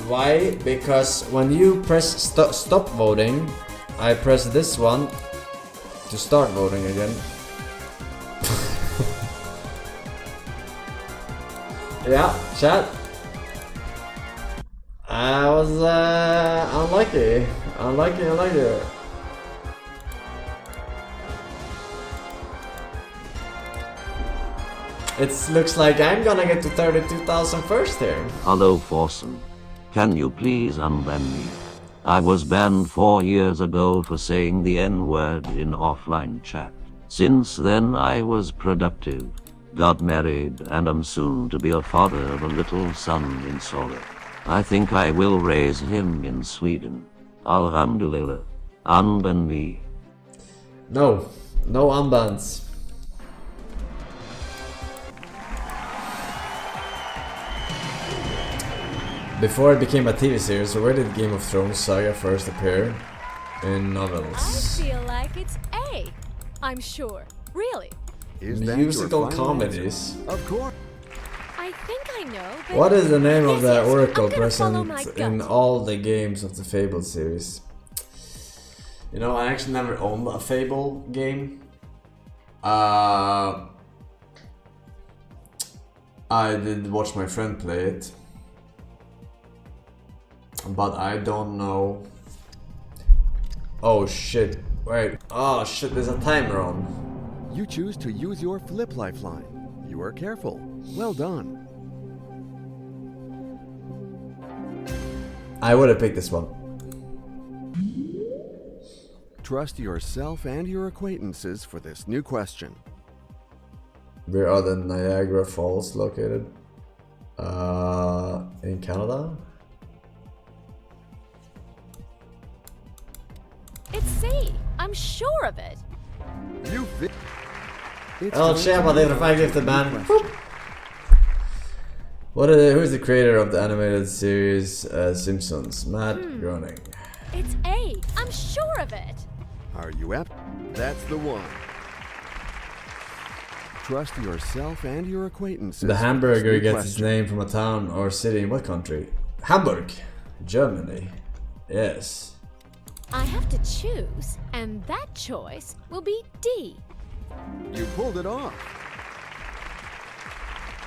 Why? Because when you press stop voting, I press this one to start voting again. Yeah, chat. I was unlucky. Unlucky. It looks like I'm gonna get to 32,000 first here. Hello, Forsen. Can you please unban me? I was banned 4 years ago for saying the N-word in offline chat. Since then, I was productive, got married, and am soon to be a father of a little son in Solid. I think I will raise him in Sweden. Alhamdulillah. Unban me. No unbans. Before it became a TV series, where did Game of Thrones saga first appear? In novels. I feel like it's A. I'm sure. Really. Is that Musical your final comedies. answer? Of course. I think I know, but... What is the name of the Yes, oracle I'm gonna follow my present gut. in all the games of the Fable series? You know, I actually never owned a Fable game. I did watch my friend play it, but I don't know. Oh shit! Wait! Oh shit! There's a timer on. You choose to use your flip lifeline. You are careful. Well done. I would have picked this one. Trust yourself and your acquaintances for this new question. Where are the Niagara Falls located? In Canada? It's C. I'm sure of it. You fit. Oh, tjena, det är från Fan Gifted Man. Who is the creator of the animated series Simpsons? Matt Groening. It's A. I'm sure of it. Are you apt? That's the one. Trust yourself and your acquaintances. The for hamburger this new gets its question. name from a town or city in what country? Hamburg, Germany. Yes. I have to choose, and that choice will be D. You pulled it off.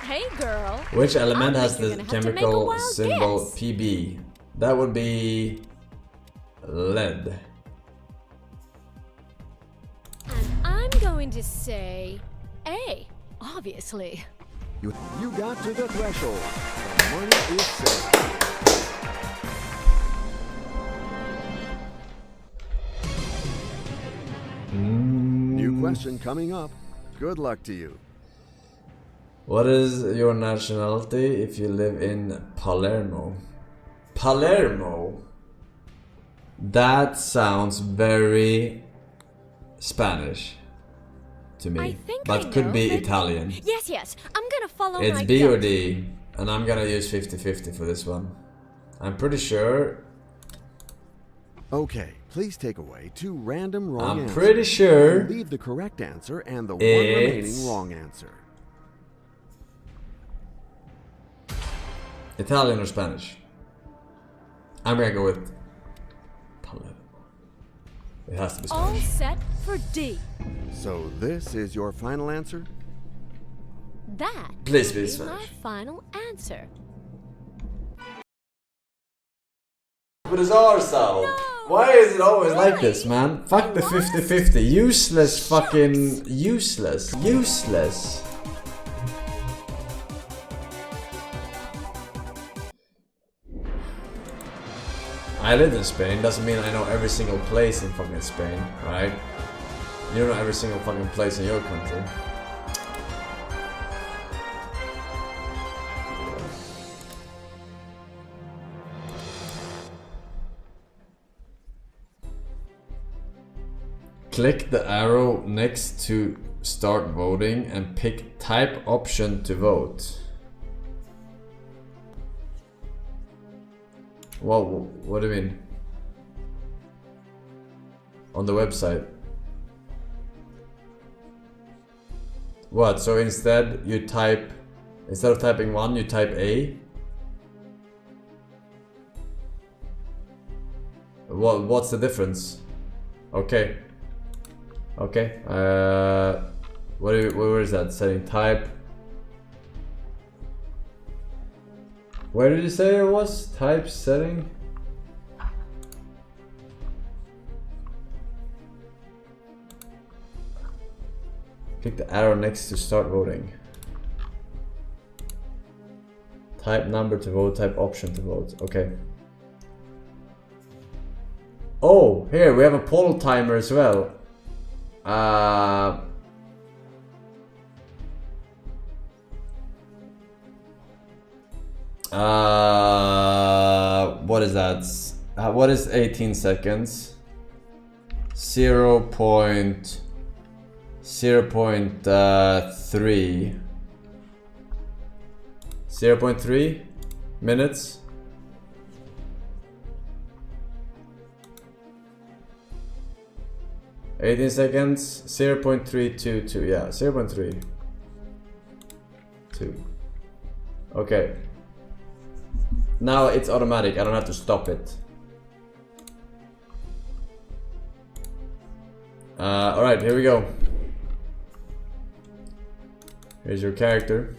Hey, girl. Which element I has think the you're gonna have to make a chemical wild symbol guess. PB? That would be lead. going to say A, obviously. You got to the threshold. The money is set. New question coming up. Good luck to you. What is your nationality if you live in Palermo? Palermo? That sounds very Spanish to me, but could be Italian. Yes, I'm gonna follow It's my B or gut. D, and I'm gonna use 50-50 for this one. I'm pretty sure. Okay, please take away 2 random wrong answers. I'm pretty sure And leave the correct answer and the one it's- remaining wrong answer. Italian or Spanish? I'm gonna go with Palermo. It has to be All Spanish. set for D. So this is your final answer? That Please be is my Spanish. final answer. But it's ourselves. Why is it always like this, man? Fuck the 50-50. Useless fucking useless. Useless. I lived in Spain, doesn't mean I know every single place in fucking Spain, right? You don't know every single fucking place in your country. Click the arrow next to start voting and pick type option to vote. What do you mean? On the website? What? So instead you type, instead of typing 1, you type A? What's the difference? Okay. Okay. Where is that? Setting type. Where did you say it was? Type setting? Click the arrow next to start voting. Type number to vote, type option to vote. Okay. Oh, here we have a poll timer as well. What is that? What is 18 seconds? 0.3 0.3 minutes. $18 seconds, 0.322, yeah, 0.32. Okay. Now it's automatic, I don't have to stop it. Alright, here we go. Here's your character.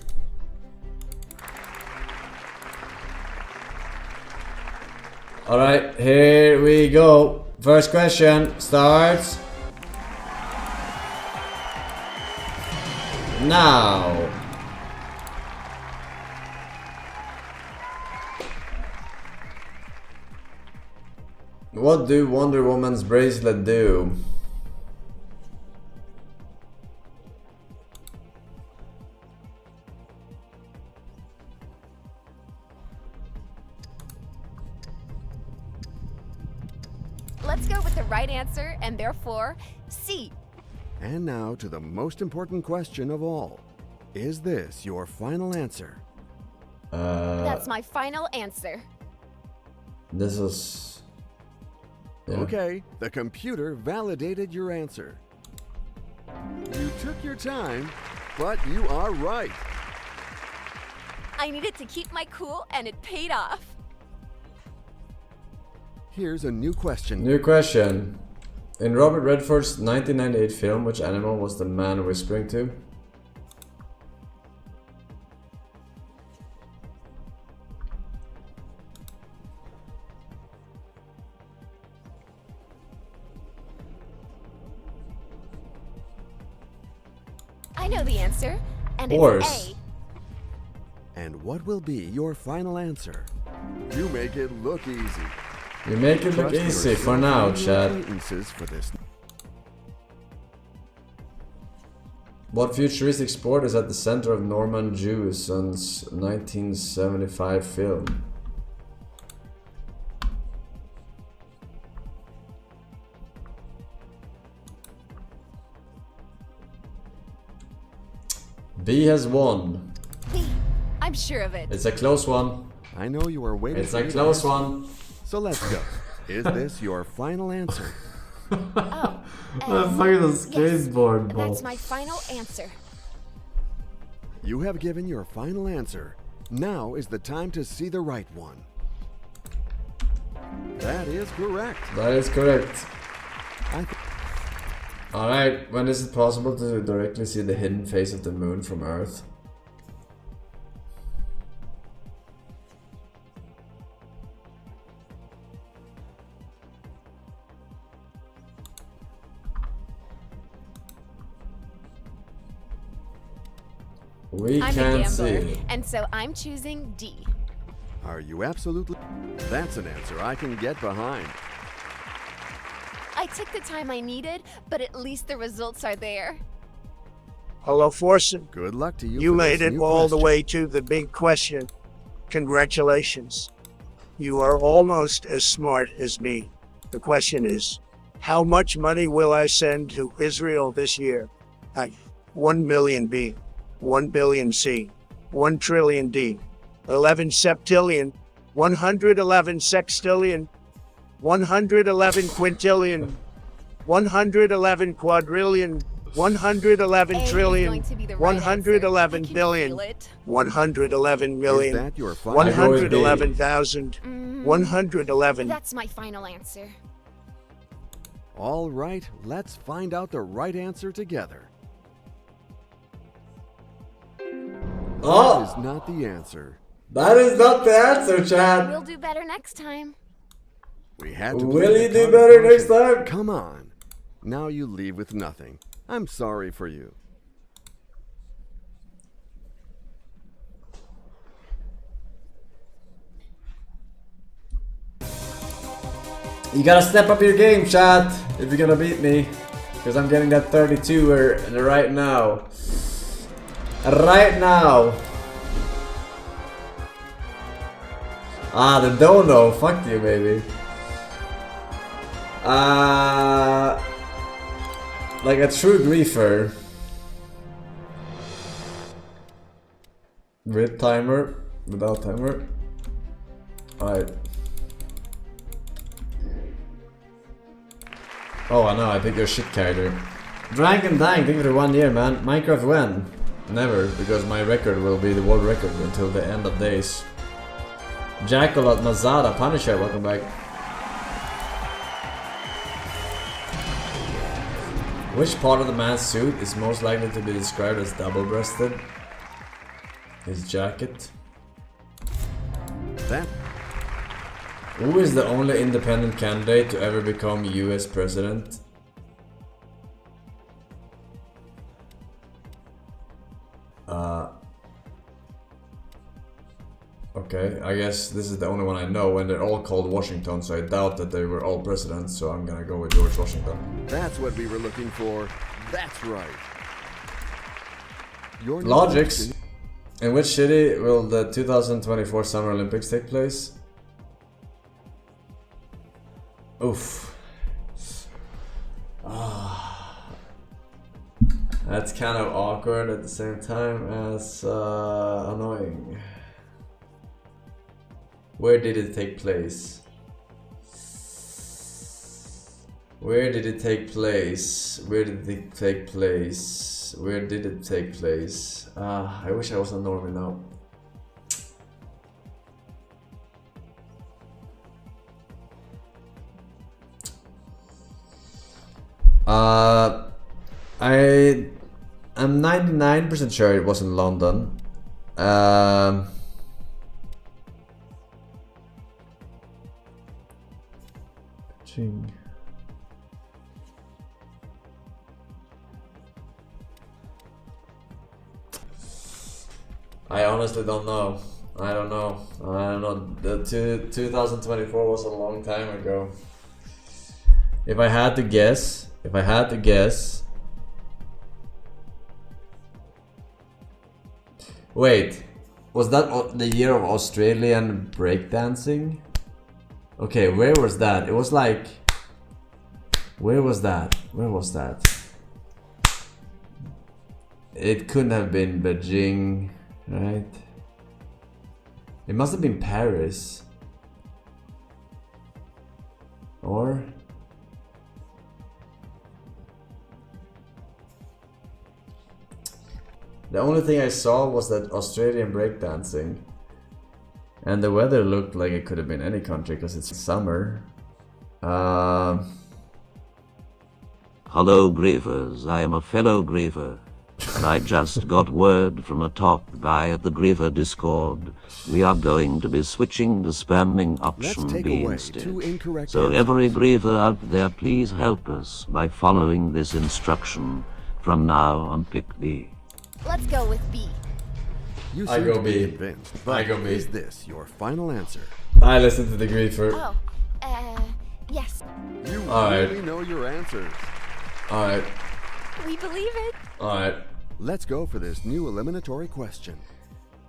Alright, here we go. First question starts now. What do Wonder Woman's bracelet do? Let's go with the right answer, and therefore, C. And now to the most important question of all. Is this your final answer? That's my final answer. This is... yeah. Okay, the computer validated your answer. You took your time, but you are right. I needed to keep my cool, and it paid off. Here's a new question. New question. In Robert Redford's 1998 film, which animal was the man whispering to? know the answer, and Horse. it's A. And what will be your final answer? You make it look easy. You make it look Trust easy for yourself now, and your Chad. acquaintances for this. What futuristic sport is at the center of Norman Jewison's 1975 film? B has won. B. I'm sure of it. It's a close one. I know you are waiting. It's for a me to close answer. one. So let's go. Is this your final answer? Oh. I'm fucking a skateboard Yes, ball. that's my final answer. You have given your final answer. Now is the time to see the right one. That is correct. That is correct. I Alright, when is it possible to directly see the hidden face of the moon from Earth? We I'm can't a see gambler, it. and so I'm choosing D. Are you absolutely? That's an answer I can get behind. I took the time I needed, but at least the results are there. Hello, Forsen. Good luck to you. You for made this it new all the question. way to the big question. Congratulations. You are almost as smart as me. The question is, how much money will I send to Israel this year? 1 million B, 1 billion C, 1 trillion D, 11 septillion, 111 sextillion, 111 quintillion, 111 quadrillion, 111 A is trillion, going to be the right 111 answer. I can billion, feel it. 111 Is million, that your final? 111,000, Mm, 111. That's my final answer. All right, let's find out the right answer together. Oh! That is not the answer. That is not the answer, Chad. We'll do better next time. We had to. Will play you the do card better of next caution. time? Come on. Now you leave with nothing. I'm sorry for you. You gotta step up your game, Chad, if you're gonna beat me. Because I'm getting that 32 right now. Right now. Ah, the dono. Fuck you, baby. Like a true griefer. With timer. Without timer. Alright. Oh, I know, I think you're a shit character. Dragon Dang, thank you for 1 year, man. Minecraft when? Never, because my record will be the world record until the end of days. Jackal at Mazada, Punisher, welcome back. Which part of the man's suit is most likely to be described as double-breasted? His jacket. That. Who is the only independent candidate to ever become US president? Okay, I guess this is the only one I know, and they're all called Washington, so I doubt that they were all presidents, so I'm gonna go with George Washington. That's what we were looking for. That's right. Your Logics. In which city will the 2024 Summer Olympics take place? Oof. That's kind of awkward at the same time as annoying. Where did it take place? Where did it take place? Where did it take place? Where did it take place? I wish I was a normie now. I'm 99% sure it was in London. Ching. I honestly don't know. I don't know. The 2024 was a long time ago. If I had to guess, wait, was that the year of Australian breakdancing? Okay, where was that? It was like, where was that? It couldn't have been Beijing, right? It must have been Paris. Or? The only thing I saw was that Australian breakdancing. And the weather looked like it could have been any country because it's summer. Hello Gravers, I am a fellow Graver. And I just got word from a top guy at the Graver Discord. We are going to be switching to spamming option B instead. So every Graver out there, please help us by following this instruction. From now on, pick B. Let's go with B. You I go B. Convinced, but I go B. Is this your final answer? I listened to the Griefer. Oh, yes. You Alright. really know your answers. Alright. We believe it. Alright. Let's go for this new eliminatory question.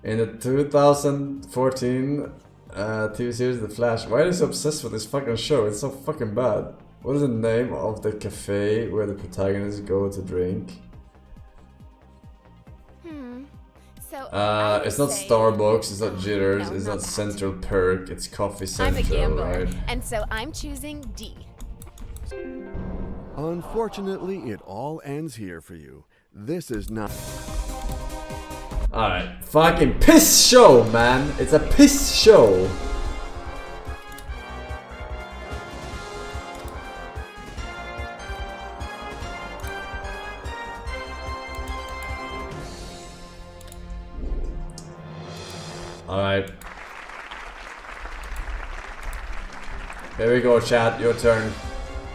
In the 2014 TV series The Flash, why are you so obsessed with this fucking show? It's so fucking bad. What is the name of the cafe where the protagonists go to drink? So it's not Starbucks, it's not Jitters, it's not Central Perk, it's Coffee Central, I'm a gambler, right? and so I'm choosing D. Unfortunately, it all ends here for you. This is not... Alright, fucking piss show, man! It's a piss show! Alright. Here we go, chat, your turn.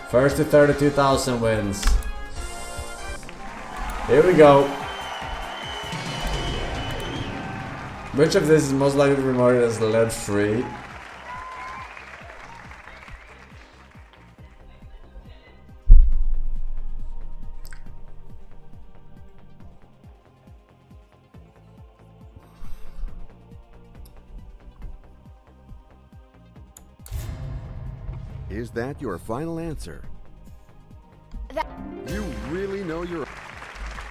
First to 32,000 wins. Here we go. Which of this is most likely to be marked as lead-free? Is that your final answer? You really know your...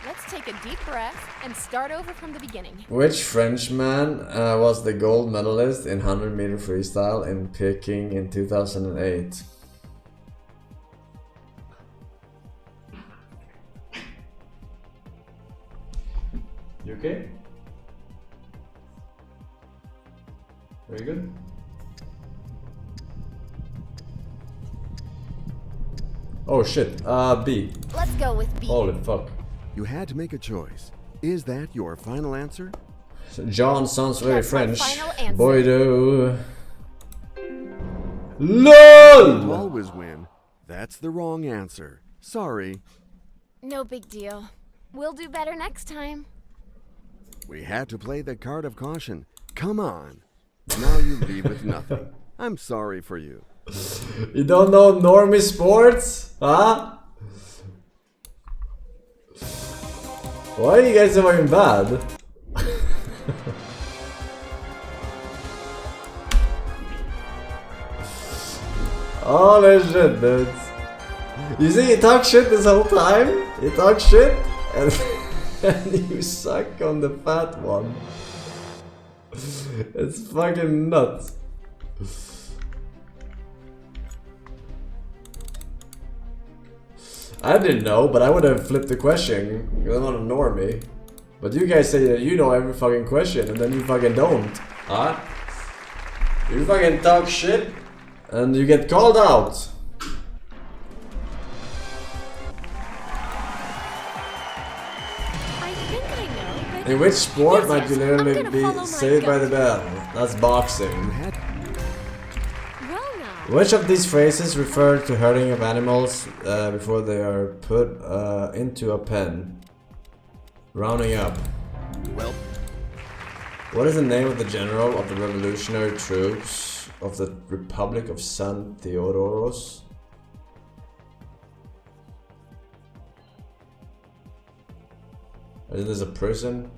Let's take a deep breath and start over from the beginning. Which Frenchman was the gold medalist in 100-meter freestyle in Peking in 2008? You okay? Very good. Oh shit, B. Let's go with B. Holy fuck. You had to make a choice. Is that your final answer? John sounds very That's my French. final answer. Boydo. LOL! You always win. That's the wrong answer. Sorry. No big deal. We'll do better next time. We had to play the card of caution. Come on. Now you leave with nothing. I'm sorry for you. You don't know normie sports? Huh? Why are you guys so fucking bad? Holy shit, dudes. You see, you talk shit this whole time? You talk shit and you suck on the fat one. It's fucking nuts. I didn't know, but I would have flipped the question. I'm not a normie. But you guys say that you know every fucking question and then you fucking don't. Huh? You fucking talk shit and you get called out. I think I know, but In which sport Yes, might yes, you I'm literally gonna be follow my saved by the gut. bell? That's boxing. well now. Which of these phrases refer to herding of animals before they are put into a pen? Rounding up. Well, What is the name of the general of the revolutionary troops of the Republic of San Theodoros? Is this a prison?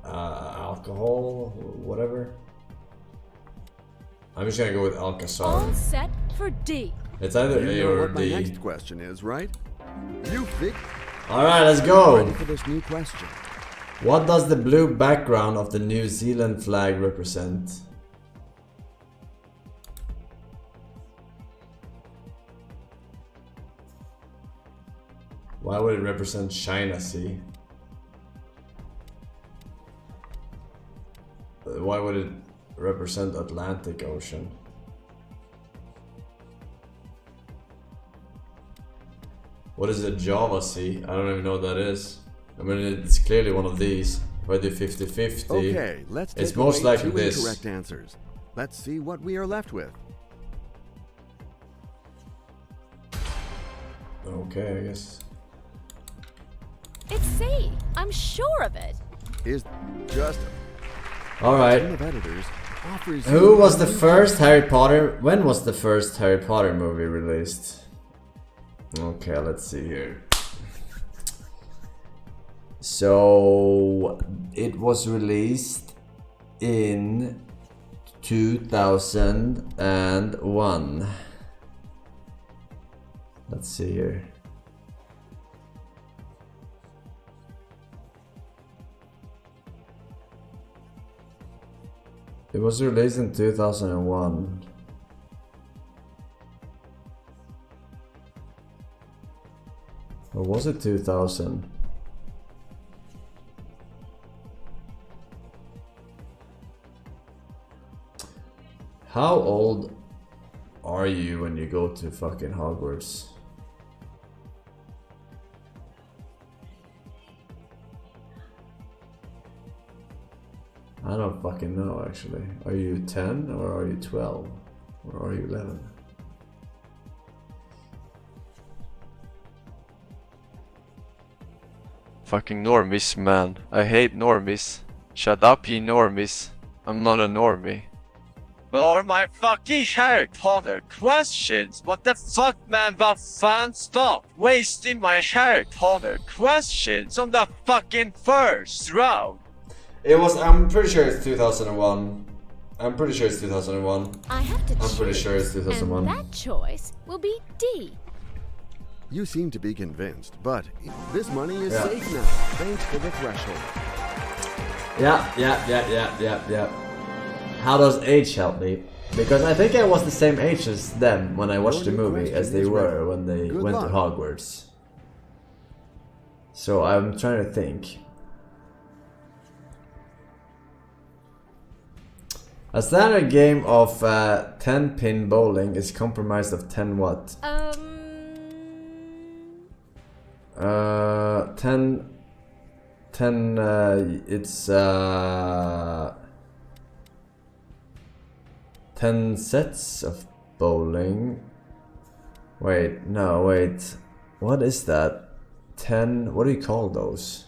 Alcohol? Whatever. I'm just gonna go with Alcazar. All set for D. It's either You A know or what my D. next question is, right? You think? Alright, let's go! Ready for this new question. What does the blue background of the New Zealand flag represent? Why would it represent China Sea? Why would it represent Atlantic Ocean? What is a Java Sea? I don't even know what that is. I mean, it's clearly one of these. If I do 50-50, Okay, let's take it's most away likely two this. incorrect answers. Let's see what we are left with. Okay, I guess. It's C. I'm sure of it. Is just Alright. team of editors offers Who you was a the new first Harry Potter? When was the first Harry Potter movie released? Okay, let's see here. So it was released in 2001. Let's see here. It was released in 2001. Or was it 2000? How old are you when you go to fucking Hogwarts? I don't fucking know actually. Are you 10 or are you 12? Or are you 11? Fucking normies, man. I hate normies. Shut up, you normies. I'm not a normie. What are my fucking Harry Potter questions? What the fuck, man? But fan, stop wasting my Harry Potter questions on the fucking first round. It was, I'm pretty sure it's 2001. I'm pretty sure it's 2001. I have to I'm pretty sure it's 2001. And that choice will be D. You seem to be convinced, but this money is Yeah. safe now, thanks to the threshold. Yeah. How does age help me? Because I think I was the same age as them when I watched the movie as they were when they went to Hogwarts. So I'm trying to think. A standard game of 10-pin bowling is comprised of 10 what? 10 it's 10 sets of bowling. Wait, no, wait. What is that? 10, what do you call those?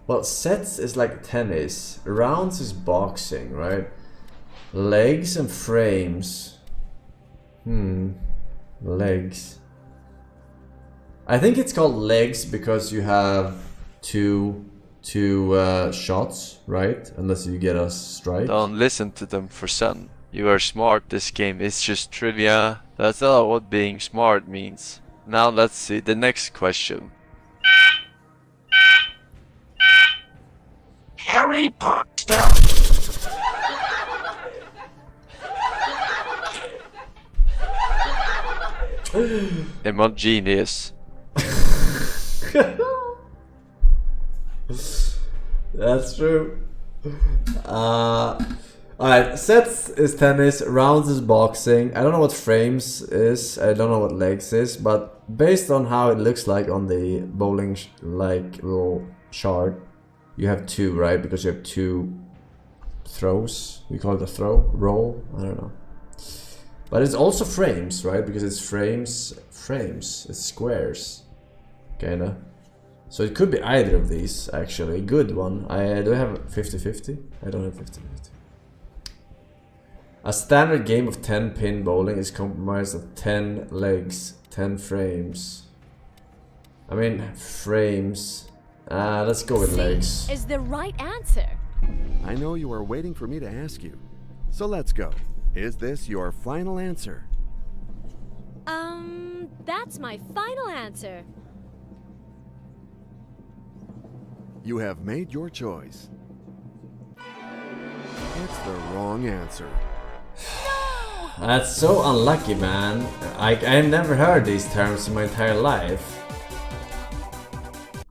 Well, sets is like tennis. Rounds is boxing, right? Legs and frames. Legs. I think it's called legs because you have two shots, right? Unless you get a strike. Don't listen to them, Forsen. You are smart. This game is just trivia. That's not what being smart means. Now let's see the next question. Harry Potter. I'm a genius. That's true. Alright, sets is tennis, rounds is boxing. I don't know what frames is, I don't know what legs is, but based on how it looks like on the bowling like little chart, you have two, right? Because you have two throws. We call it a throw, roll, I don't know. But it's also frames, right? Because it's frames, it's squares, kinda. So it could be either of these, actually. Good one. Do I have 50-50? I don't have 50-50. A standard game of 10-pin bowling is comprised of 10 legs, 10 frames. I mean, frames. Let's go with legs. Is the right answer. I know you are waiting for me to ask you. So let's go. Is this your final answer? That's my final answer. You have made your choice. It's the wrong answer. That's so unlucky, man. I've never heard these terms in my entire life.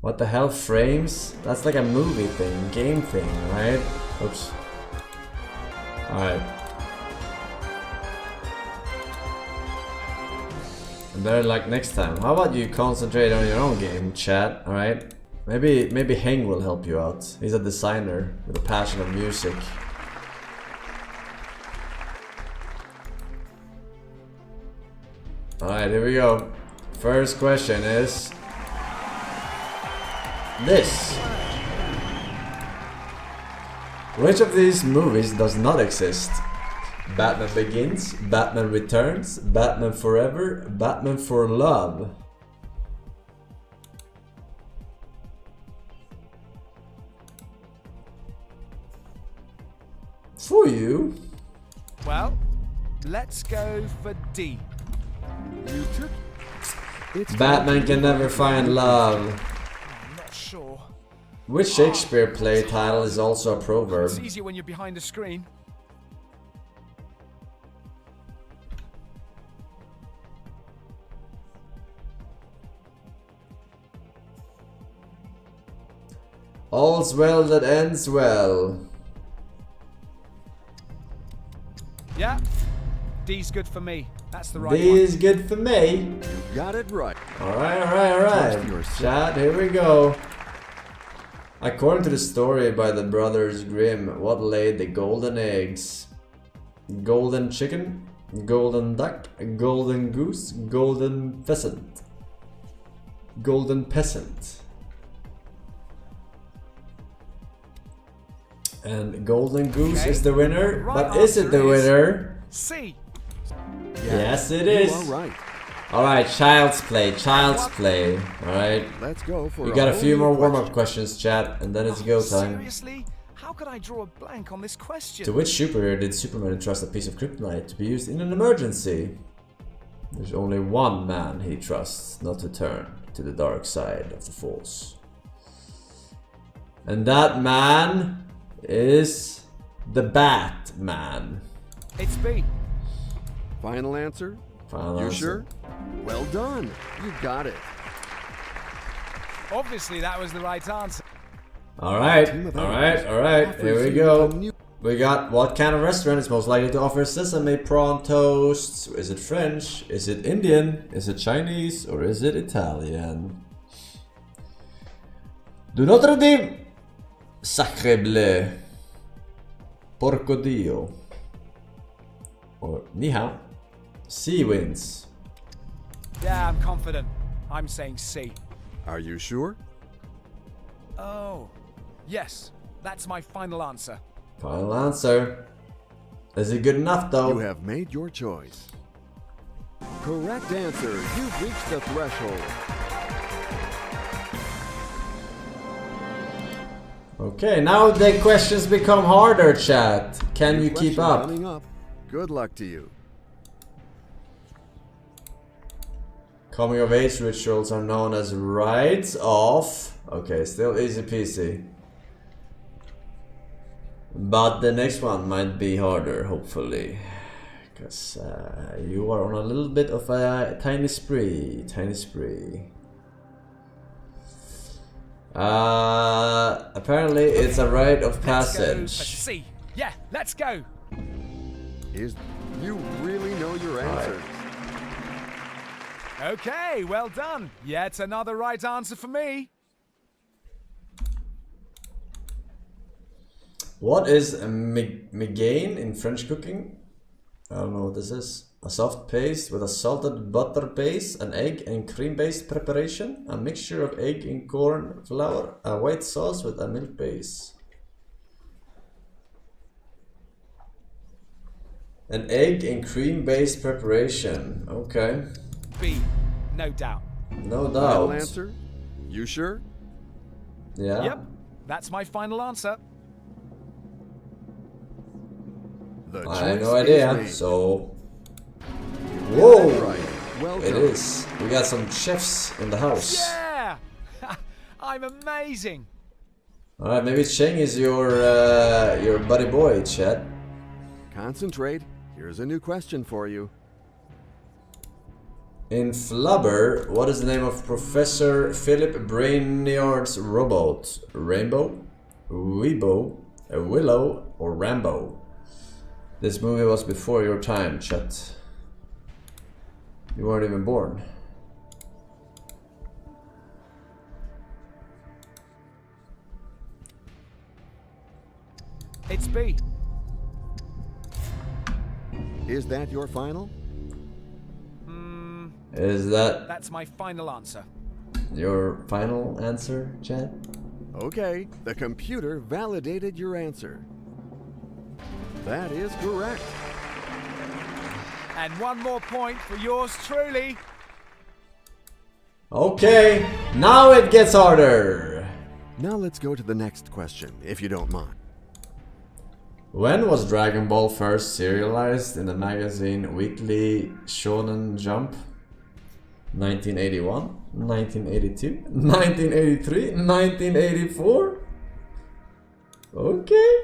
What the hell, frames? That's like a movie thing, game thing, right? Oops. Alright. Better luck next time. How about you concentrate on your own game, chat, alright? Maybe Heng will help you out. He's a designer with a passion of music. Alright, here we go. First question is this. Which of these movies does not exist? Batman Begins, Batman Returns, Batman Forever, Batman for Love. For you? Well, let's go for D. You took... Batman can never find love. I'm not sure. Which Shakespeare play title is also a proverb? It's easier when you're behind the screen. All's well that ends well. Yeah, D's good for me. That's the right D one. is good for me. You got it right. Alright. Chat, here we go. According to the story by the Brothers Grimm, what laid the golden eggs? Golden chicken? Golden duck? Golden goose? Golden pheasant? Golden peasant? And golden goose is the winner, but is it the winner? C. Yes, it is. Alright, child's play. Alright. Let's go for We got a few more warm-up questions, chat, and then it's go time. Seriously? How could I draw a blank on this question? To which superhero did Superman entrust a piece of kryptonite to be used in an emergency? There's only one man he trusts not to turn to the dark side of the Force. And that man is the Batman. It's B. Final answer? Final you answer. sure? Well done. You got it. Obviously that was the right answer. Alright. Here we go. We got what kind of restaurant is most likely to offer sesame prawn toasts? Is it French? Is it Indian? Is it Chinese? Or is it Italian? Do not redeem! Sacre bleu. Porco dio. Or ni hao. C wins. Yeah, I'm confident. I'm saying C. Are you sure? Oh, yes. That's my final answer. Final answer. Is it good enough though? You have made your choice. Correct answer. You've reached the threshold. Okay, now the questions become harder, chat. Can you keep up? Coming up. Good luck to you. Coming of age rituals are known as rites of... Okay, still easy peasy. But the next one might be harder, hopefully. Because you are on a little bit of a tiny spree. Apparently it's a rite of passage. Let's go for C. Yeah, let's go. Is you really know your answer? Okay, well done. Yet another right answer for me. What is a migaine in French cooking? I don't know what this is. A soft paste with a salted butter base, an egg and cream based preparation, a mixture of egg and corn flour, a white sauce with a milk base. An egg and cream based preparation. Okay. B, no doubt. No doubt. Final answer? You sure? Yeah. Yep, that's my final answer. The I have choice no is idea, made. so... Whoa! Right. Well It done. is. We got some chefs in the house. Yeah! I'm amazing. Alright, maybe Cheng is your buddy boy, chat. Concentrate. Here's a new question for you. In Flubber, what is the name of Professor Philip Brainard's robot? Rainbow? Weebo? A Willow? Or Rambo? This movie was before your time, chat. You weren't even born. It's B. Is that your final? Is that That's my final answer. your final answer, chat? Okay, the computer validated your answer. That is correct. And one more point for yours truly. Okay, now it gets harder. Now let's go to the next question, if you don't mind. When was Dragon Ball first serialized in the magazine Weekly Shonen Jump? 1981, 1982, 1983, 1984? Okay.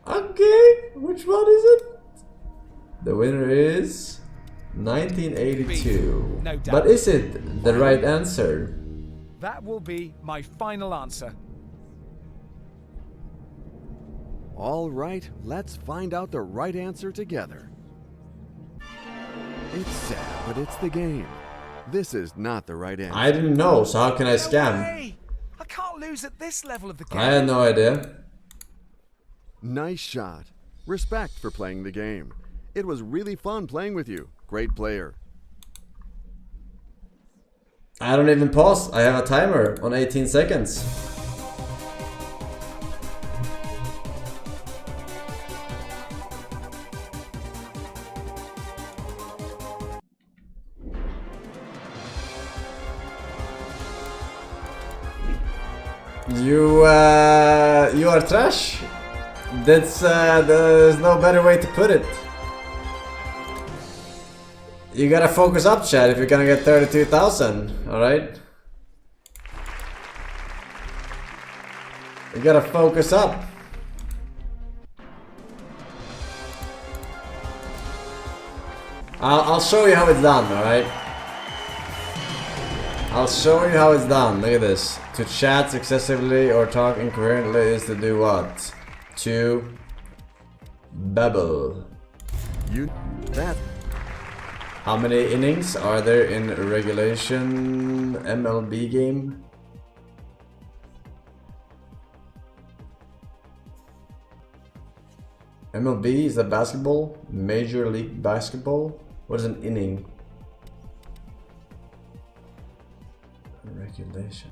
Okay, which one is it? The winner is 1982. No doubt. But is it the right answer? That will be my final answer. All right, let's find out the right answer together. It's sad, but it's the game. This is not the right answer. I didn't know, so how can I scam? Hey, I can't lose at this level of the game. I had no idea. Nice shot. Respect for playing the game. It was really fun playing with you. Great player. I don't even pause. I have a timer on 18 seconds. You are trash. That's there's no better way to put it. You gotta focus up, chat, if you're gonna get 32,000. All right. You gotta focus up. I'll show you how it's done. All right. I'll show you how it's done. Look at this. To chat successively or talk incoherently is to do what? To babble. That. How many innings are there in a regulation MLB game? MLB is that basketball? Major League Basketball? What is an inning? Regulation.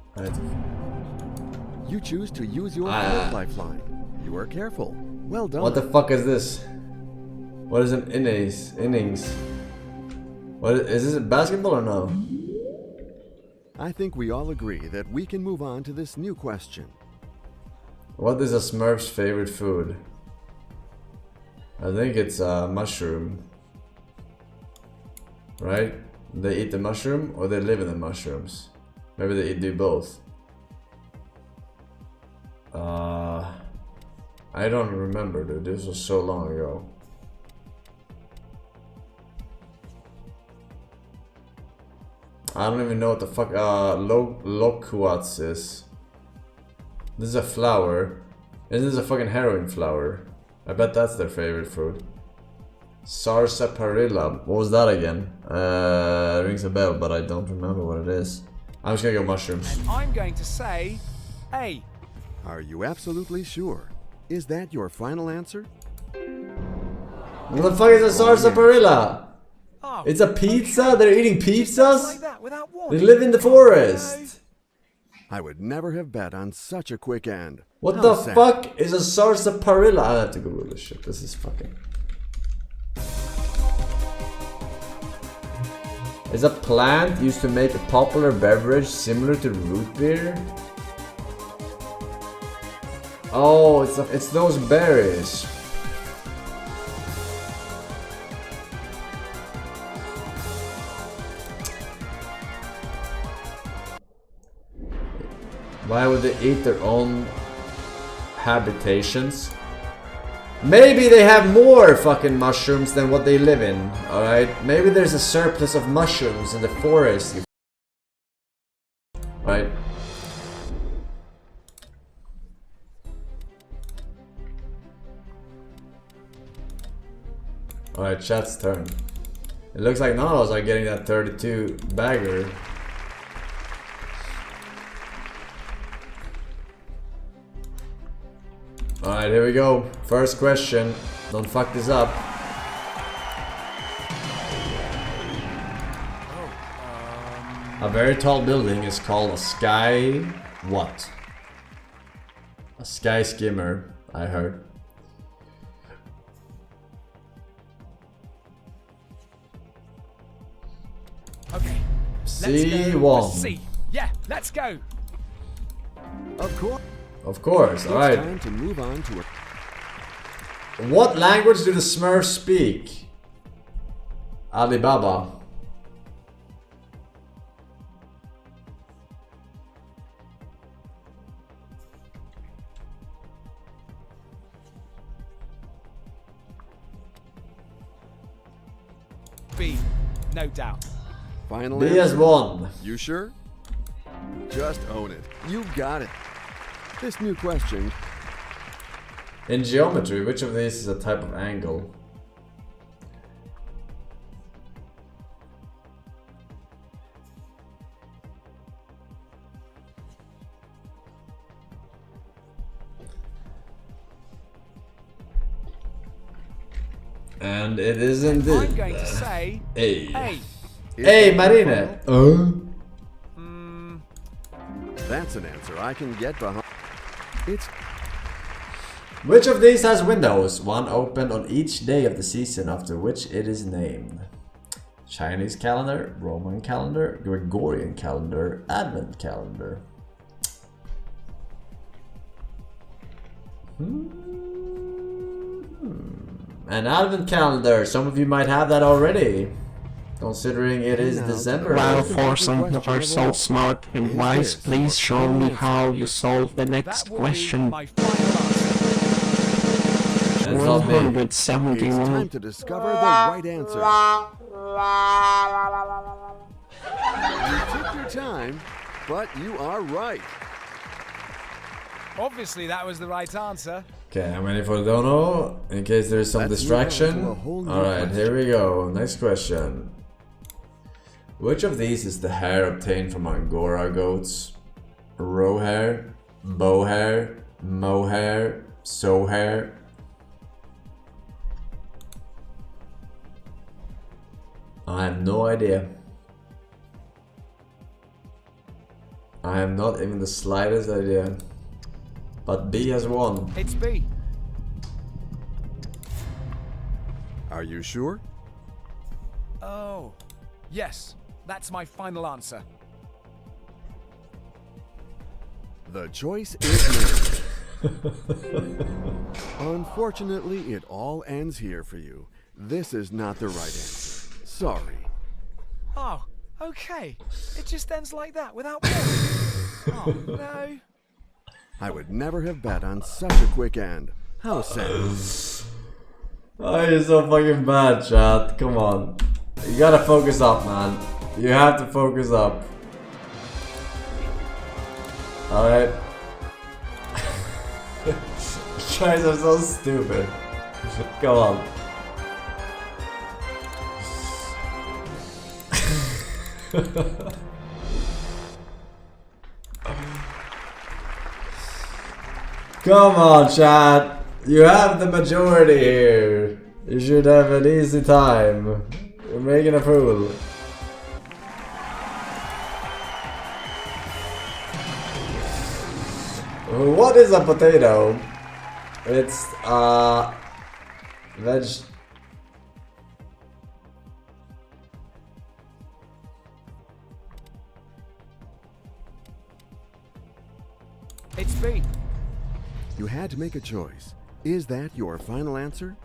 You choose to use your fourth lifeline. You are careful. Well done. What the fuck is this? What is an innings? What is this, basketball or no? I think we all agree that we can move on to this new question. What is a Smurf's favorite food? I think it's a mushroom. Right? They eat the mushroom or they live in the mushrooms? Maybe they do both. I don't remember, dude. This was so long ago. I don't even know what the fuck loquats is. This is a flower. Isn't this a fucking heroin flower? I bet that's their favorite fruit. Sarsaparilla. What was that again? Rings a bell, but I don't remember what it is. I'm just gonna go mushrooms. And I'm going to say A. Are you absolutely sure? Is that your final answer? What the fuck is a sarsaparilla? It's a pizza? They're eating pizzas? They live in the forest. I would never have bet on such a quick end. What How the sad. fuck is a sarsaparilla? I have to Google this shit. This is fucking... Is a plant used to make a popular beverage similar to root beer? Oh, it's those berries. Why would they eat their own habitations? Maybe they have more fucking mushrooms than what they live in, alright? Maybe there's a surplus of mushrooms in the forest. Right? Alright, chat's turn. It looks like none of us are getting that 32 bagger. Alright, here we go. First question. Don't fuck this up. A very tall building is called a sky... what? A sky skimmer, I heard. Okay. C1. C. Yeah, let's go. Of course. Of course, alright. Time to move on to What language do the Smurfs speak? Alibaba. B, no doubt. Final B answer. has won. You sure? Just own it. You got it. This new question. In geometry, which of these is a type of angle? And it is indeed. I'm going to say A. A. A, Marine. That's an answer I can get behind. It's. Which of these has windows? One open on each day of the season after which it is named. Chinese calendar, Roman calendar, Gregorian calendar, Advent calendar. An Advent calendar. Some of you might have that already, considering it is December. Well, Forsen, you are so smart and wise. Please show me how you solve the next question. 171. It's time to discover the right answer. You took your time, but you are right. Obviously, that was the right answer. Okay, I'm ready for the dono, in case there's some distraction. Alright, here we go. Next question. Which of these is the hair obtained from Angora goats? Roe hair, bow hair, mohair, sow hair? I have no idea. I have not even the slightest idea. But B has won. It's B. Are you sure? Oh, yes. That's my final answer. The choice is made. Unfortunately, it all ends here for you. This is not the right answer. Sorry. Oh, okay. It just ends like that without more. Oh, no. I would never have bet on such a quick end. How sad. Oh, you're so fucking bad, chat. Come on. You gotta focus up, man. You have to focus up. Alright. You guys are so stupid. Come on. Come on, chat. You have the majority here. You should have an easy time. You're making a fool. What is a potato? It's veg. It's B. You had to make a choice. Is that your final answer?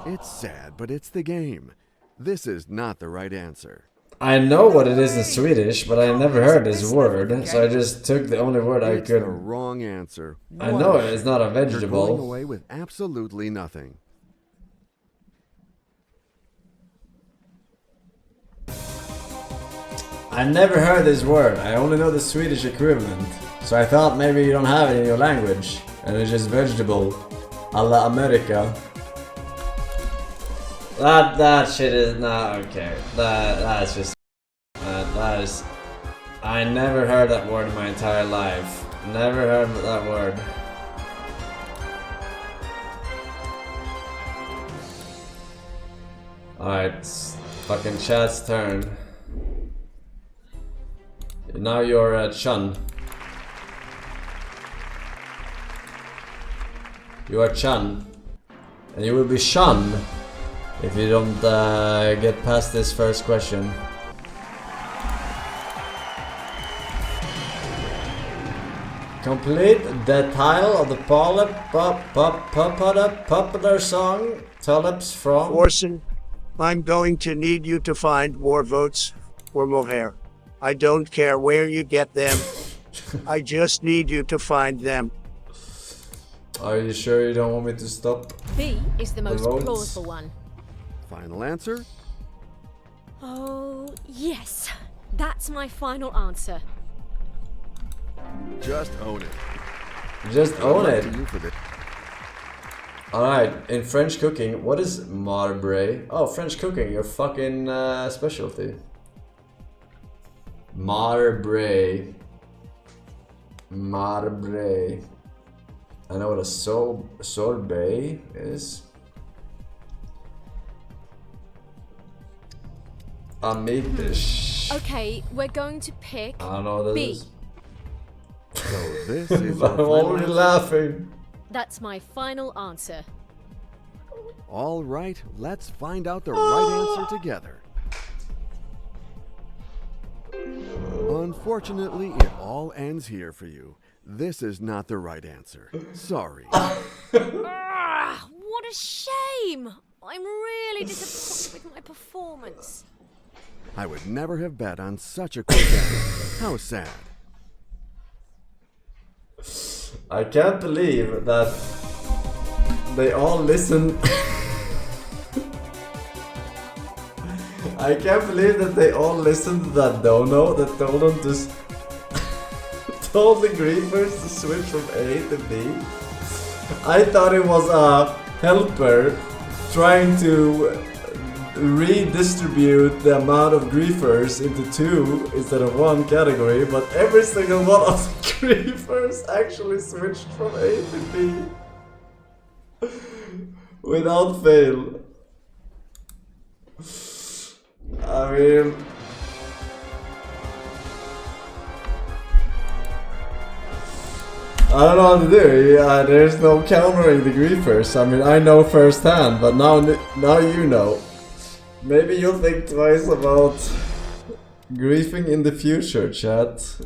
It's sad, but it's the game. This is not the right answer. I know what it is in Swedish, but I never heard this word, so I just took the only word I could. It's the wrong answer. I know it's not a You're going vegetable. away with absolutely nothing. I never heard this word. I only know the Swedish equivalent. So I thought maybe you don't have it in your language, and it's just vegetable, a la America. That shit is not okay. That's just that is. I never heard that word in my entire life. Never heard that word. Alright, it's fucking chat's turn. Now you're Chun. You are Chun. And you will be Shun if you don't get past this first question. Complete the title of the popular song Tulips from Forsen, I'm going to need you to find more votes for Mohair. I don't care where you get them. I just need you to find them. Are you sure you don't want me to stop? B is the most votes? plausible one. Final answer? Oh, yes. That's my final answer. Just own it. Just own it. To you for this. Alright, in French cooking, what is marbre? Oh, French cooking, your fucking specialty. Marbre. Marbre. I know what a sorbet is. A meat dish. Okay, we're going to pick I don't know what that B. is. So this is I'm already laughing. That's my final answer. All right, let's find out the right answer together. Unfortunately, it all ends here for you. This is not the right answer. Sorry. What a shame! I'm really disappointed with my performance. I would never have bet on such a quick answer. How sad. I can't believe that they all listen. I can't believe that they all listened to that dono that told them to told the griefers to switch from A to B. I thought it was a helper trying to redistribute the amount of griefers into 2 instead of 1 category, but every single one of the griefers actually switched from A to B without fail. I mean, I don't know what to do. Yeah, there's no countering the griefers. I mean, I know firsthand, but now you know. Maybe you'll think twice about griefing in the future, chat.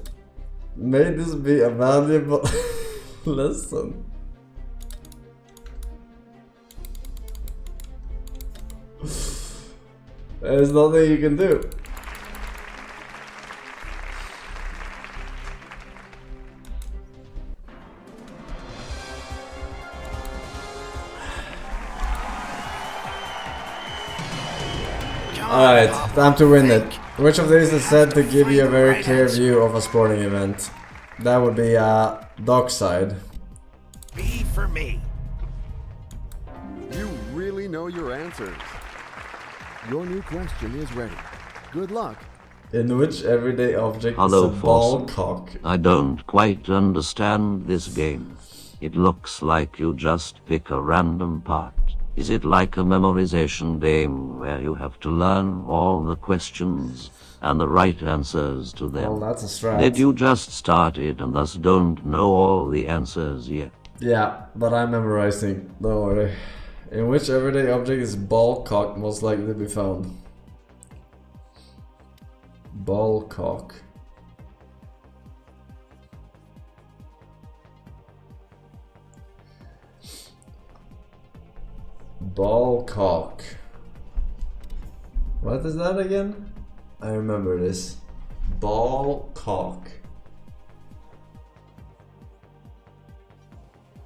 May this be a valuable lesson. There's nothing you can do. Alright, time to win it. Which of these is said to give you a very clear view of a sporting event? That would be dockside. B for me. You really know your answers. Your new question is ready. Good luck. In which everyday object Hello, is a ball Forsen. cock? I don't quite understand this game. It looks like you just pick a random part Is it like a memorization game where you have to learn all the questions and the right answers to them? Well, that's a strat. That you just started and thus don't know all the answers yet? Yeah, but I'm memorizing, don't worry. In which everyday object is ball cock most likely to be found? Ball cock. Ball cock. What is that again? I remember this. Ball cock.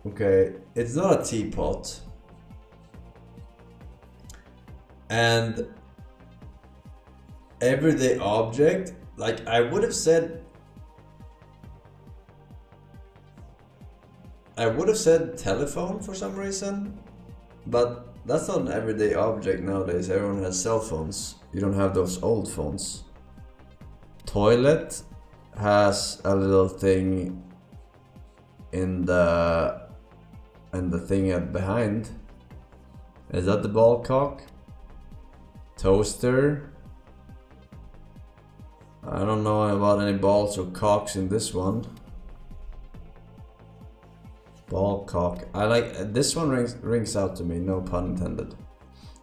Okay, it's not a teapot. And everyday object, like I would have said telephone for some reason, but that's not an everyday object nowadays. Everyone has cell phones. You don't have those old phones. Toilet has a little thing in the thing behind. Is that the ball cock? Toaster. I don't know about any balls or cocks in this one. Ball cock. I like this one rings out to me, no pun intended.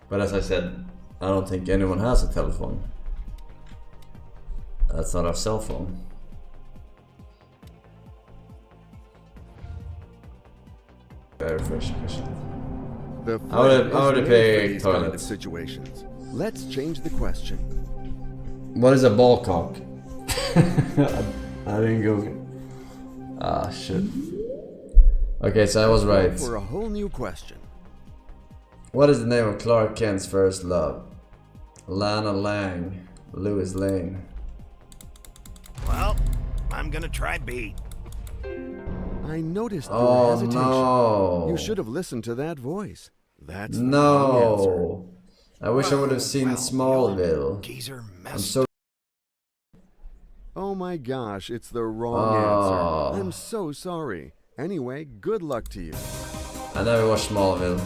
But as I said, I don't think anyone has a telephone. That's not a cell phone. Very fresh question. I would pick toilet situations. Let's change the question. What is a ball cock? I didn't go. Ah, shit. Okay, so I was right. For a whole new question. What is the name of Clark Kent's first love? Lana Lang, Louis Lane. Well, I'm gonna try B. I noticed your Oh hesitation. no! You should have listened to that voice. That's the wrong No! I wish I would have seen Smallville. I'm so. Oh my gosh, it's the wrong answer. I'm so sorry. Anyway, good luck to you. I never watched Smallville.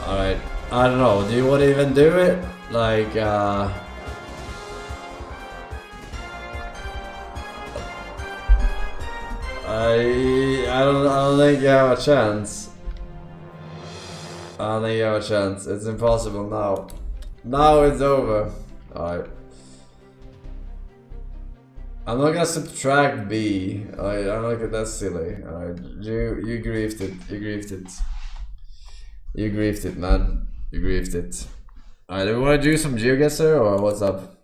Alright, I don't know, do you want to even do it? Like, I don't think you have a chance. I don't think you have a chance. It's impossible now. Now it's over. Alright. I'm not gonna subtract B. Alright, I'm not gonna, that's silly. Alright, you griefed it. You griefed it. You griefed it, man. You griefed it. Alright, do we wanna do some GeoGuessr or what's up?